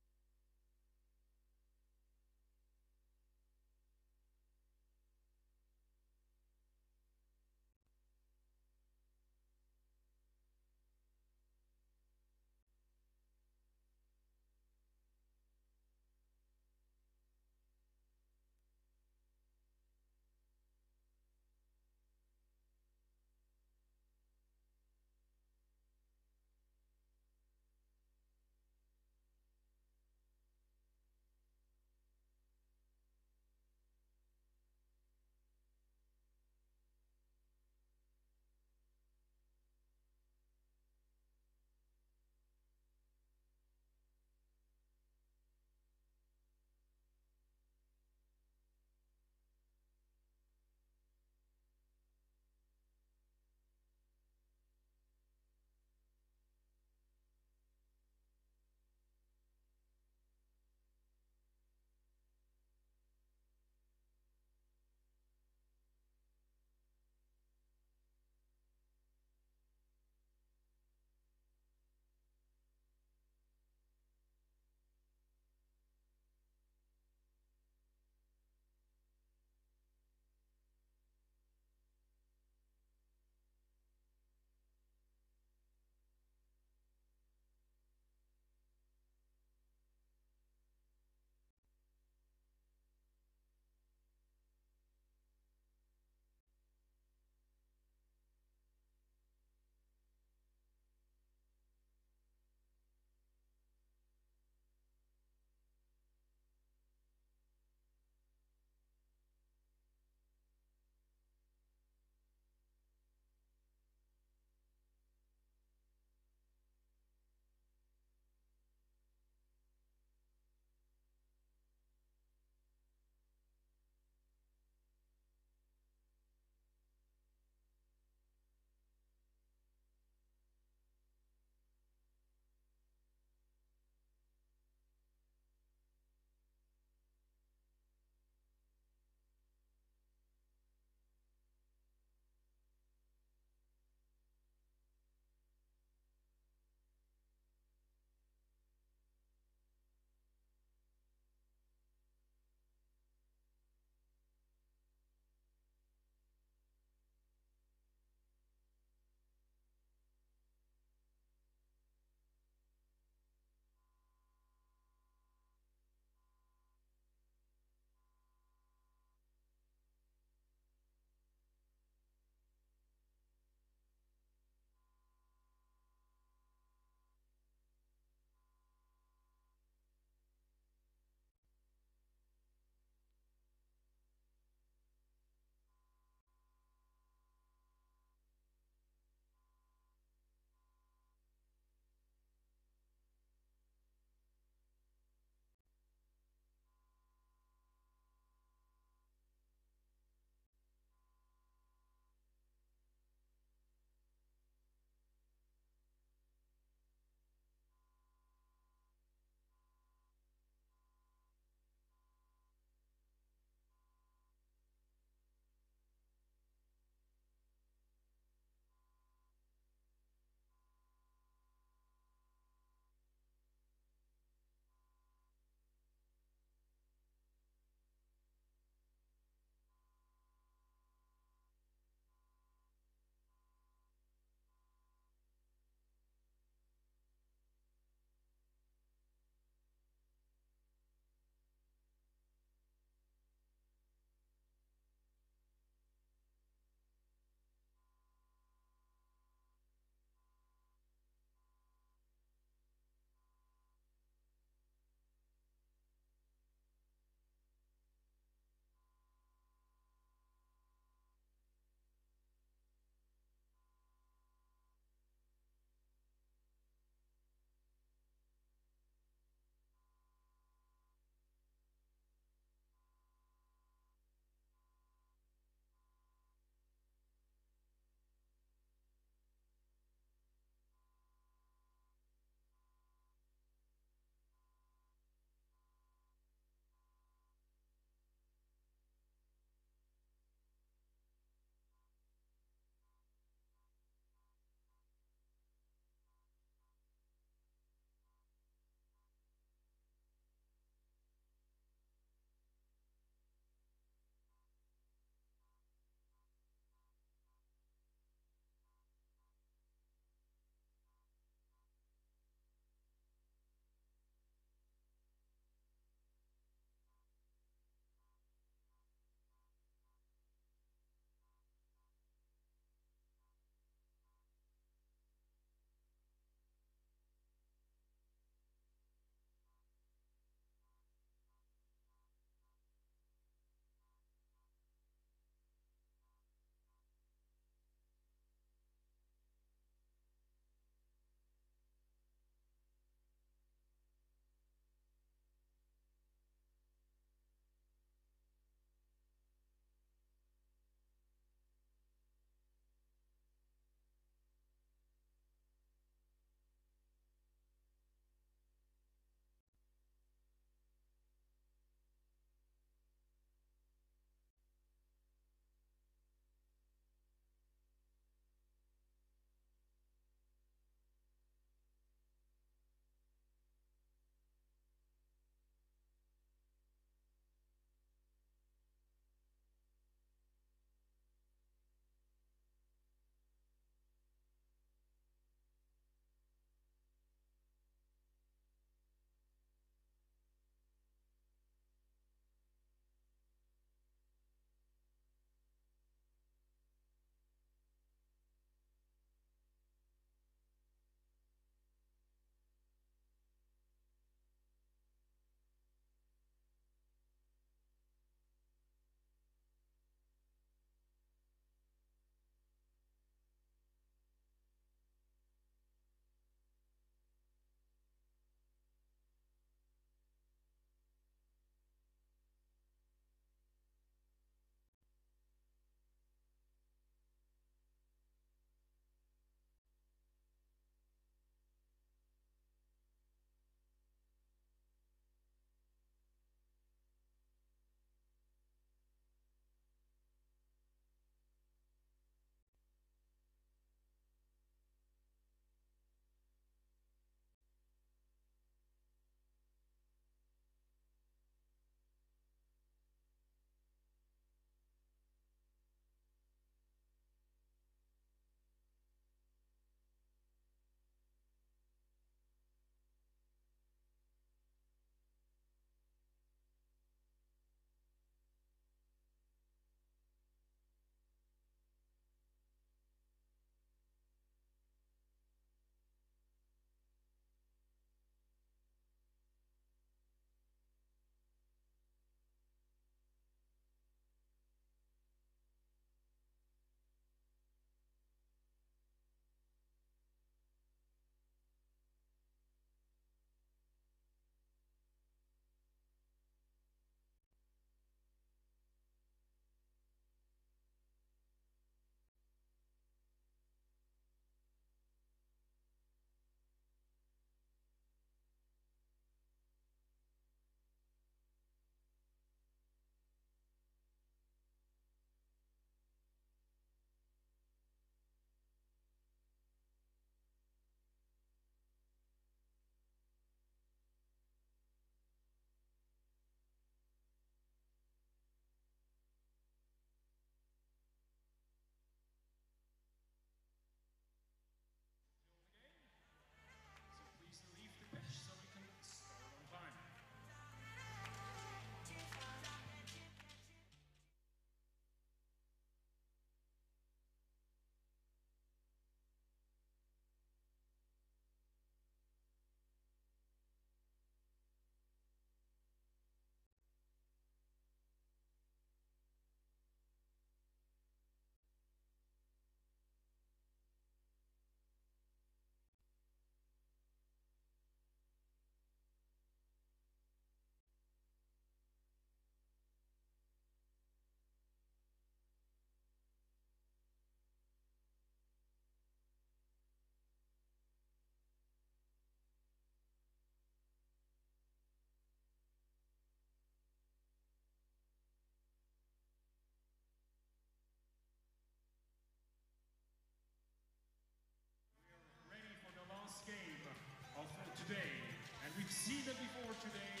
today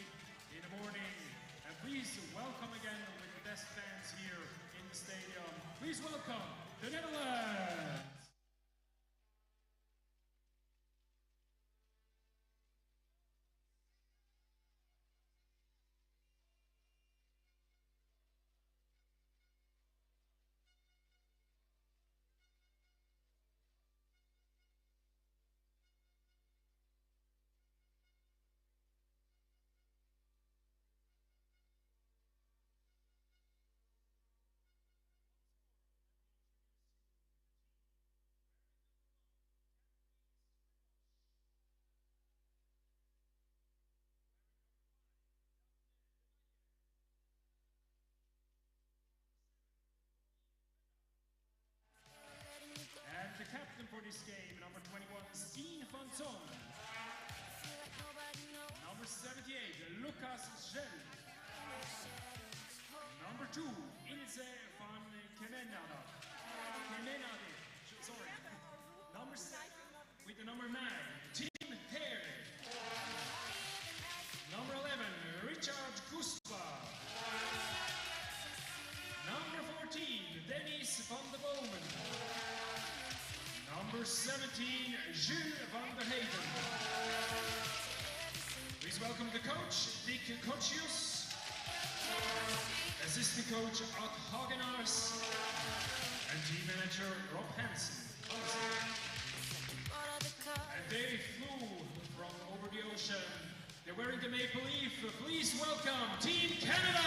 in the morning. And please welcome again with the best fans here in the stadium. Please welcome the Netherlands. And the captain for this game, number 21, Steen van Zon. Number 78, Lucas Gel. Number 2, Ilse van Kemenade. Sorry. Number 7, with the number 9, Tim Hare. Number 11, Richard Guspa. Number 14, Dennis van der Bomen. Number 17, Jules van der Heyden. Please welcome the coach, Dick Kochius. Assistant coach, Ad Hagenaars. And team manager, Rob Hansen. And they flew from over the ocean. They're wearing the maple leaf. Please welcome Team Canada!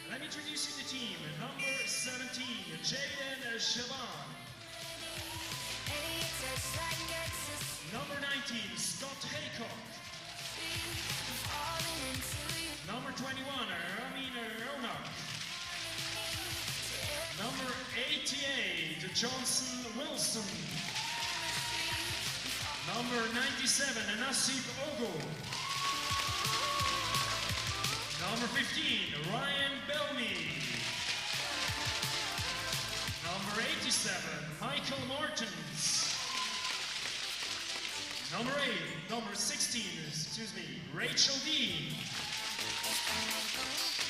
Let me introduce you to the team. Number 17, Jaden Shaban. Number 19, Scott Haycock. Number 21, Ramin Ronak. Number 88, Johnson Wilson. Number 97, Nasib Ogo. Number 15, Ryan Bellamy. Number 87, Michael Martins. Number 16, Rachel Dean.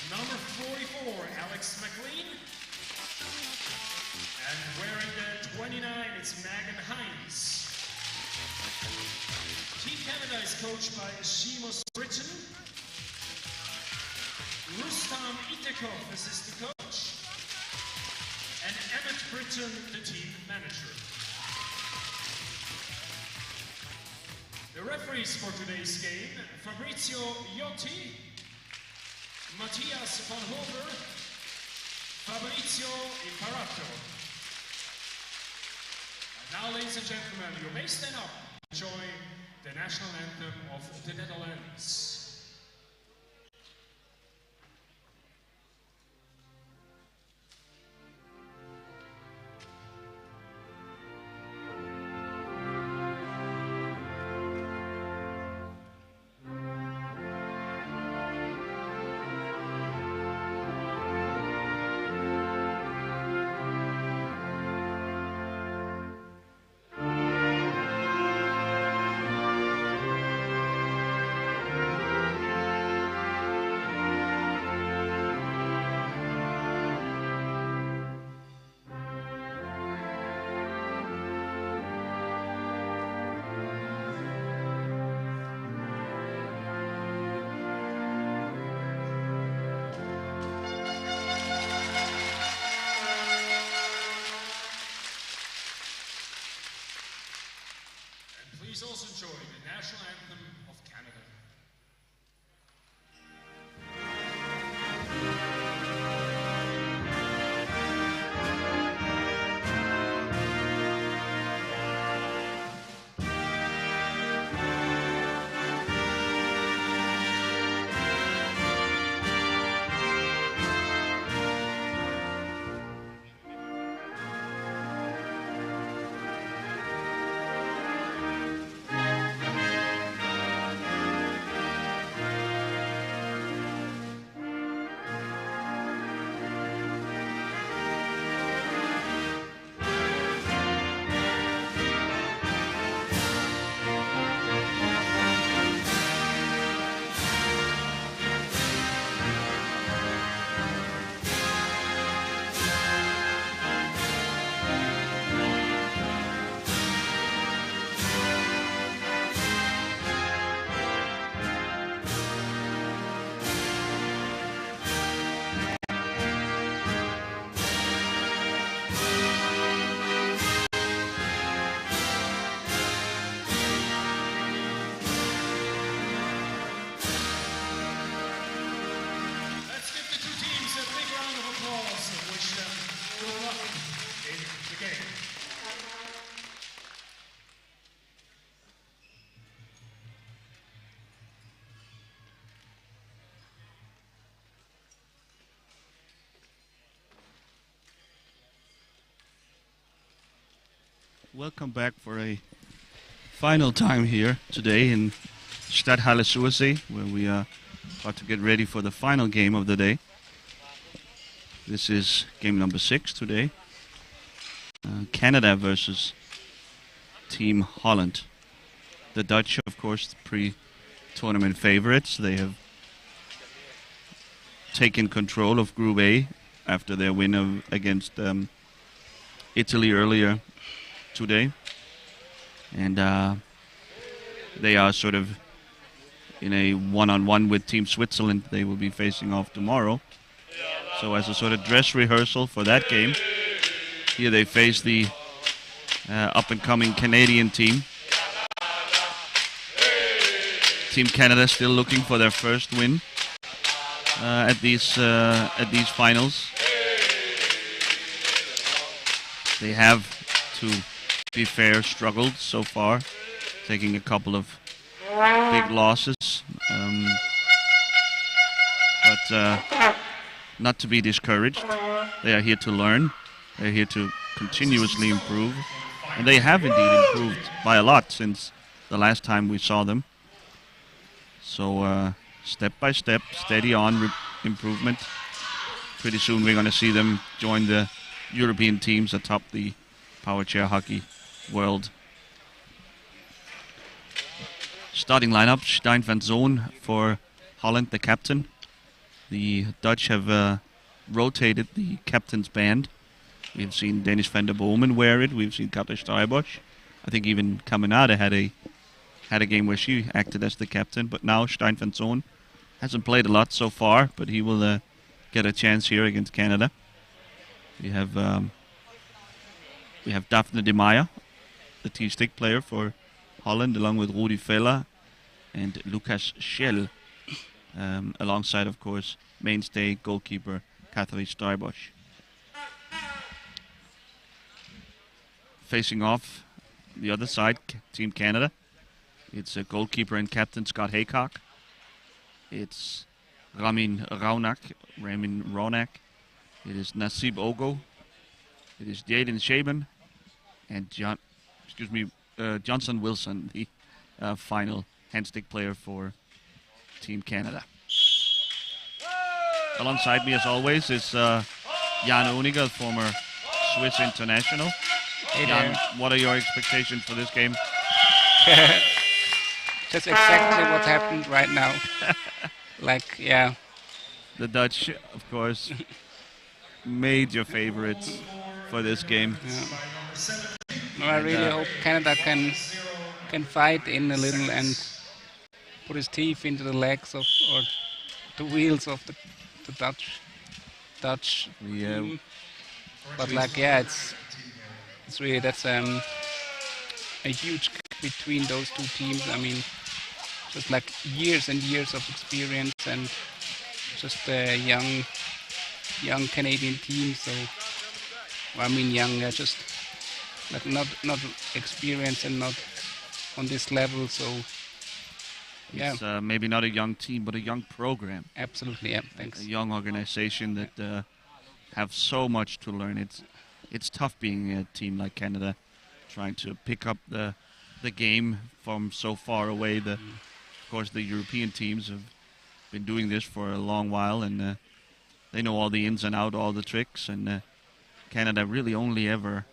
Number 44, Alex McLean. And wearing the 29, it's Megan Hines. Team Canada is coached by Seamus Britton. Rustam Itekov, assistant coach, and Emmett Britton, the team manager. The referees for today's game, Fabrizio Iotti, Matthias van Hover, Fabrizio Imparato. And now, ladies and gentlemen, you may stand up and enjoy the national anthem of the Netherlands. Please also enjoy the national anthem of Canada. Welcome back for a final time here today in Stadthalle Sursee, where we are about to get ready for the final game of the day. This is game number 6 today. Canada versus Team Holland. The Dutch, of course, the pre-tournament favorites. They have taken control of Group A after their win against Italy earlier today. And they are sort of in a one-on-one with Team Switzerland. They will be facing off tomorrow. So as a sort of dress rehearsal for that game, here they face the up-and-coming Canadian team. Team Canada still looking for their first win at these finals. They have, to be fair, struggled so far, taking a couple of big losses, but not to be discouraged. They are here to learn. They're here to continuously improve, and they have indeed improved by a lot since the last time we saw them. So step by step, steady on improvement. Pretty soon we're going to see them join the European teams atop the power chair hockey world. Starting lineup: Stijn van Zoon for Holland, the captain. The Dutch have rotated the captain's band. We've seen Dennis van der Bomen wear it. We've seen Katja Strijbosch. I think even Caminada had a game where she acted as the captain. But now Stijn van Zoon hasn't played a lot so far, but he will get a chance here against Canada. We have Daphne de Meyer, the T-stick player for Holland, along with Rudi Vella and Lucas Schell, alongside, of course, mainstay goalkeeper Katja Strijbosch. Facing off the other side, Team Canada, it's goalkeeper and captain Scott Haycock. It's Ramin Ronak. It is Nasib Ogo. It is Jaden Shaban and Johnson Wilson, the final handstick player for Team Canada. Alongside me, as always, is Jan Uniger, former Swiss international. Hey, Jan, what are your expectations for this game? Just exactly what happened right now. The Dutch, of course, major favorites for this game. Yeah. No, I really hope Canada can fight in a little and put his teeth into the legs or the wheels of the Dutch. Yeah. Team. But it's really, that's a huge gap between those two teams. I mean, just like years and years of experience and just a young Canadian team. So, I mean, young, just like not experienced and not on this level. So, yeah. It's maybe not a young team, but a young program. Absolutely, yeah. Thanks. A young organization that have so much to learn. It's tough being a team like Canada, trying to pick up the game from so far away. Of course, the European teams have been doing this for a long while, and they know all the ins and outs, all the tricks. And Canada really only ever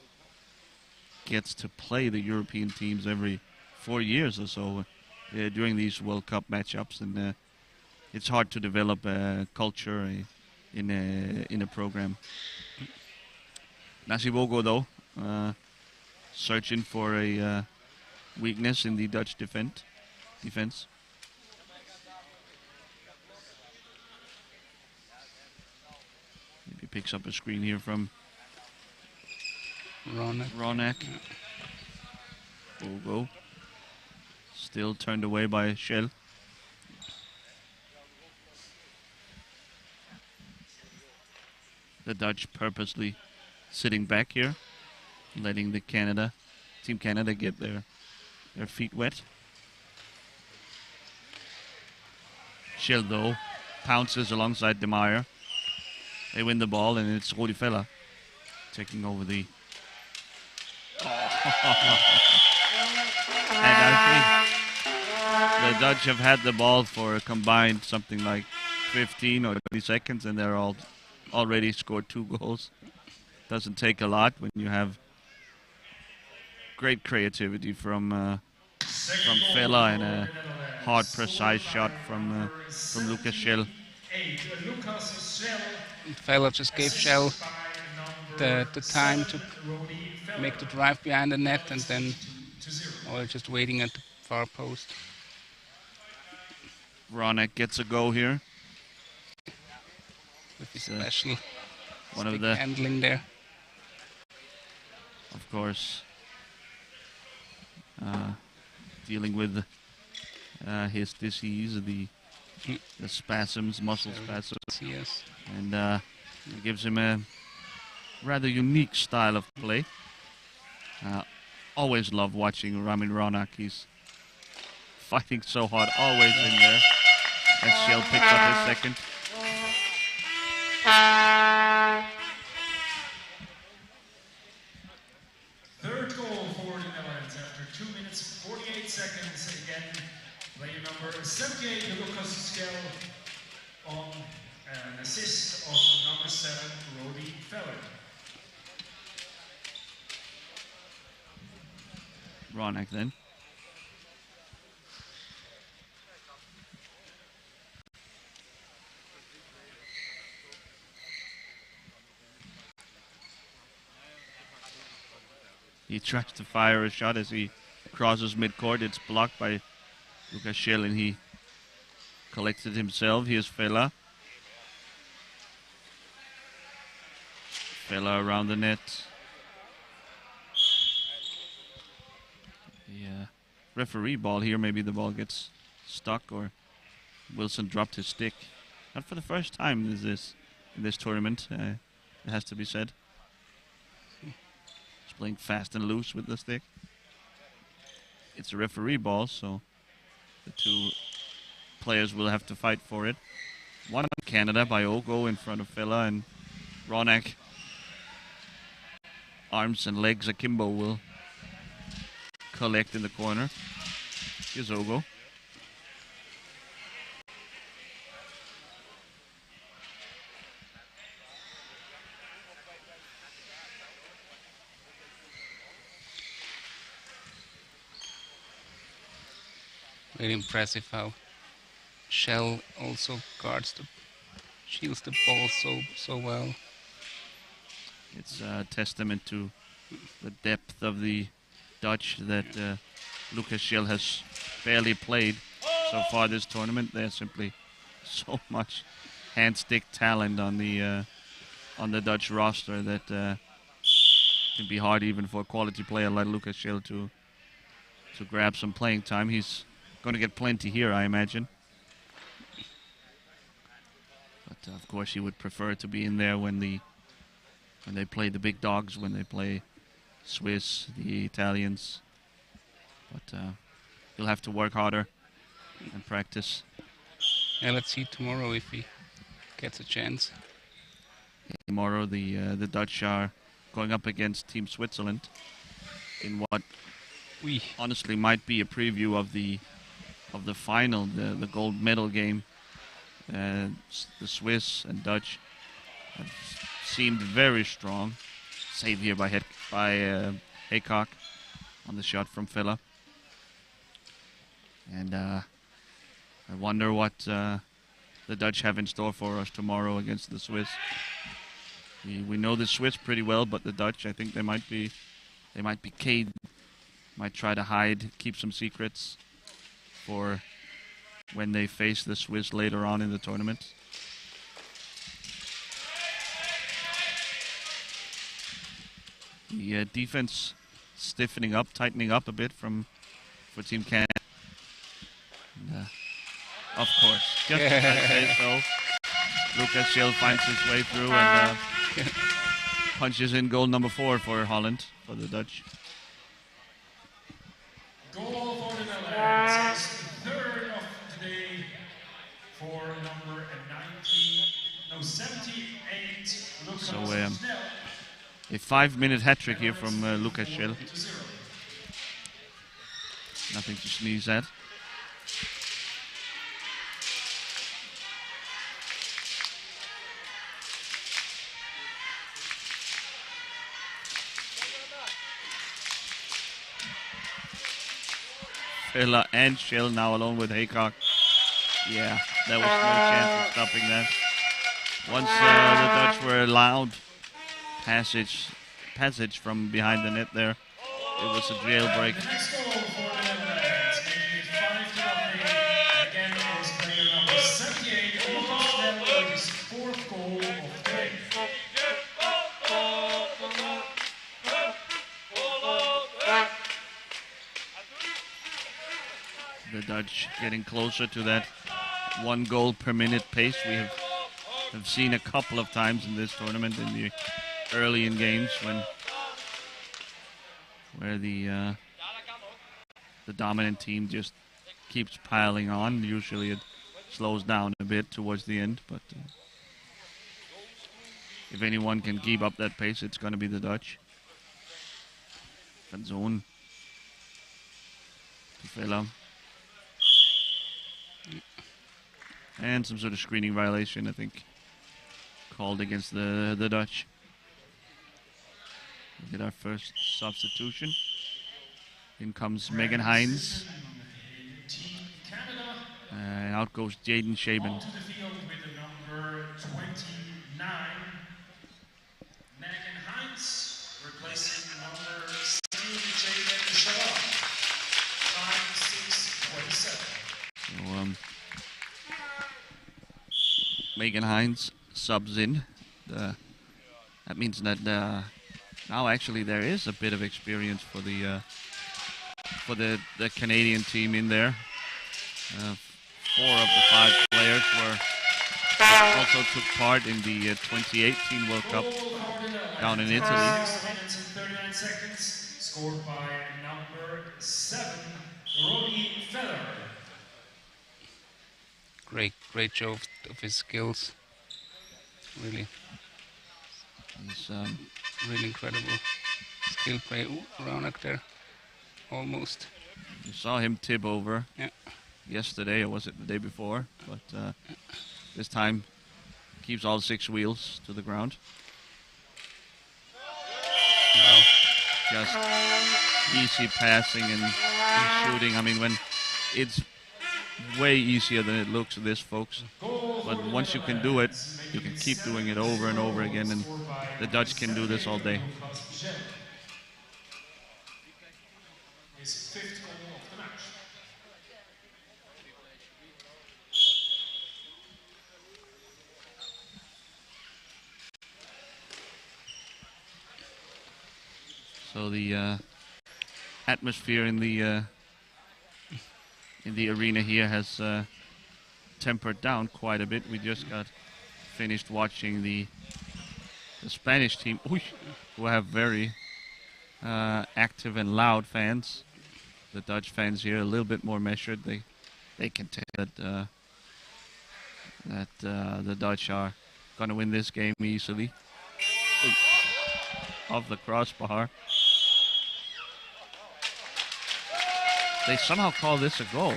gets to play the European teams every 4 years or so during these World Cup matchups, and it's hard to develop a culture in a program. Nasib Ogo, though, searching for a weakness in the Dutch defense. Maybe picks up a screen here from Ronak. Ogo. Still turned away by Schell. The Dutch purposely sitting back here, letting the Team Canada get their feet wet. Schell, though, pounces alongside de Meyer. They win the ball, and it's Rudi Vella taking over the And I think the Dutch have had the ball for a combined something like 15 or 20 seconds, and they're already scored 2 goals. Doesn't take a lot when you have great creativity from Fella and a hard, precise shot from Lucas Schell. Fella just gave Shell the time to make the drive behind the net, and then just waiting at the far post. Ronek gets a go here. With his special one stick of the handling there. Of course, dealing with his disease, the spasms, muscle spasms. Yes. And it gives him a rather unique style of play. Always love watching Ramin Ronak. He's fighting so hard, always in there. And Schell picks up his second. Third goal for the Netherlands after 2 minutes 48 seconds. Again, player number 78, Lucas Schell, on an assist of number 7, Rodi Feller. Ronak then. He tries to fire a shot as he crosses midcourt. It's blocked by Lucas Schell, and he collects it himself. Here's Fella. Fella around the net. Yeah, referee ball here. Maybe the ball gets stuck, or Wilson dropped his stick. Not for the first time in this tournament. It has to be said. He's playing fast and loose with the stick. It's a referee ball, so the 2 players will have to fight for it. One in Canada by Ogo in front of Fella, and Ronak. Arms and legs akimbo will collect in the corner. Here's Ogo. Very impressive how Schell also shields the ball so well. It's a testament to the depth of the Dutch that Lucas Schell has barely played so far this tournament. There's simply so much hand-stick talent on the Dutch roster that it can be hard even for a quality player like Lucas Schell to grab some playing time. He's going to get plenty here, I imagine. But of course, he would prefer to be in there when they play the big dogs, when they play Swiss, the Italians. But he'll have to work harder and practice. Yeah, let's see tomorrow if he gets a chance. Tomorrow, the Dutch are going up against Team Switzerland in what honestly might be a preview of the final, the gold medal game. The Swiss and Dutch have seemed very strong. Save here by Haycock on the shot from Fella. And I wonder what the Dutch have in store for us tomorrow against the Swiss. We know the Swiss pretty well, but the Dutch, I think they might be caged. Might try to hide, keep some secrets for when they face the Swiss later on in the tournament. The defense stiffening up, tightening up a bit for Team Canada. And, of course, just as I say so, Lucas Schell finds his way through and punches in goal number 4 for Holland, for the Dutch. Goal for the Netherlands is the third of today for number 78, Lucas Schell. A 5-minute hat-trick here from Lucas Schell. Nothing to sneeze at. Villa and Schill now alone with Haycock. Yeah, there was no chance of stopping that. Once the Dutch were allowed passage from behind the net there, it was a jailbreak. The next goal for the Netherlands, making it 5-0. Again, it was player number 78, Lucas Nel, with his fourth goal of the day. The Dutch getting closer to that 1 goal per minute pace we have seen a couple of times in this tournament in the early in games where the dominant team just keeps piling on. Usually it slows down a bit towards the end, but if anyone can keep up that pace, it's going to be the Dutch. Van Zoon to Villa. And some sort of screening violation, I think, called against the Dutch. We get our first substitution. In comes Megan Hines. And out goes Jaden Shaban. To the field with the number 29, Megan Hines, replacing number 17, Jaden Shaban. 5-6-27. So, Megan Hines subs in. That means that now actually there is a bit of experience for the Canadian team in there. 4 of the 5 players also took part in the 2018 World Cup down in Italy. 6 minutes and 39 seconds, scored by number 7, Robbie Feller. Great show of his skills. Really, He's, really incredible skill play. Ooh, Ronak there, almost. you saw him tip over Yeah. yesterday, or was it the day before? But this time keeps all 6 wheels to the ground. Wow. Just easy passing and shooting. I mean, when it's way easier than it looks, this, folks. But once you can do it, you can keep doing it over and over again, and the Dutch can do this all day. His 5th goal of the match. So the atmosphere in the arena here has tempered down quite a bit. We just got finished watching the Spanish team, who have very active and loud fans. The Dutch fans here a little bit more measured. They can tell that the Dutch are going to win this game easily. Off the crossbar. They somehow call this a goal.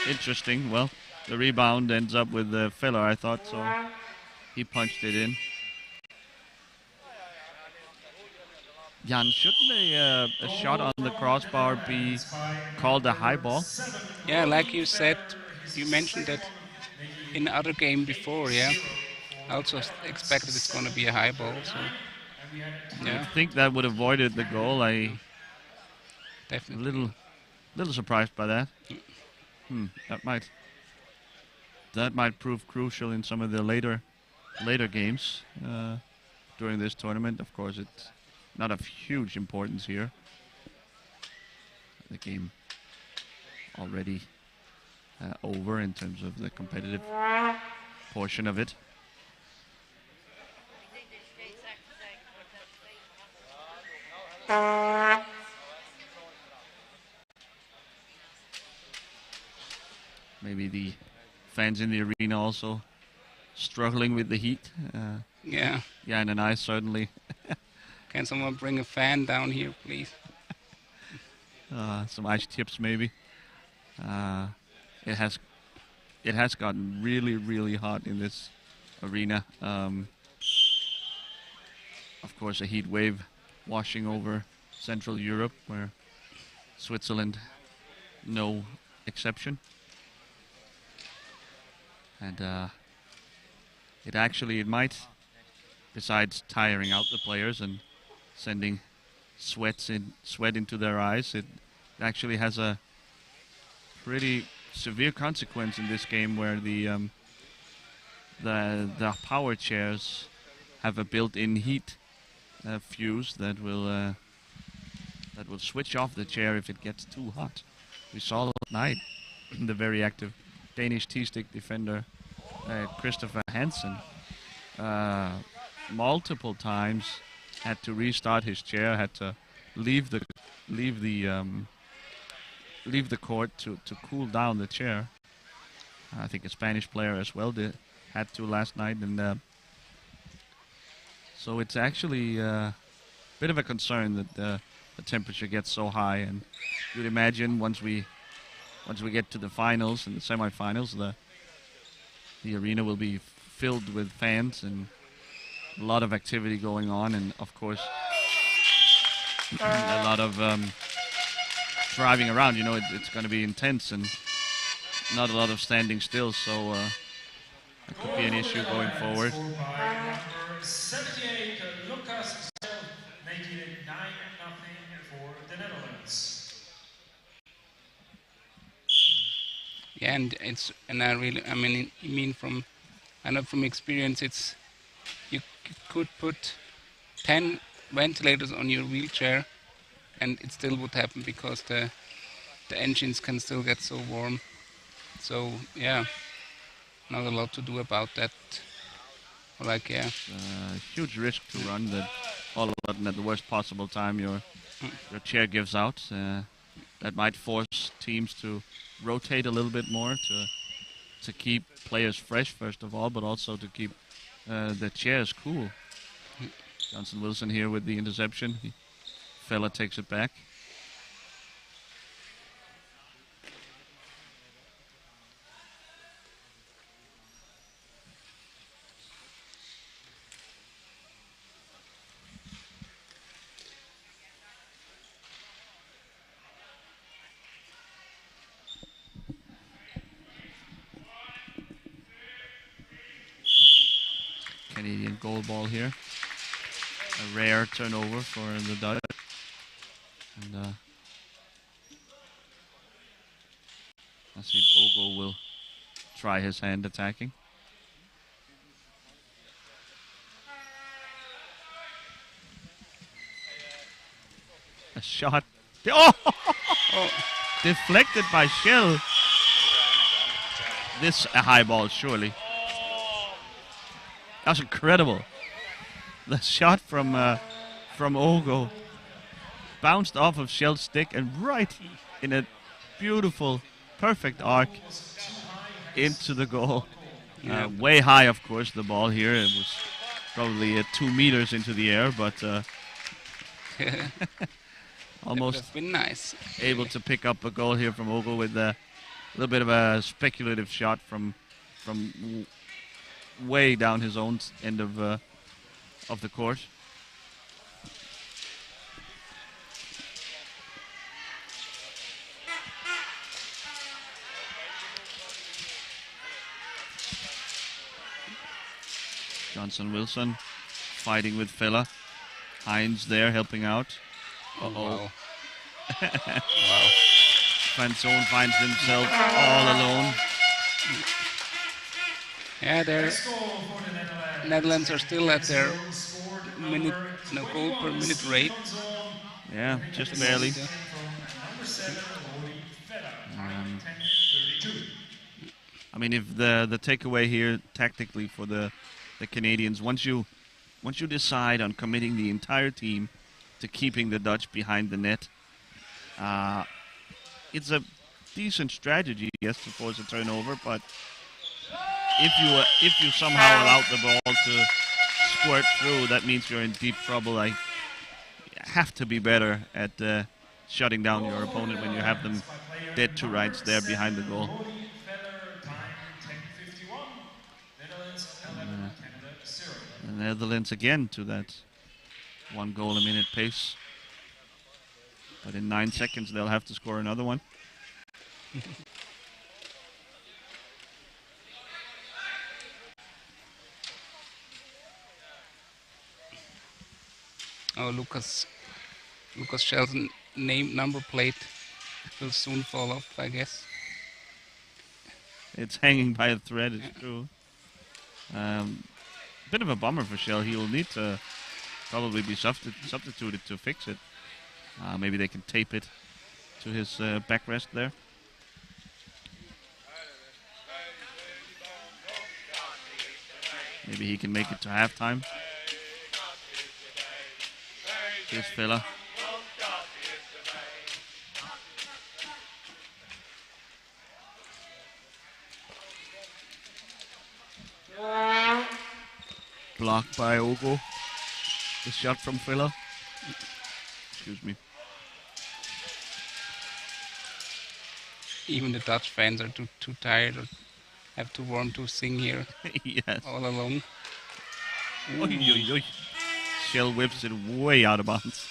Interesting. Well, the rebound ends up with the Feller, I thought, so he punched it in. Jan, shouldn't a shot on the crossbar be called a high ball? Yeah, like you said, you mentioned that in the other game before, yeah. I also expected it's going to be a high ball, so yeah. I think that would have avoided the goal. I'm a Definitely. little surprised by that. That might prove crucial in some of the later games during this tournament. Of course, it's not of huge importance here. The game already over in terms of the competitive portion of it. Maybe the fans in the arena also struggling with the heat. Yeah. Jan and I certainly. Can someone bring a fan down here, please? some ice chips maybe. It has gotten really hot in this arena. Of course, a heat wave washing over Central Europe, where Switzerland no exception. And it might, besides tiring out the players and sending sweat into their eyes, it actually has a pretty severe consequence in this game, where the power chairs have a built-in heat fuse that will switch off the chair if it gets too hot. We saw last night the very active Danish T-stick defender Christopher Hansen multiple times had to restart his chair, had to leave the court to cool down the chair. I think a Spanish player as well had to last night, and so it's actually a bit of a concern that the temperature gets so high. And you'd imagine once we get to the finals and the semifinals, the arena will be filled with fans and a lot of activity going on, and of course a lot of driving around. It's going to be intense and not a lot of standing still, so it could be an issue going forward. Making it 9-0 for the Netherlands. Yeah, I know from experience, you could put 10 ventilators on your wheelchair and it still would happen, because the engines can still get so warm. So yeah, not a lot to do about that. Huge risk to run that all of a sudden at the worst possible time your chair gives out. That might force teams to rotate a little bit more to keep players fresh, first of all, but also to keep the chairs cool. Johnson Wilson here with the interception. Fella takes it back. Canadian goal ball here. A rare turnover for the Dutch. And let's see if Ogo will try his hand attacking. A shot. Oh! Deflected by Shell. This a high ball, surely. That's incredible. The shot from Ogo bounced off of Shell's stick and right in a beautiful, perfect arc into the goal. Way high, of course, the ball here. It was probably 2 meters into the air, but almost been nice. Able to pick up a goal here from Ogo with a little bit of a speculative shot from way down his own end of the court. Johnson Wilson fighting with Fella. Hines there helping out. Wow. Wow. Franzone finds himself all alone. Yeah, the Netherlands are still at their goal per minute rate. Yeah, just barely. I mean, if the takeaway here tactically for the Canadians, once you decide on committing the entire team to keeping the Dutch behind the net, it's a decent strategy, yes, to force a turnover, but if you somehow allow the ball to squirt through, that means you're in deep trouble. I have to be better at shutting down your opponent when you have them dead to rights there behind the goal. The Netherlands again to that 1 goal a minute pace. But in 9 seconds they'll have to score another one. Oh, Lucas Shell's number plate will soon fall off, I guess. It's hanging by a thread, it's true. Bit of a bummer for Shell. He will need to probably be substituted to fix it. Maybe they can tape it to his backrest there. Maybe he can make it to halftime. Here's Villa. Blocked by Ogo. The shot from Villa. Excuse me. Even the Dutch fans are too tired or have too warm to sing here. Yes. All alone. Oy, oy, oy. Shell whips it way out of bounds.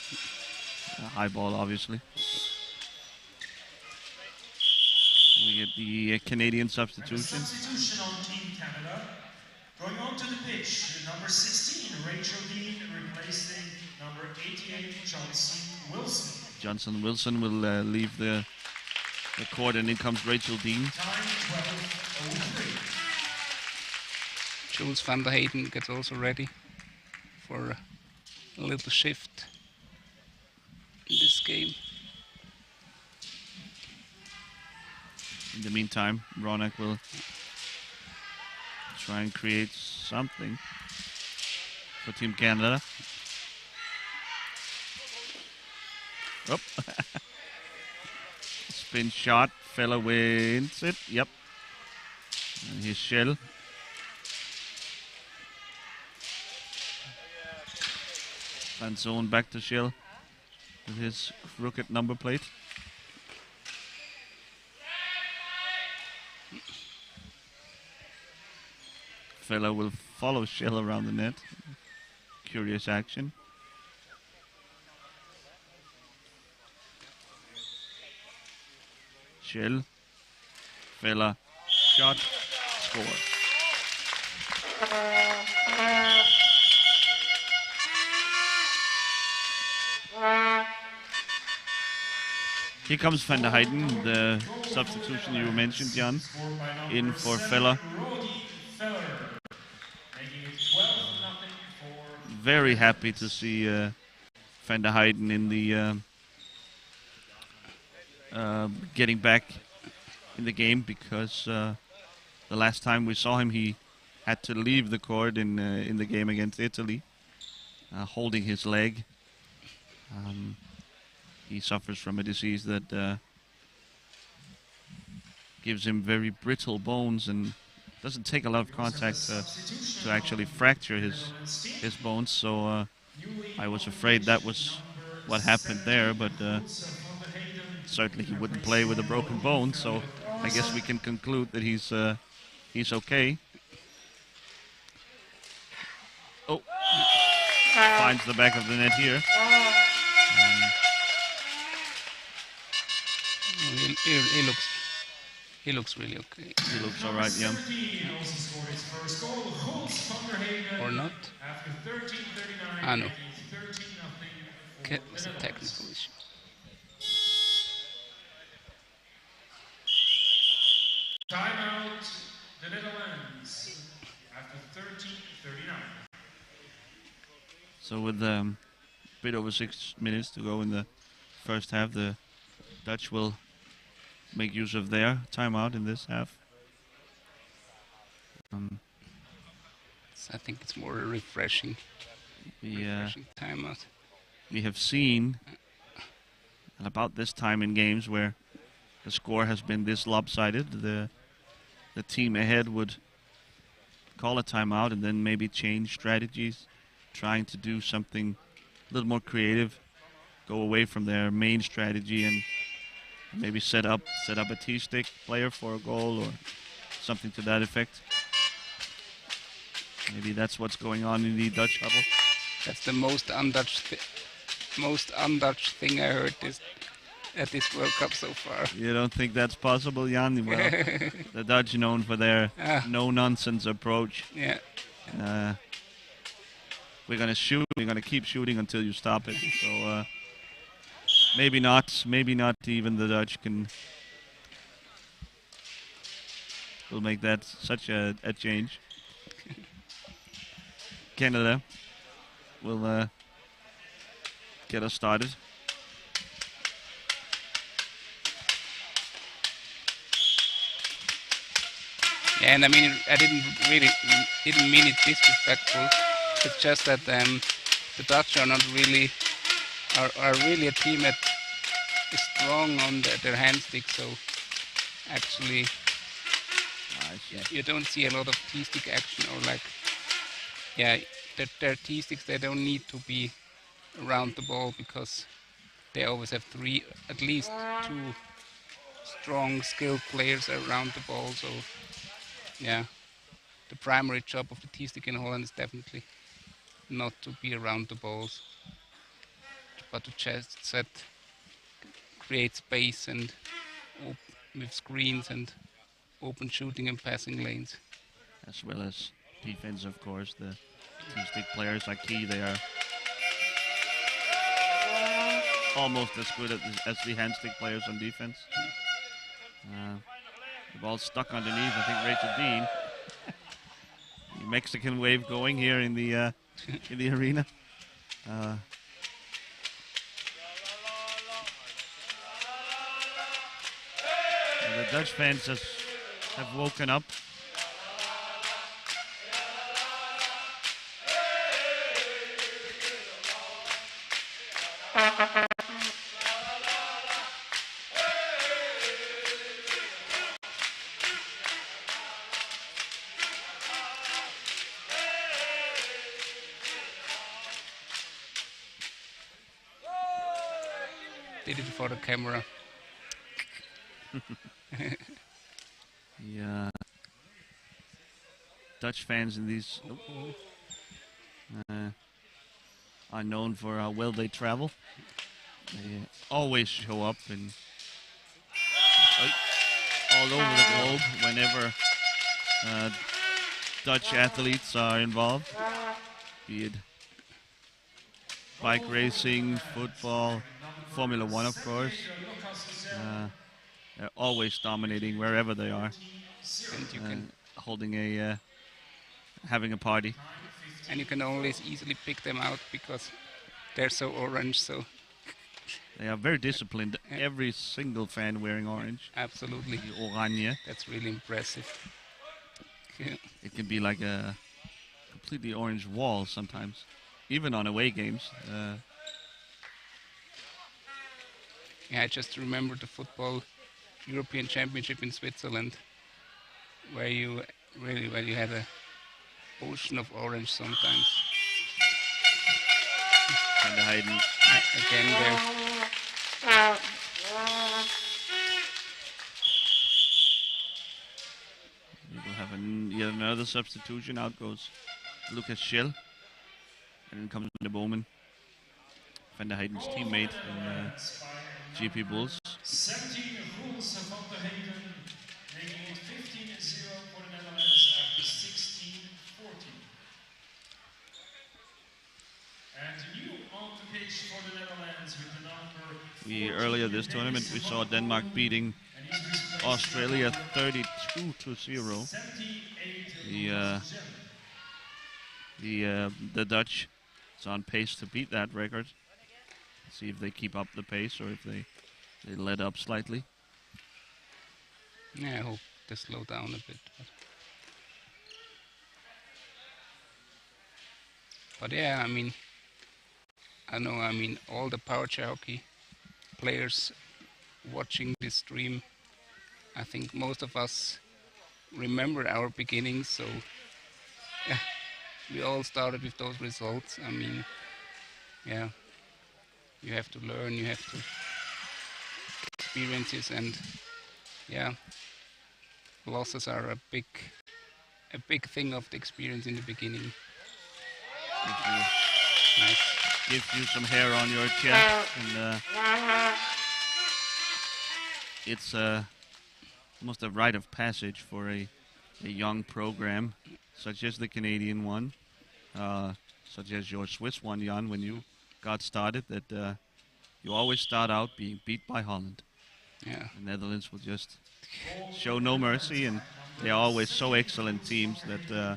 A high ball, obviously. We get the Canadian substitution. Substitution on Team Canada. Going on to the pitch, number 16, Rachel Dean, replacing number 88, Johnson Wilson. Johnson Wilson will leave the court, and in comes Rachel Dean. Time 12:03. Jules van der Heyden gets also ready for a little shift in this game. In the meantime, Ronak will try and create something for Team Canada. Oh. Spin shot, fella wins it, yep. And here's Shell. Van Zoon back to Shell with his crooked number plate. Fella will follow Shell around the net. Curious action. Shell. Fella. Shot. Score. Here comes Van der Heyden, the substitution you mentioned, Jan, in for Fella. Very happy to see Van der Heyden in the getting back in the game, because the last time we saw him, he had to leave the court in the game against Italy, holding his leg. He suffers from a disease that gives him very brittle bones and doesn't take a lot of contact to actually fracture his bones. So I was afraid that was what happened there, but certainly he wouldn't play with a broken bone. So I guess we can conclude that he's okay. Oh, finds the back of the net here. He looks really okay. He looks all right, yeah. Or not? Ah, no. Okay, it's a technical issue. Timeout, the Netherlands, after 13:39. So with a bit over 6 minutes to go in the first half, the Dutch will make use of their timeout in this half. I think it's more refreshing timeout. We have seen about this time in games where the score has been this lopsided, the team ahead would call a timeout and then maybe change strategies, trying to do something a little more creative go away from their main strategy and maybe set up a T-stick player for a goal or something to that effect. Maybe that's what's going on in the Dutch huddle. That's the most un-Dutch thing I heard at this World Cup so far. You don't think that's possible, Jan? Well, the Dutch known for their no-nonsense approach. Yeah. We're gonna shoot. We're gonna keep shooting until you stop it. So maybe not. Maybe not even the Dutch will make that such a change. Canada will get us started. Yeah, and I mean, I didn't mean it disrespectful. It's just that the Dutch are not really are really a team that is strong on their hand stick. So actually, you don't see a lot of T-stick action or like, yeah, their T-sticks, they don't need to be around the ball because they always have at least two strong, skilled players around the ball. So yeah, the primary job of the T-stick in Holland is definitely not to be around the balls, but to just create space and with screens and open shooting and passing lanes. As well as defense, of course. The T-stick players are key. They are almost as good as the hand stick players on defense. The ball's stuck underneath. I think Rachel Dean. The Mexican wave going here in the arena. The Dutch fans have woken up. Did it for the camera. The Dutch fans in these are known for how well they travel. They always show up and all over the globe whenever Dutch athletes are involved, be it bike racing, football, Formula One, of course. They're always dominating wherever they are, And you can having a party. and you can always easily pick them out because they're so orange. So They are very disciplined. Every single fan wearing orange. absolutely, The oranje. that's really impressive. Yeah. It can be like a completely orange wall sometimes, even on away games. Yeah, I just remember the football European Championship in Switzerland, where you had a ocean of orange sometimes. And hiding. Again there. We will have yet another substitution. Out goes Lucas Schill. And then comes the Bowman, Van der Heiden's teammate in GP Bulls. 17 goals van der Heyden, making it 15-0 for the Netherlands after 16-14. And new on the pitch for the Netherlands with the number Earlier this tournament we saw Denmark beating Australia 32-0. The Dutch is on pace to beat that record. See if they keep up the pace or if they let up slightly. Yeah, I hope they slow down a bit. But yeah, I mean, all the power chair hockey players watching this stream, I think most of us remember our beginnings, so yeah, we all started with those results. I mean, yeah, You have to learn. You have to experiences, and yeah, losses are a big thing of the experience in the beginning. Nice. Gives you some hair on your chest, and it's almost a rite of passage for a young program such as the Canadian one, such as your Swiss one, Jan, when you got started, that you always start out being beat by Holland. Yeah. The Netherlands will just show no mercy, and they are always so excellent teams that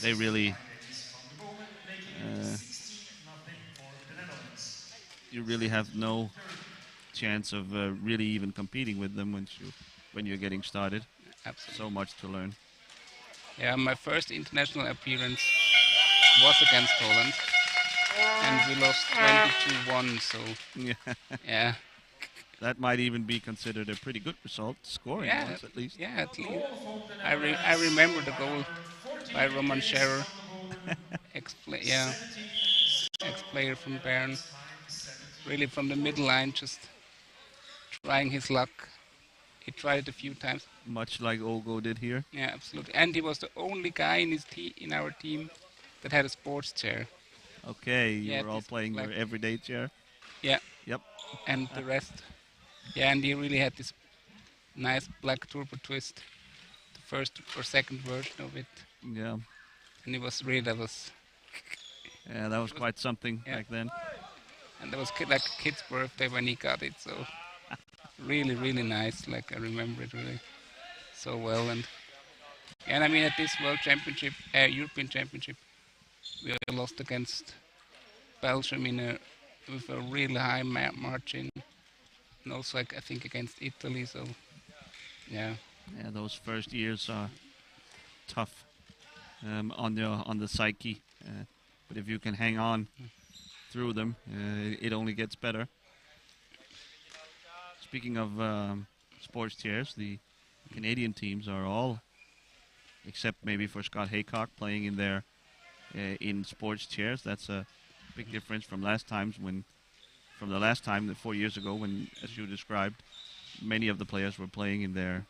they really you really have no chance of really even competing with them when you're getting started. Absolutely. So much to learn. Yeah, my first international appearance was against Holland, and we lost 22-1. So yeah. That might even be considered a pretty good result, scoring wise at least. Yeah, at least. I remember the goal by Roman Scherer, ex-player from Bern, really from the middle line, just trying his luck. He tried it a few times. Much like Olgo did here. Yeah, absolutely. And he was the only guy in our team that had a sports chair. Okay, you were all playing your everyday chair? Yeah. Yep. And the rest. Yeah, and he really had this nice black turbo twist, the first or second version of it. Yeah. And it was really, yeah, that was quite something back then. And that was like a kid's birthday when he got it, so really, really nice. Like, I remember it really so well. And I mean, at this World Championship, European Championship, we lost against Belgium with a really high margin, and also I think against Italy. So yeah. Yeah, those first years are tough on the psyche, but if you can hang on through them, it only gets better. Speaking of sports chairs, the Canadian teams are all, except maybe for Scott Haycock, playing in their in sports chairs. That's a big difference from the last time, 4 years ago, when, as you described, many of the players were playing in their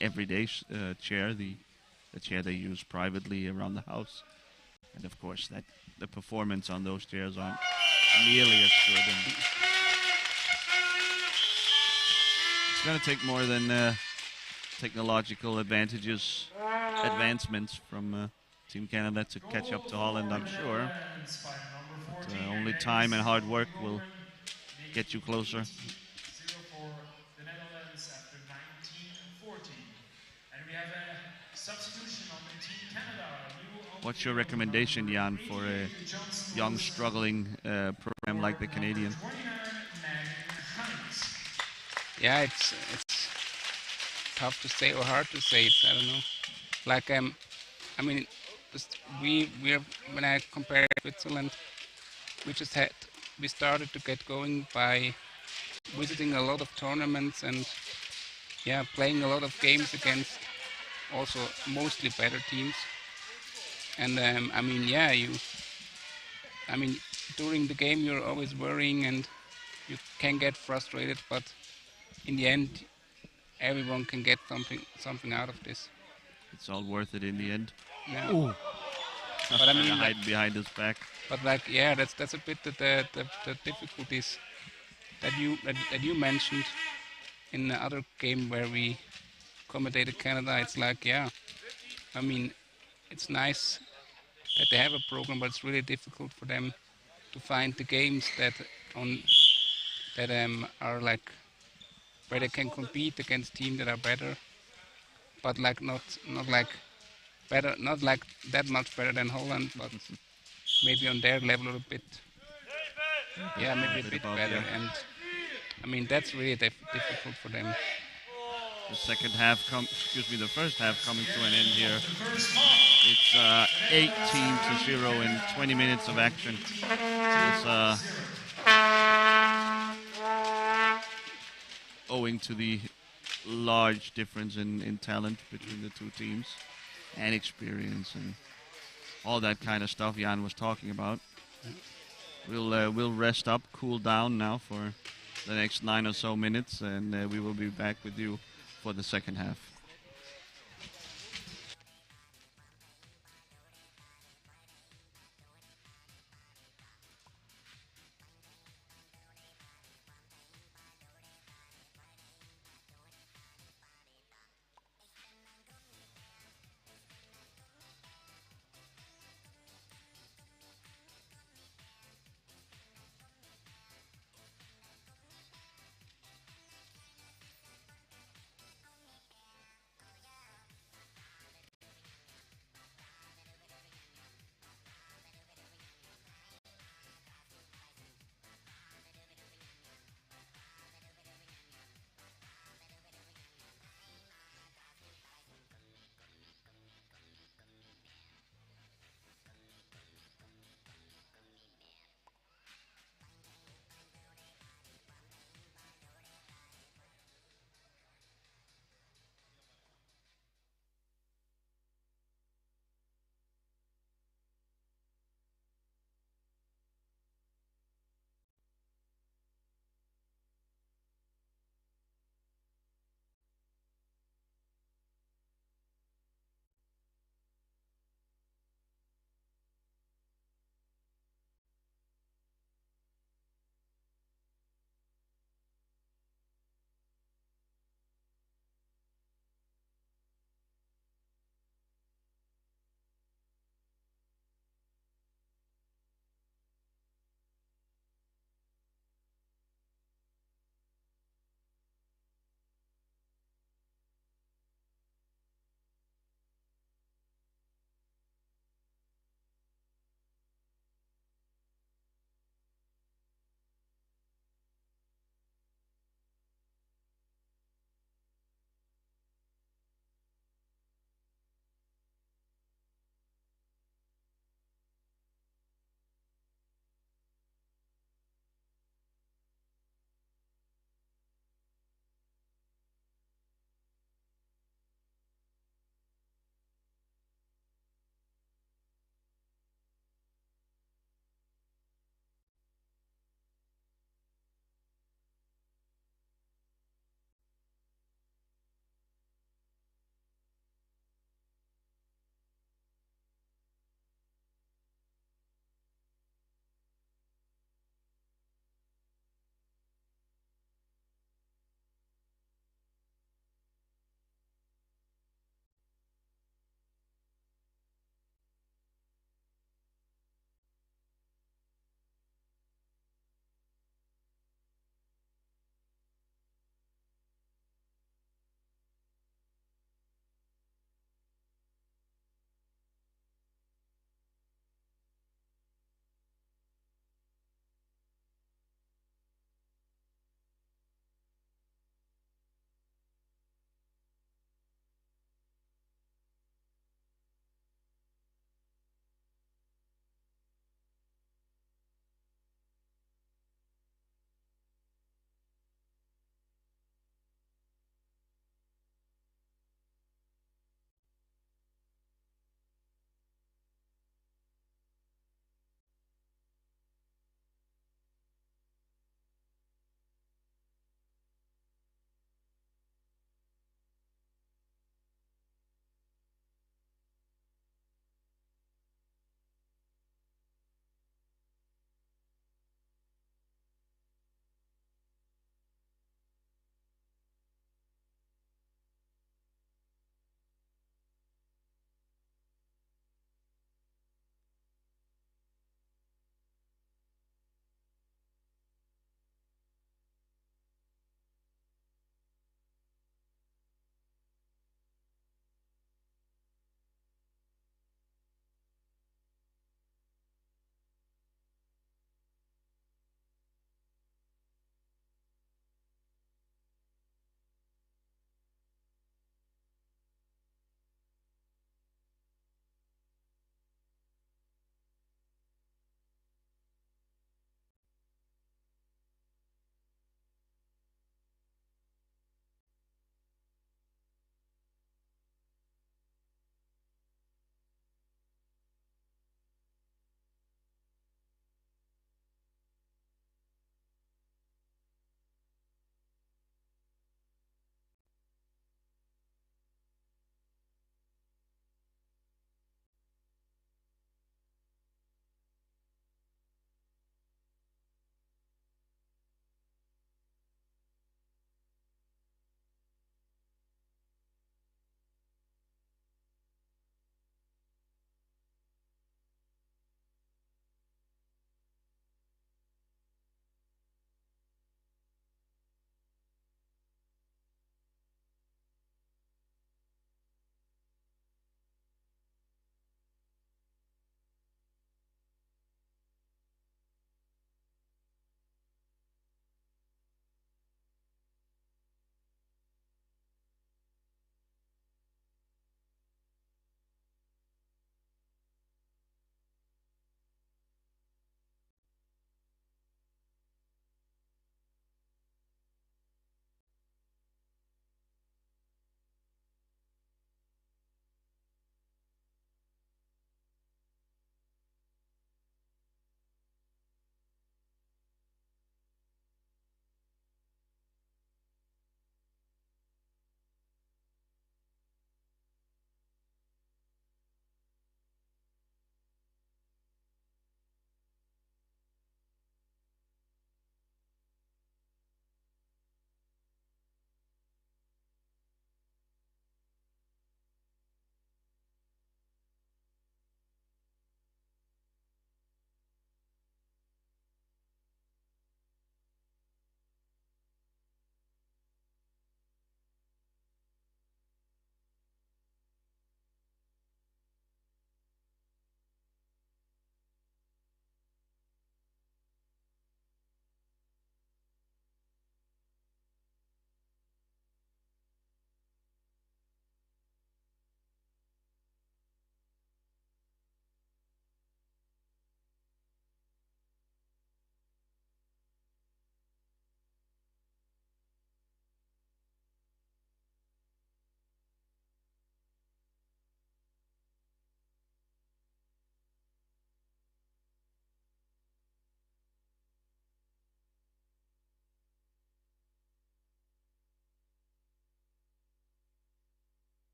everyday chair, the chair they use privately around the house. And of course, the performance on those chairs aren't nearly as good. And it's going to take more than technological advancements from Team Canada to catch up to Holland, I'm sure. But only time and hard work will get you closer. What's your recommendation, Jan, for a young, struggling program like the Canadian? Yeah, it's tough to say or hard to say. I don't know. Like I mean, when I compare Switzerland, we started to get going by visiting a lot of tournaments and playing a lot of games against also mostly better teams. And during the game you're always worrying and you can get frustrated, but in the end everyone can get something out of this. It's all worth it in the end. Yeah. Ooh. But I mean, hide behind his back. But that's a bit the difficulties that you mentioned in the other game where we commentated Canada. It's like, I mean, it's nice that they have a program, but it's really difficult for them to find the games that are like where they can compete against teams that are better, but like not like better, not like that much better than Holland, but maybe on their level a bit. Yeah, maybe a bit better, and I mean that's really difficult for them. The first half coming to an end here. It's 18-0 in 20 minutes of action. It's owing to the large difference in talent between the two teams and experience and all that kind of stuff Jan was talking about. We'll rest up, cool down now for the next 9 or so minutes, and we will be back with you for the second half.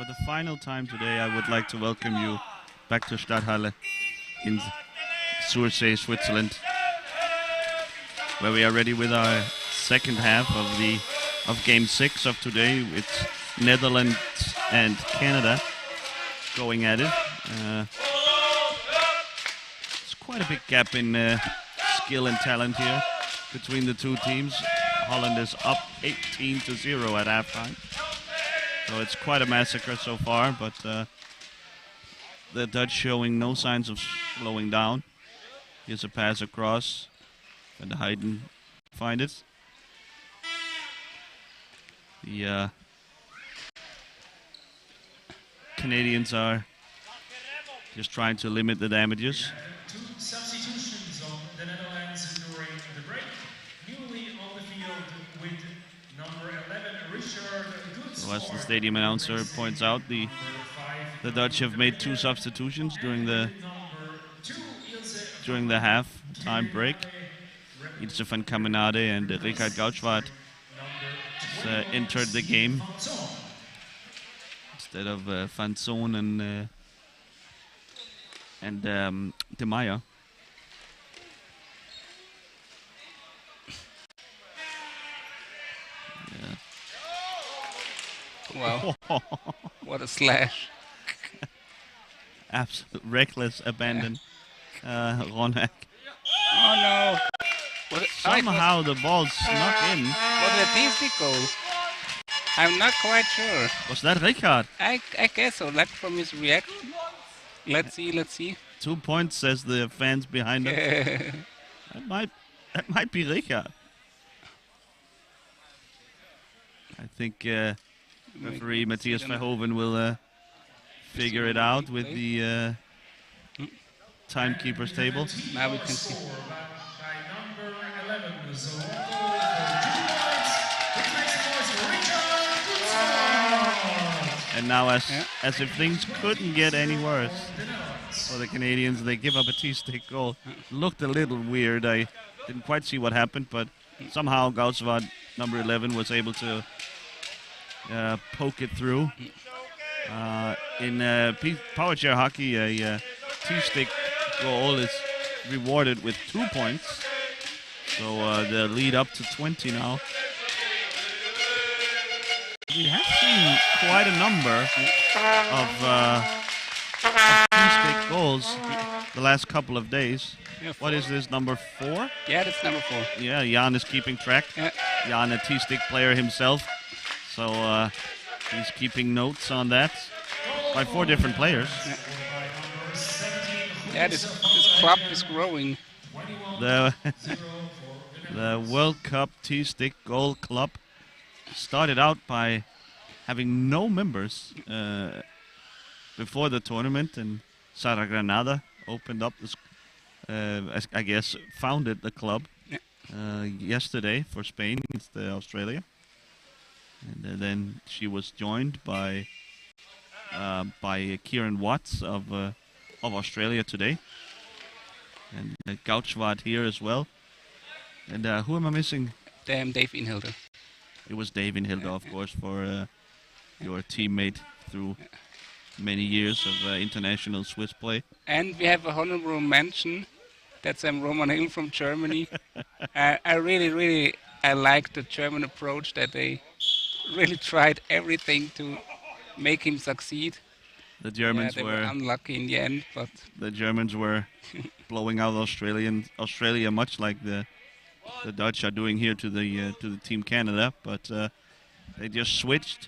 for the final time today, I would like to welcome you back to Stadthalle in Sursee, Switzerland, where we are ready with our second half of Game 6 of today. It's Netherlands and Canada going at it. It's quite a big gap in skill and talent here between the two teams. Holland is up 18-0 at halftime. So it's quite a massacre so far, but the Dutch showing no signs of slowing down. Here's a pass across, and the Hayden find it. The Canadians are just trying to limit the damages. Two substitutions on the Netherlands during the break. Newly on the field with number 11, Richard. So as the stadium announcer points out, the Dutch have made two substitutions during the half-time break. Ilse van Kamenade and Richard Goudswaard entered the game instead of Van Zoon and De Meyer. Wow. What a slash. Absolute reckless abandon. Ronek. Oh no. Somehow the ball snuck in. Was it a tasty goal? I'm not quite sure. Was that Richard? I guess so, like from his reaction. Let's see. 2 points, says the fans behind us. That might be Richard. I think referee Matthias Verhoeven will figure it out with the timekeeper's table. Now we can see. By number 11, so goal for 2 points, which makes the noise for Richard. And now, as if things couldn't get any worse for the Canadians, they give up a T-stick goal. Looked a little weird. I didn't quite see what happened, but somehow Goudswaard, number 11, was able to poke it through. In power chair hockey, a T-stick goal is rewarded with 2 points. So the lead up to 20 now. We have seen quite a number of T-stick goals the last couple of days. Yeah, what is this, number 4? Yeah, that's number 4. Yeah, Jan is keeping track. Yeah. Jan, a T-stick player himself. So he's keeping notes on that by 4 different players. Yeah, this club is growing. The World Cup T-stick goal club started out by having no members before the tournament, and Sara Granada opened up this, I guess, founded the club yesterday for Spain against Australia. And then she was joined by Kieran Watts of Australia today, and Goudswaard here as well. And who am I missing? Dave Inhilder. It was Dave Inhilder, of course, for your teammate through many years of international Swiss play. And we have a honorable mention. That's Roman Hill from Germany. I really like the German approach, that they really tried everything to make him succeed. The Germans were unlucky in the end, but the Germans were blowing out Australia, much like the Dutch are doing here to the Team Canada. But they just switched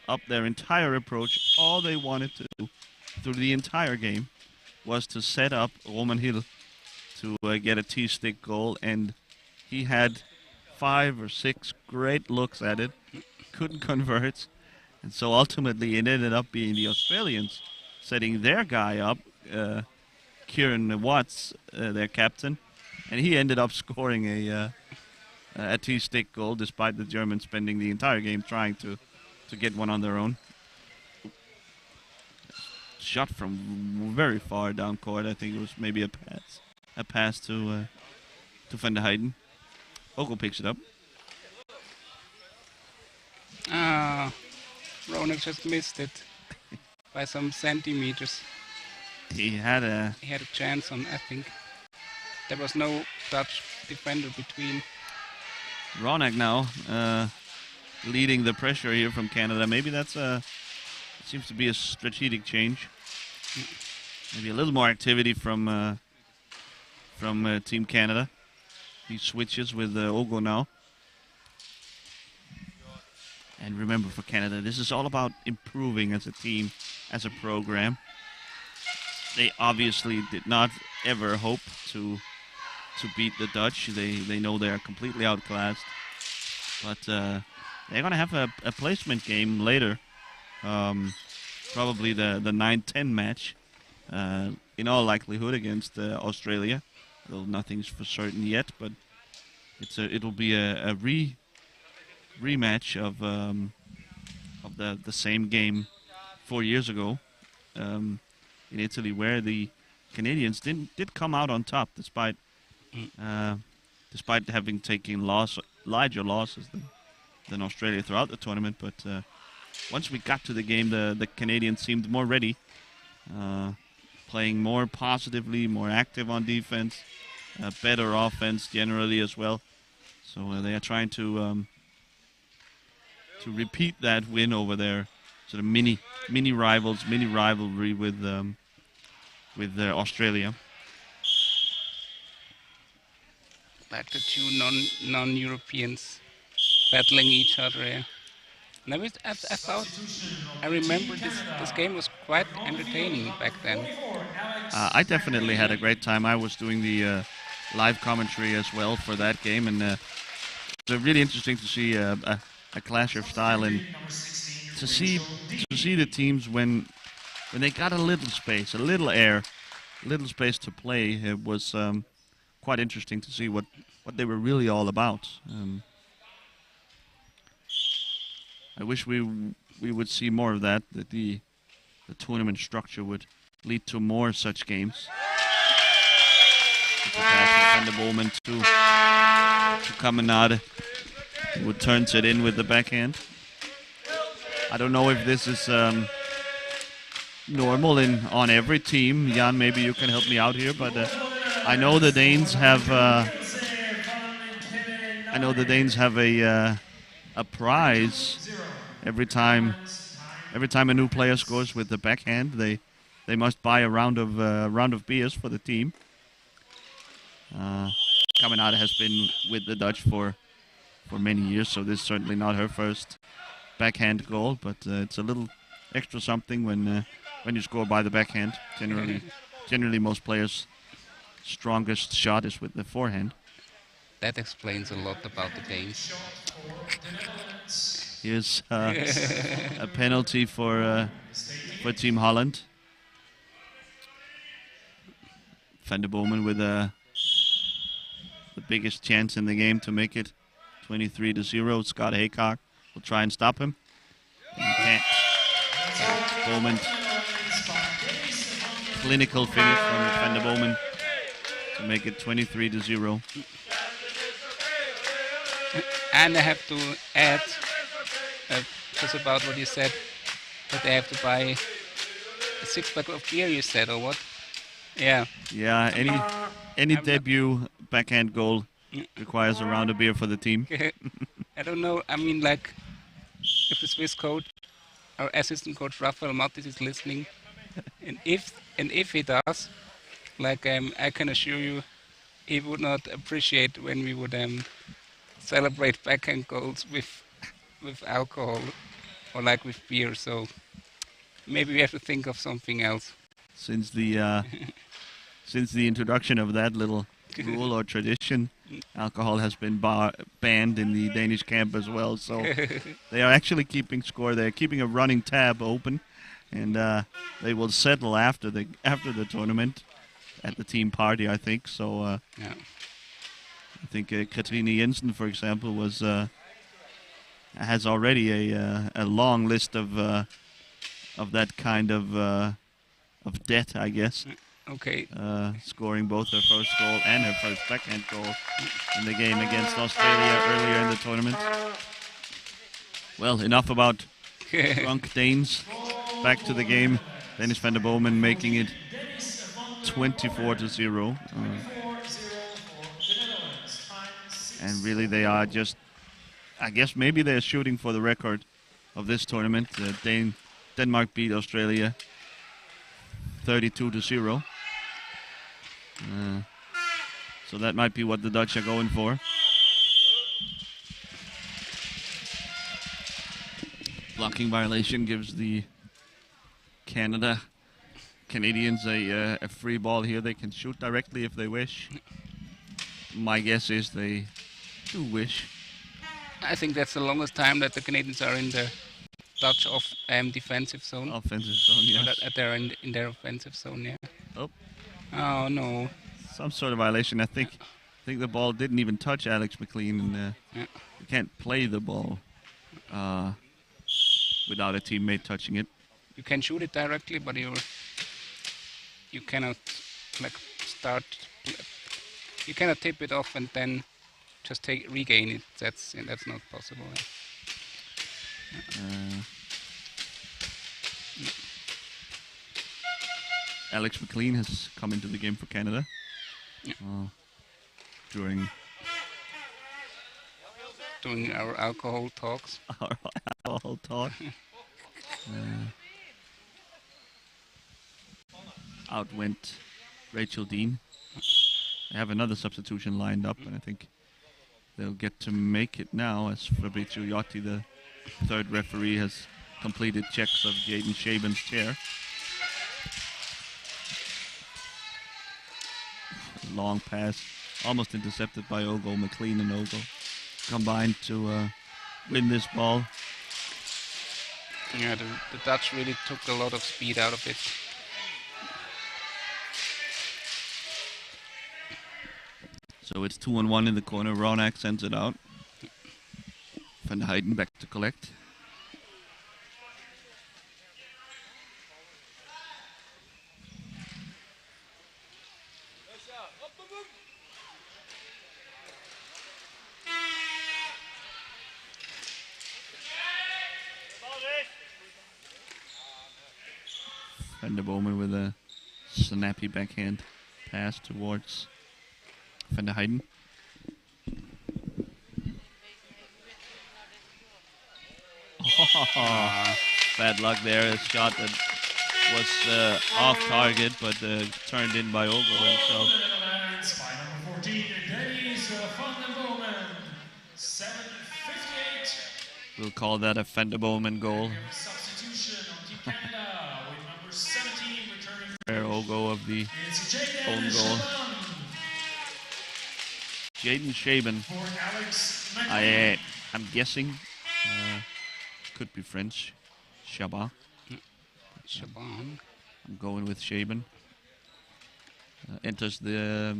up their entire approach. All they wanted to do through the entire game was to set up Roman Hill to get a T-stick goal, and he had 5 or 6 great looks at it, couldn't convert, and so ultimately it ended up being the Australians setting their guy up, Kieran Watts, their captain, and he ended up scoring a T-stick goal despite the Germans spending the entire game trying to get one on their own. Shot from very far down court. I think it was maybe a pass to Van der Heijden. Ogle picks it up. Ronak just missed it. by some centimeters. He had a He had a chance on, I think. There was no Dutch defender between. Ronak now leading the pressure here from Canada. Maybe that's seems to be a strategic change. Maybe a little more activity from Team Canada. He switches with Ogo now. And remember, for Canada, this is all about improving as a team, as a program. They obviously did not ever hope to beat the Dutch. They know they are completely outclassed. But they're going to have a placement game later. Probably the 9-10 match. In all likelihood against Australia. Though nothing's for certain yet, but it'll be a rematch of the same game 4 years ago in Italy, where the Canadians did come out on top despite having taken larger losses than Australia throughout the tournament. But once we got to the game, the Canadians seemed more ready, playing more positively, more active on defense, better offense generally as well. So they are trying to repeat that win over their sort of mini rivalry with Australia. Like the two non-Europeans battling each other. Yeah. And I remember this game was quite entertaining back then. I definitely had a great time. I was doing the live commentary as well for that game, and it was really interesting to see a clash of style and to see the teams when they got a little space, a little air, a little space to play. It was quite interesting to see what they were really all about. I wish we would see more of that. That the tournament structure would lead to more such games. It's a pass from Bowman to Caminada, who turns it in with the backhand. I don't know if this is normal on every team. Jan, maybe you can help me out here, but I know the Danes have a prize every time a new player scores with the backhand. They must buy a round of beers for the team. Caminada has been with the Dutch for many years, so this is certainly not her first backhand goal, but it's a little extra something when you score by the backhand. Generally, most players' strongest shot is with the forehand. That explains a lot about the Danes. Here's a penalty for Team Holland. Van der Bowman with the biggest chance in the game to make it 23-0. Scott Haycock will try and stop him. And he can't. Bowman, clinical finish from Van der Bowman to make it 23-0. And I have to add, just about what you said, that they have to buy a 6-pack of beer, you said, or what? Yeah. Yeah, any debut backhand goal requires a round of beer for the team. I don't know, I mean, like, if the Swiss coach, our assistant coach Rafael Mattis is listening, and if he does, like, I can assure you, he would not appreciate when we would celebrate backhand goals with alcohol or like with beer. So maybe we have to think of something else. Since the introduction of that little rule or tradition, alcohol has been banned in the Danish camp as well. So they are actually keeping score. They're keeping a running tab open, and they will settle after the tournament at the team party, I think. So yeah. I think Katrine Jensen, for example, has already a long list of that kind of debt, I guess. Okay. Scoring both her first goal and her first backhand goal in the game against Australia earlier in the tournament. Well, enough about drunk Danes. back to the game. Dennis van der Bomen making it 24-0. And really they are just, I guess maybe they're shooting for the record of this tournament. Denmark beat Australia 32-0. So that might be what the Dutch are going for. Blocking violation gives the Canadians a free ball here. They can shoot directly if they wish. My guess is they do wish. I think that's the longest time that the Canadians are in the Dutch defensive zone. Offensive zone, yes. They're in their offensive zone, yeah. Oh no. Some sort of violation. I think the ball didn't even touch Alex McLean, and you can't play the ball without a teammate touching it. You can shoot it directly, but you cannot you cannot tip it off and then just regain it. That's not possible. Alex McLean has come into the game for Canada during our alcohol talks. Our alcohol talk. Out went Rachel Dean. They have another substitution lined up, and I think they'll get to make it now as Fabrizio Iotti, the third referee, has completed checks of Jaden Shaban's chair. Long pass, almost intercepted by Ogo. McLean and Ogo combined to win this ball. Yeah, the Dutch really took a lot of speed out of it. So it's 2-on-1 in the corner. Ronak sends it out. Van der Heijden back to collect. Van der Bomen with a snappy backhand pass towards Van der Heijden. Bad luck there. A shot that was off target, but turned in by Ogo himself. By number 14, Dennis van der Bomen. 7:58. We'll call that a Van der Bomen goal. Substitution on Team Canada with number 17 returning. Fair Ogo of the own goal. Jaden Shaban. I'm guessing could be French. Shaban. I'm going with Shaban. Enters the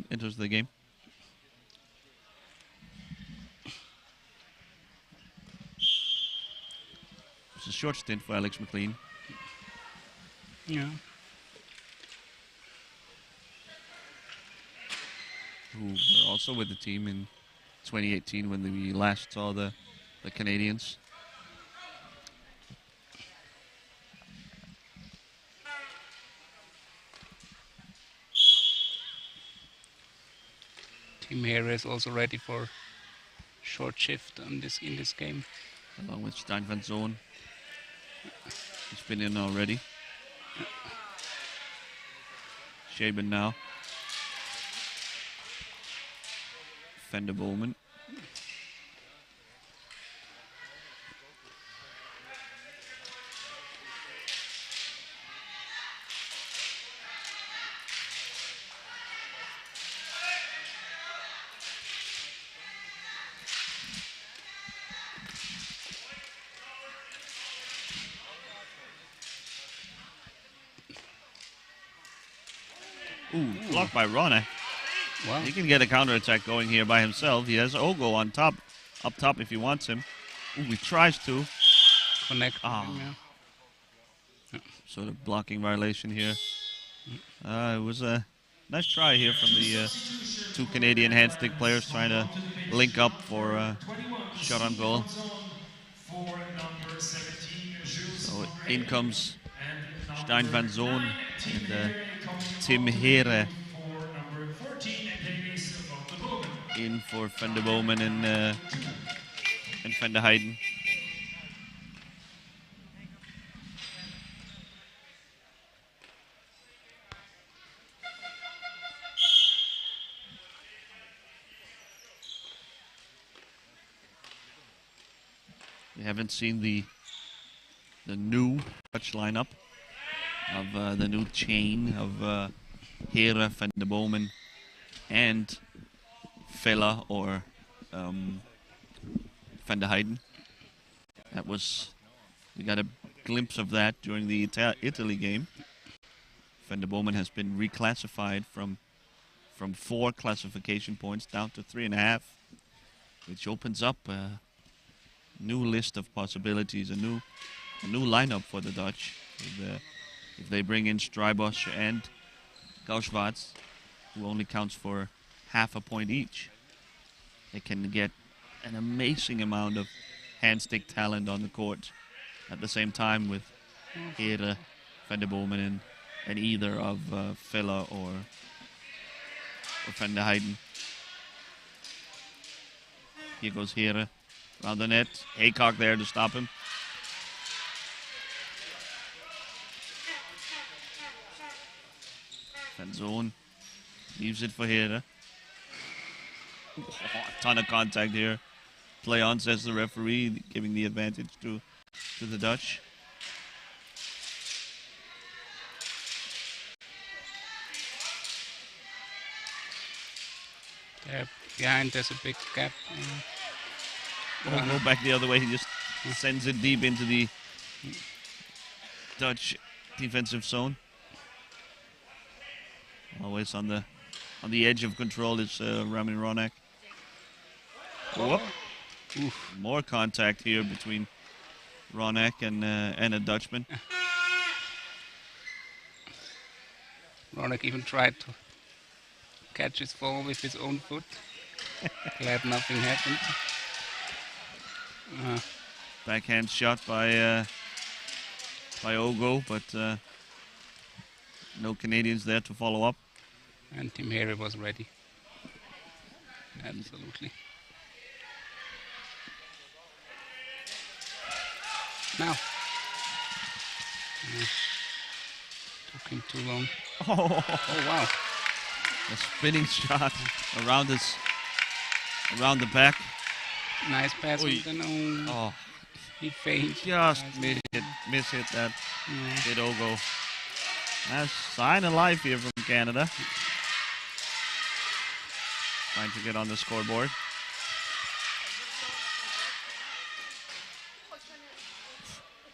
game. It's a short stint for Alex McLean. Yeah. Who were also with the team in 2018 when we last saw the Canadians. Team here is also ready for short shift in this game. Along with Stein van Zoon. He's been in already. Shaban now. Van der Bomen. Blocked by Rona. Wow. He can get a counterattack going here by himself. He has Ogo on top, up top if he wants him. He tries to connect. Sort of blocking violation here. It was a nice try here from the two Canadian handstick players trying to link up for a shot on goal. So in comes Stein van Zoon and Tim Here in for Van der Bomen and Van der Heijden. We haven't seen the new Dutch lineup of the new chain of Here, Van der Bomen, and Vella or Van der Heijden. We got a glimpse of that during the Italy game. Van der Bomen has been reclassified from 4 classification points down to 3.5, which opens up a new list of possibilities, a new lineup for the Dutch. If they bring in Strijbos and Gauschwatz, who only counts for half a point each, they can get an amazing amount of hand-stick talent on the court at the same time with Here, Van der Bomen, and either of Vella or Van der Heijden. Here goes Here around the net. Haycock there to stop him. Van Zoon leaves it for Here. A ton of contact here. Play on, says the referee, giving the advantage to the Dutch. There behind, there's a big gap. Won't go back the other way. He just sends it deep into the Dutch defensive zone. Always on the edge of control is Ramin Ronak. Whoop. Oof. More contact here between Ronak and a Dutchman. Ronak even tried to catch his ball with his own foot. Glad nothing happened. Backhand shot by Ogo, but no Canadians there to follow up. And Tim Here was ready. Absolutely. Now. Took him too long. Oh wow. A spinning shot around the back. Nice pass. Oy. Oh. He failed. Just miss-hit that. Did Ogo. Nice sign of life here from Canada. Trying to get on the scoreboard.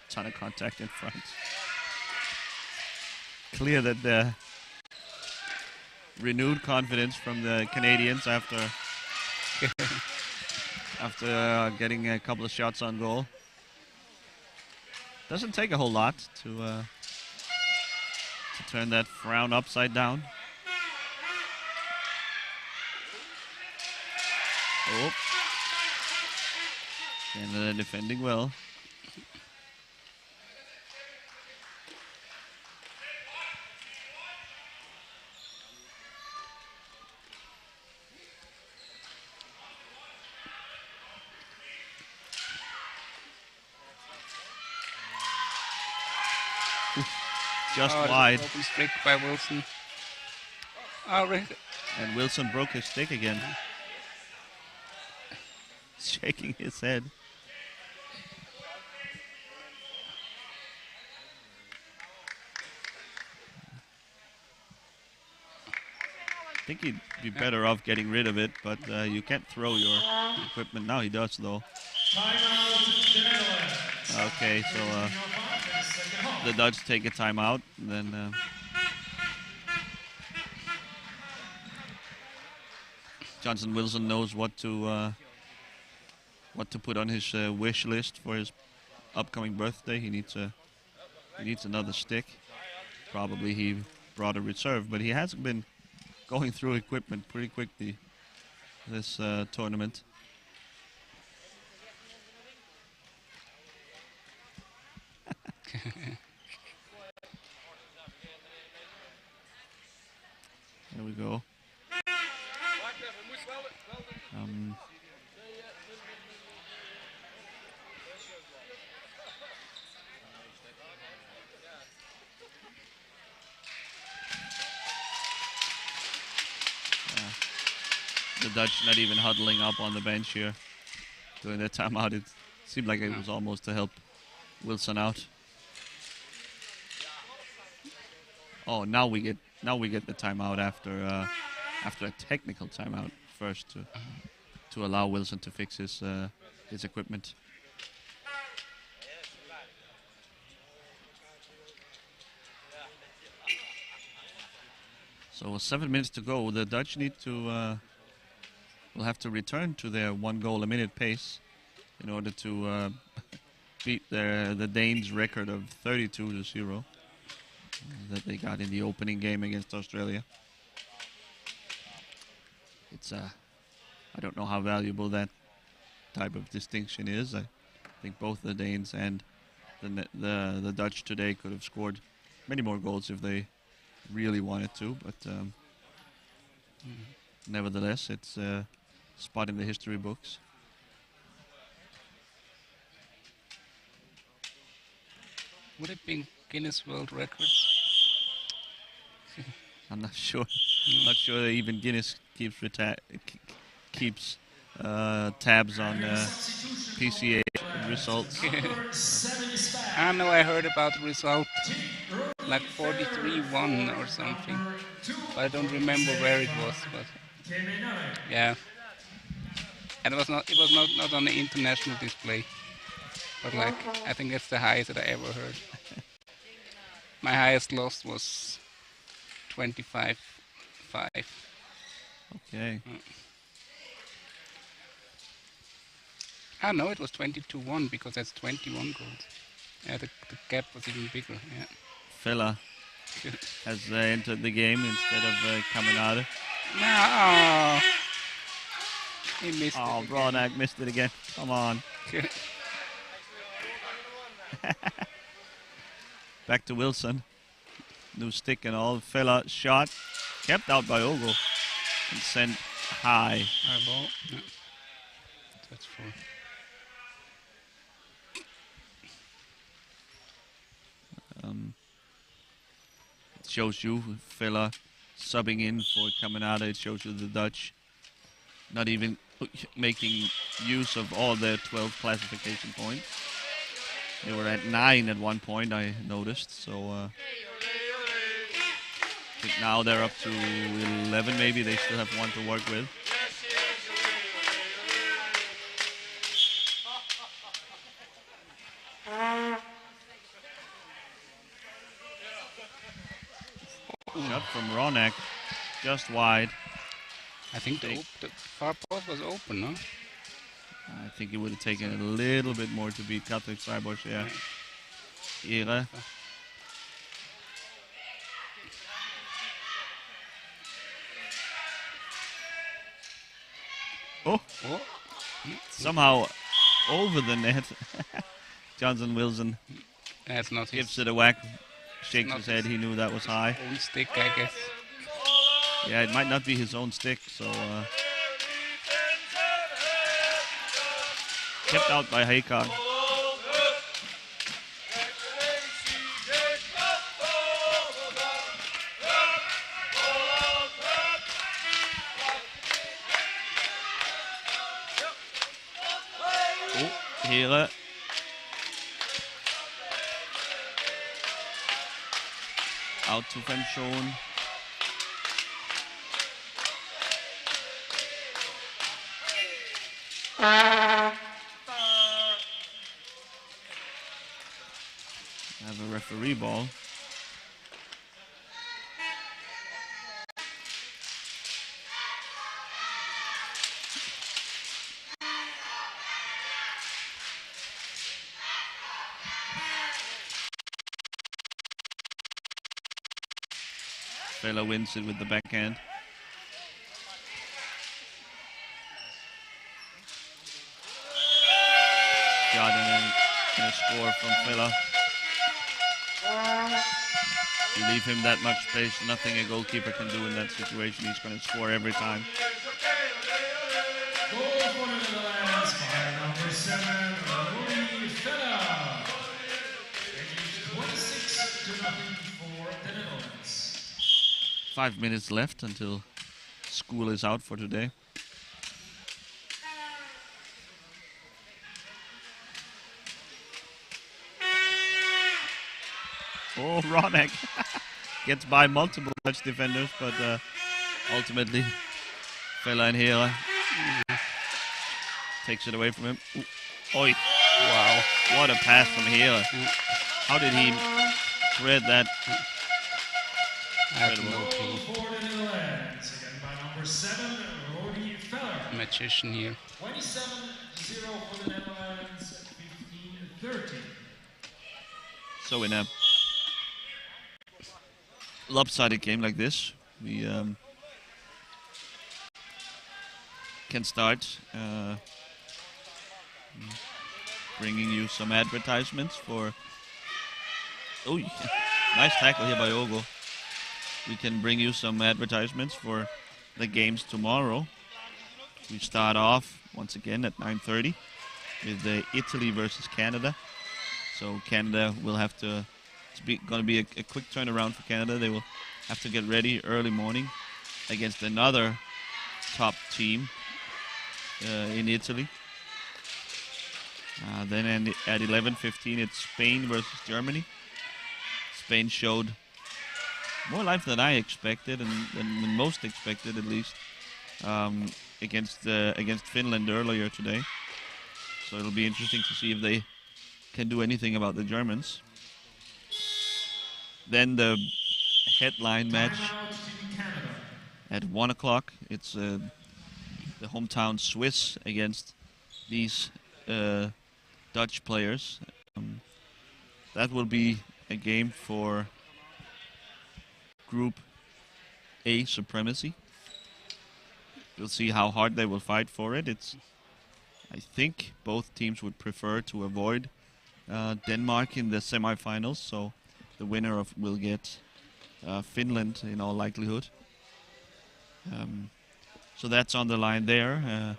Ton of contact in front. Clear that the renewed confidence from the Canadians after getting a couple of shots on goal. Doesn't take a whole lot to turn that frown upside down. Oh. Canada defending well. Just wide. Open streak by Wilson. And Wilson broke his stick again. Shaking his head. I think he'd be better off getting rid of it, but you can't throw your equipment. Now he does, though. Okay, so the Dutch take a timeout, and then Johnson Wilson knows what to put on his wish list for his upcoming birthday. He needs another stick. Probably he brought a reserve, but he hasn't been going through equipment pretty quickly this tournament. There we go. The Dutch not even huddling up on the bench here during their timeout. It seemed like it was almost to help Wilson out. Oh, now we get the timeout after a technical timeout first to allow Wilson to fix his equipment. So 7 minutes to go. The Dutch need to will have to return to their 1 goal a minute pace in order to beat the Danes' record of 32-0 that they got in the opening game against Australia. It's I don't know how valuable that type of distinction is. I think both the Danes and the Dutch today could have scored many more goals if they really wanted to, but nevertheless, it's a spot in the history books. Would it be Guinness World Records? I'm not sure. Not sure that even Guinness keeps tabs on PCA results. I know I heard about the result, like 43-1 or something. But I don't remember where it was. But yeah, and it was not on the international display. But like, I think that's the highest that I ever heard. My highest loss was 25-5. Okay. Ah, no, it was 22-1 because that's 21 goals. Yeah, the gap was even bigger. Yeah. Fella has entered the game instead of Caminada. No, he missed it. Oh, Bronak missed it again. Come on. Back to Wilson. New stick and all. Fella shot. Kept out by Ogo. And sent high. High ball. Yeah. That's 4. It shows you Fella subbing in for Caminada. It shows you the Dutch not even making use of all their 12 classification points. They were at 9 at one point, I noticed. So I think now they're up to 11 maybe. They still have 1 to work with. Shot from Ronak, just wide. I think the far post was open, no? I think it would have taken a little bit more to beat Patrick Freibosch, yeah. Ere. Oh! Somehow over the net. Johnson Wilson That's not gives it a whack, shakes his head, he knew that was high. Own stick, I guess. Yeah, it might not be his own stick, so kept out by Haykar. Oh, Here. Out to Van Schoen. Have a referee ball. Fela wins it with the backhand. Shot and a score from Fela. You leave him that much space, nothing a goalkeeper can do in that situation. He's going to score every time. Goal for the Netherlands by number 7, Rudi Vella. Making 26-0 for the Netherlands. 5 minutes left until school is out for today. Oh, Ronek gets by multiple Dutch defenders, but ultimately Vela in here takes it away from him. Ooh. Oi. Wow, what a pass from here. How did he thread that? Magician here. 27-0 for the Netherlands, 15-13. So in a lopsided game like this, we can start bringing you some advertisements for... Oh, nice tackle here by Ogo. We can bring you some advertisements for the games tomorrow. We start off once again at 9:30 with the Italy versus Canada. So Canada will have to... It's going to be a quick turnaround for Canada. They will have to get ready early morning against another top team in Italy. Then at 11:15, it's Spain versus Germany. Spain showed more life than I expected, and than most expected, at least, against Finland earlier today. So it'll be interesting to see if they can do anything about the Germans. Then the headline match at 1 o'clock. It's the hometown Swiss against these Dutch players. That will be a game for Group A supremacy. We'll see how hard they will fight for it. I think both teams would prefer to avoid Denmark in the semifinals, so the winner will get Finland in all likelihood. So that's on the line there.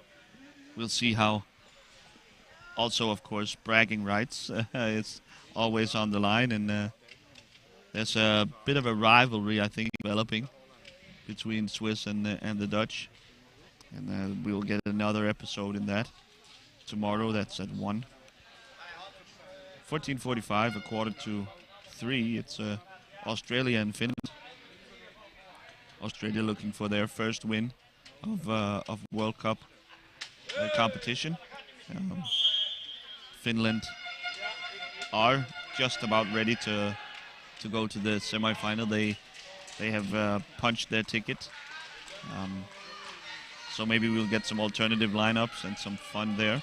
We'll see how. Also, of course, bragging rights is always on the line, and there's a bit of a rivalry, I think, developing between Swiss and the Dutch, and we'll get another episode in that tomorrow. That's at 1. 14:45, 2:45. It's Australia and Finland. Australia looking for their first win of World Cup competition. Finland are just about ready to go to the semi-final. They have punched their ticket. So maybe we'll get some alternative lineups and some fun there.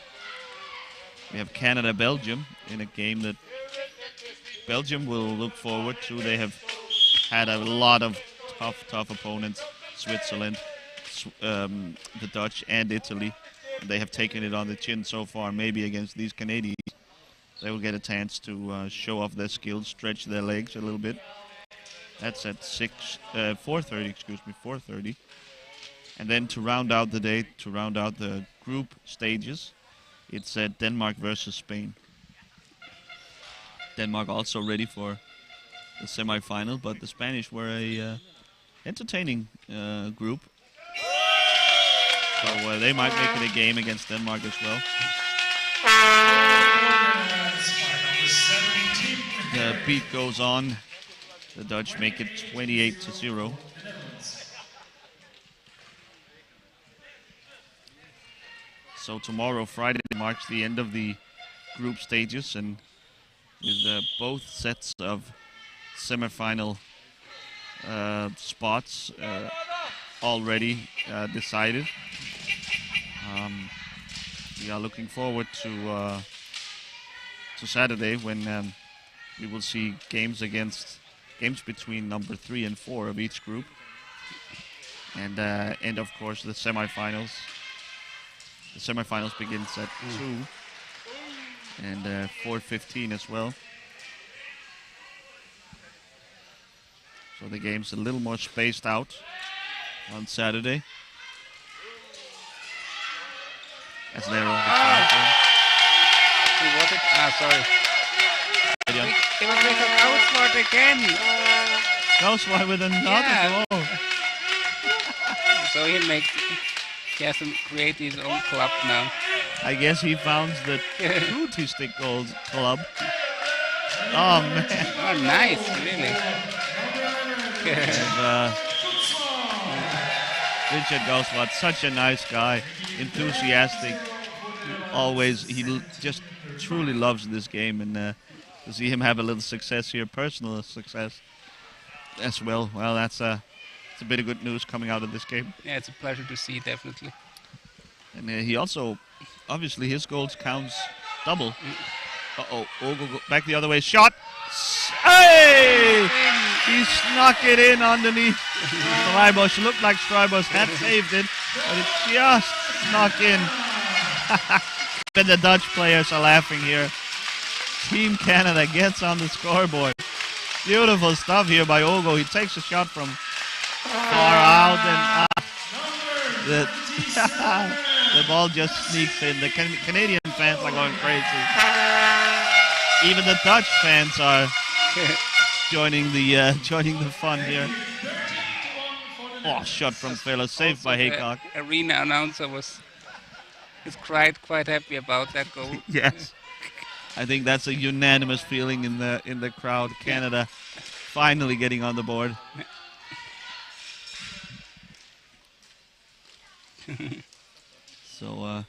We have Canada-Belgium in a game that Belgium will look forward to. They have had a lot of tough opponents. Switzerland, the Dutch, and Italy. They have taken it on the chin so far. Maybe against these Canadians, they will get a chance to show off their skills, stretch their legs a little bit. That's at 4:30. And then to round out the day, to round out the group stages, it's Denmark versus Spain. Denmark also ready for the semi-final, but the Spanish were a entertaining group. So they might make it a game against Denmark as well. The beat goes on. The Dutch make it 28-0. So tomorrow, Friday, marks the end of the group stages, and with both sets of semifinal spots already decided. We are looking forward to Saturday when we will see games between number 3 and 4 of each group, and of course the semifinals. The semifinals begins at 2 and 4:15 as well. So the game's a little more spaced out on Saturday. As they're on the Who was it? Sorry. It was Richard Gausswart again. Gausswart with another goal. So he has to create his own club now. I guess he found the true T-stick goals club. Oh man! Oh, nice, really. Richard Gausswart, such a nice guy, enthusiastic. Always, he just truly loves this game, and to see him have a little success here, personal success as well. Well, it's a bit of good news coming out of this game. Yeah, it's a pleasure to see, definitely. And he also, obviously, his goals counts double. Uh-oh, Ogo back the other way, shot! Hey! He snuck it in underneath Streibosch. Looked like Streibosch had saved it, but it just snuck in. And the Dutch players are laughing here. Team Canada gets on the scoreboard. Beautiful stuff here by Ogo. He takes a shot from far out, and the ball just sneaks in. The Canadian fans are going crazy. Even the Dutch fans are joining the fun here. Oh, shot from Fela, saved by Haycock. Arena announcer is quite happy about that goal. Yes, I think that's a unanimous feeling in the crowd. Canada finally getting on the board. So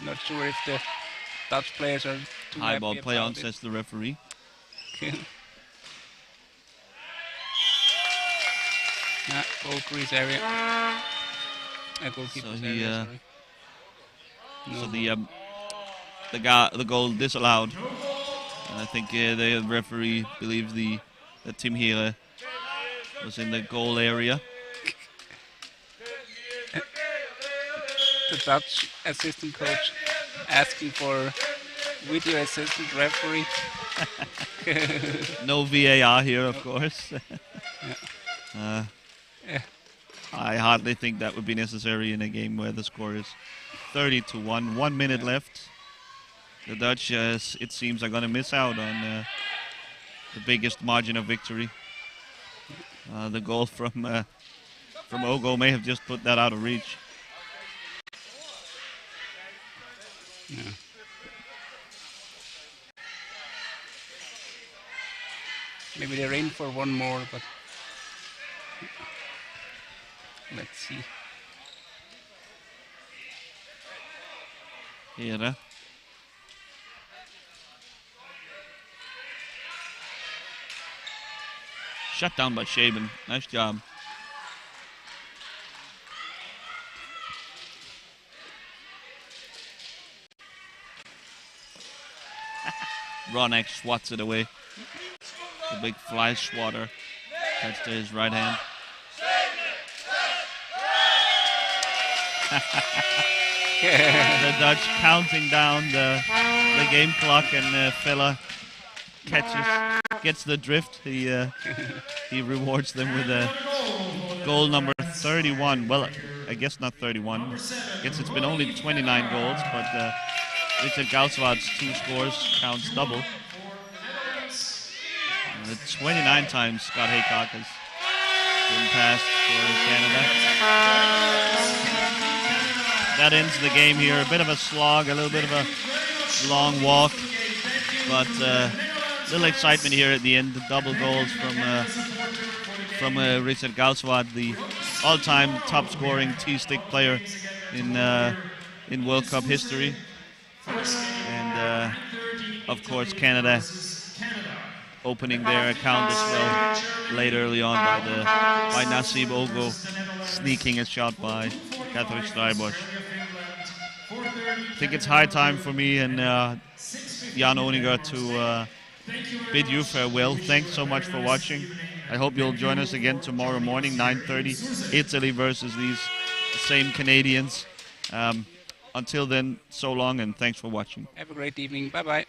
not sure if the Dutch players are too high happy ball play on, about it. says the referee. Goal crease area. Goalkeeper's area, sorry. So the goal disallowed. And I think the referee believes that Tim Hille was in the goal area. The Dutch assistant coach asking for video assistant referee. No VAR here, of course. I hardly think that would be necessary in a game where the score is 30-1. 1 minute left. The Dutch, it seems, are going to miss out on the biggest margin of victory. The goal from Ogo may have just put that out of reach. Yeah. Maybe they're in for one more, but let's see. Here. Shut down by Shaban. Nice job. Ronak swats it away. The big fly swatter. Touch to his right hand. The Dutch counting down the game clock, and Fela gets the drift. He rewards them with a goal number 31. Well, I guess not 31. I guess it's been only 29 goals, but Richard Gausswart's 2 scores counts double. 29 times Scott Haycock has been passed for Canada. That ends the game here. A bit of a slog, a little bit of a long walk, but little excitement here at the end. The double goals from Richard Gausswart, the all-time top-scoring T-stick player in World Cup history, and of course Canada opening their account as well late early on by Nasib Ogo, sneaking a shot by Patrick Streibosch. I think it's high time for me and Jan Oninger to bid you farewell. Thanks so much for watching. I hope you'll join us again tomorrow morning, 9:30, Italy versus these same Canadians. Until then, so long and thanks for watching. Have a great evening. Bye-bye.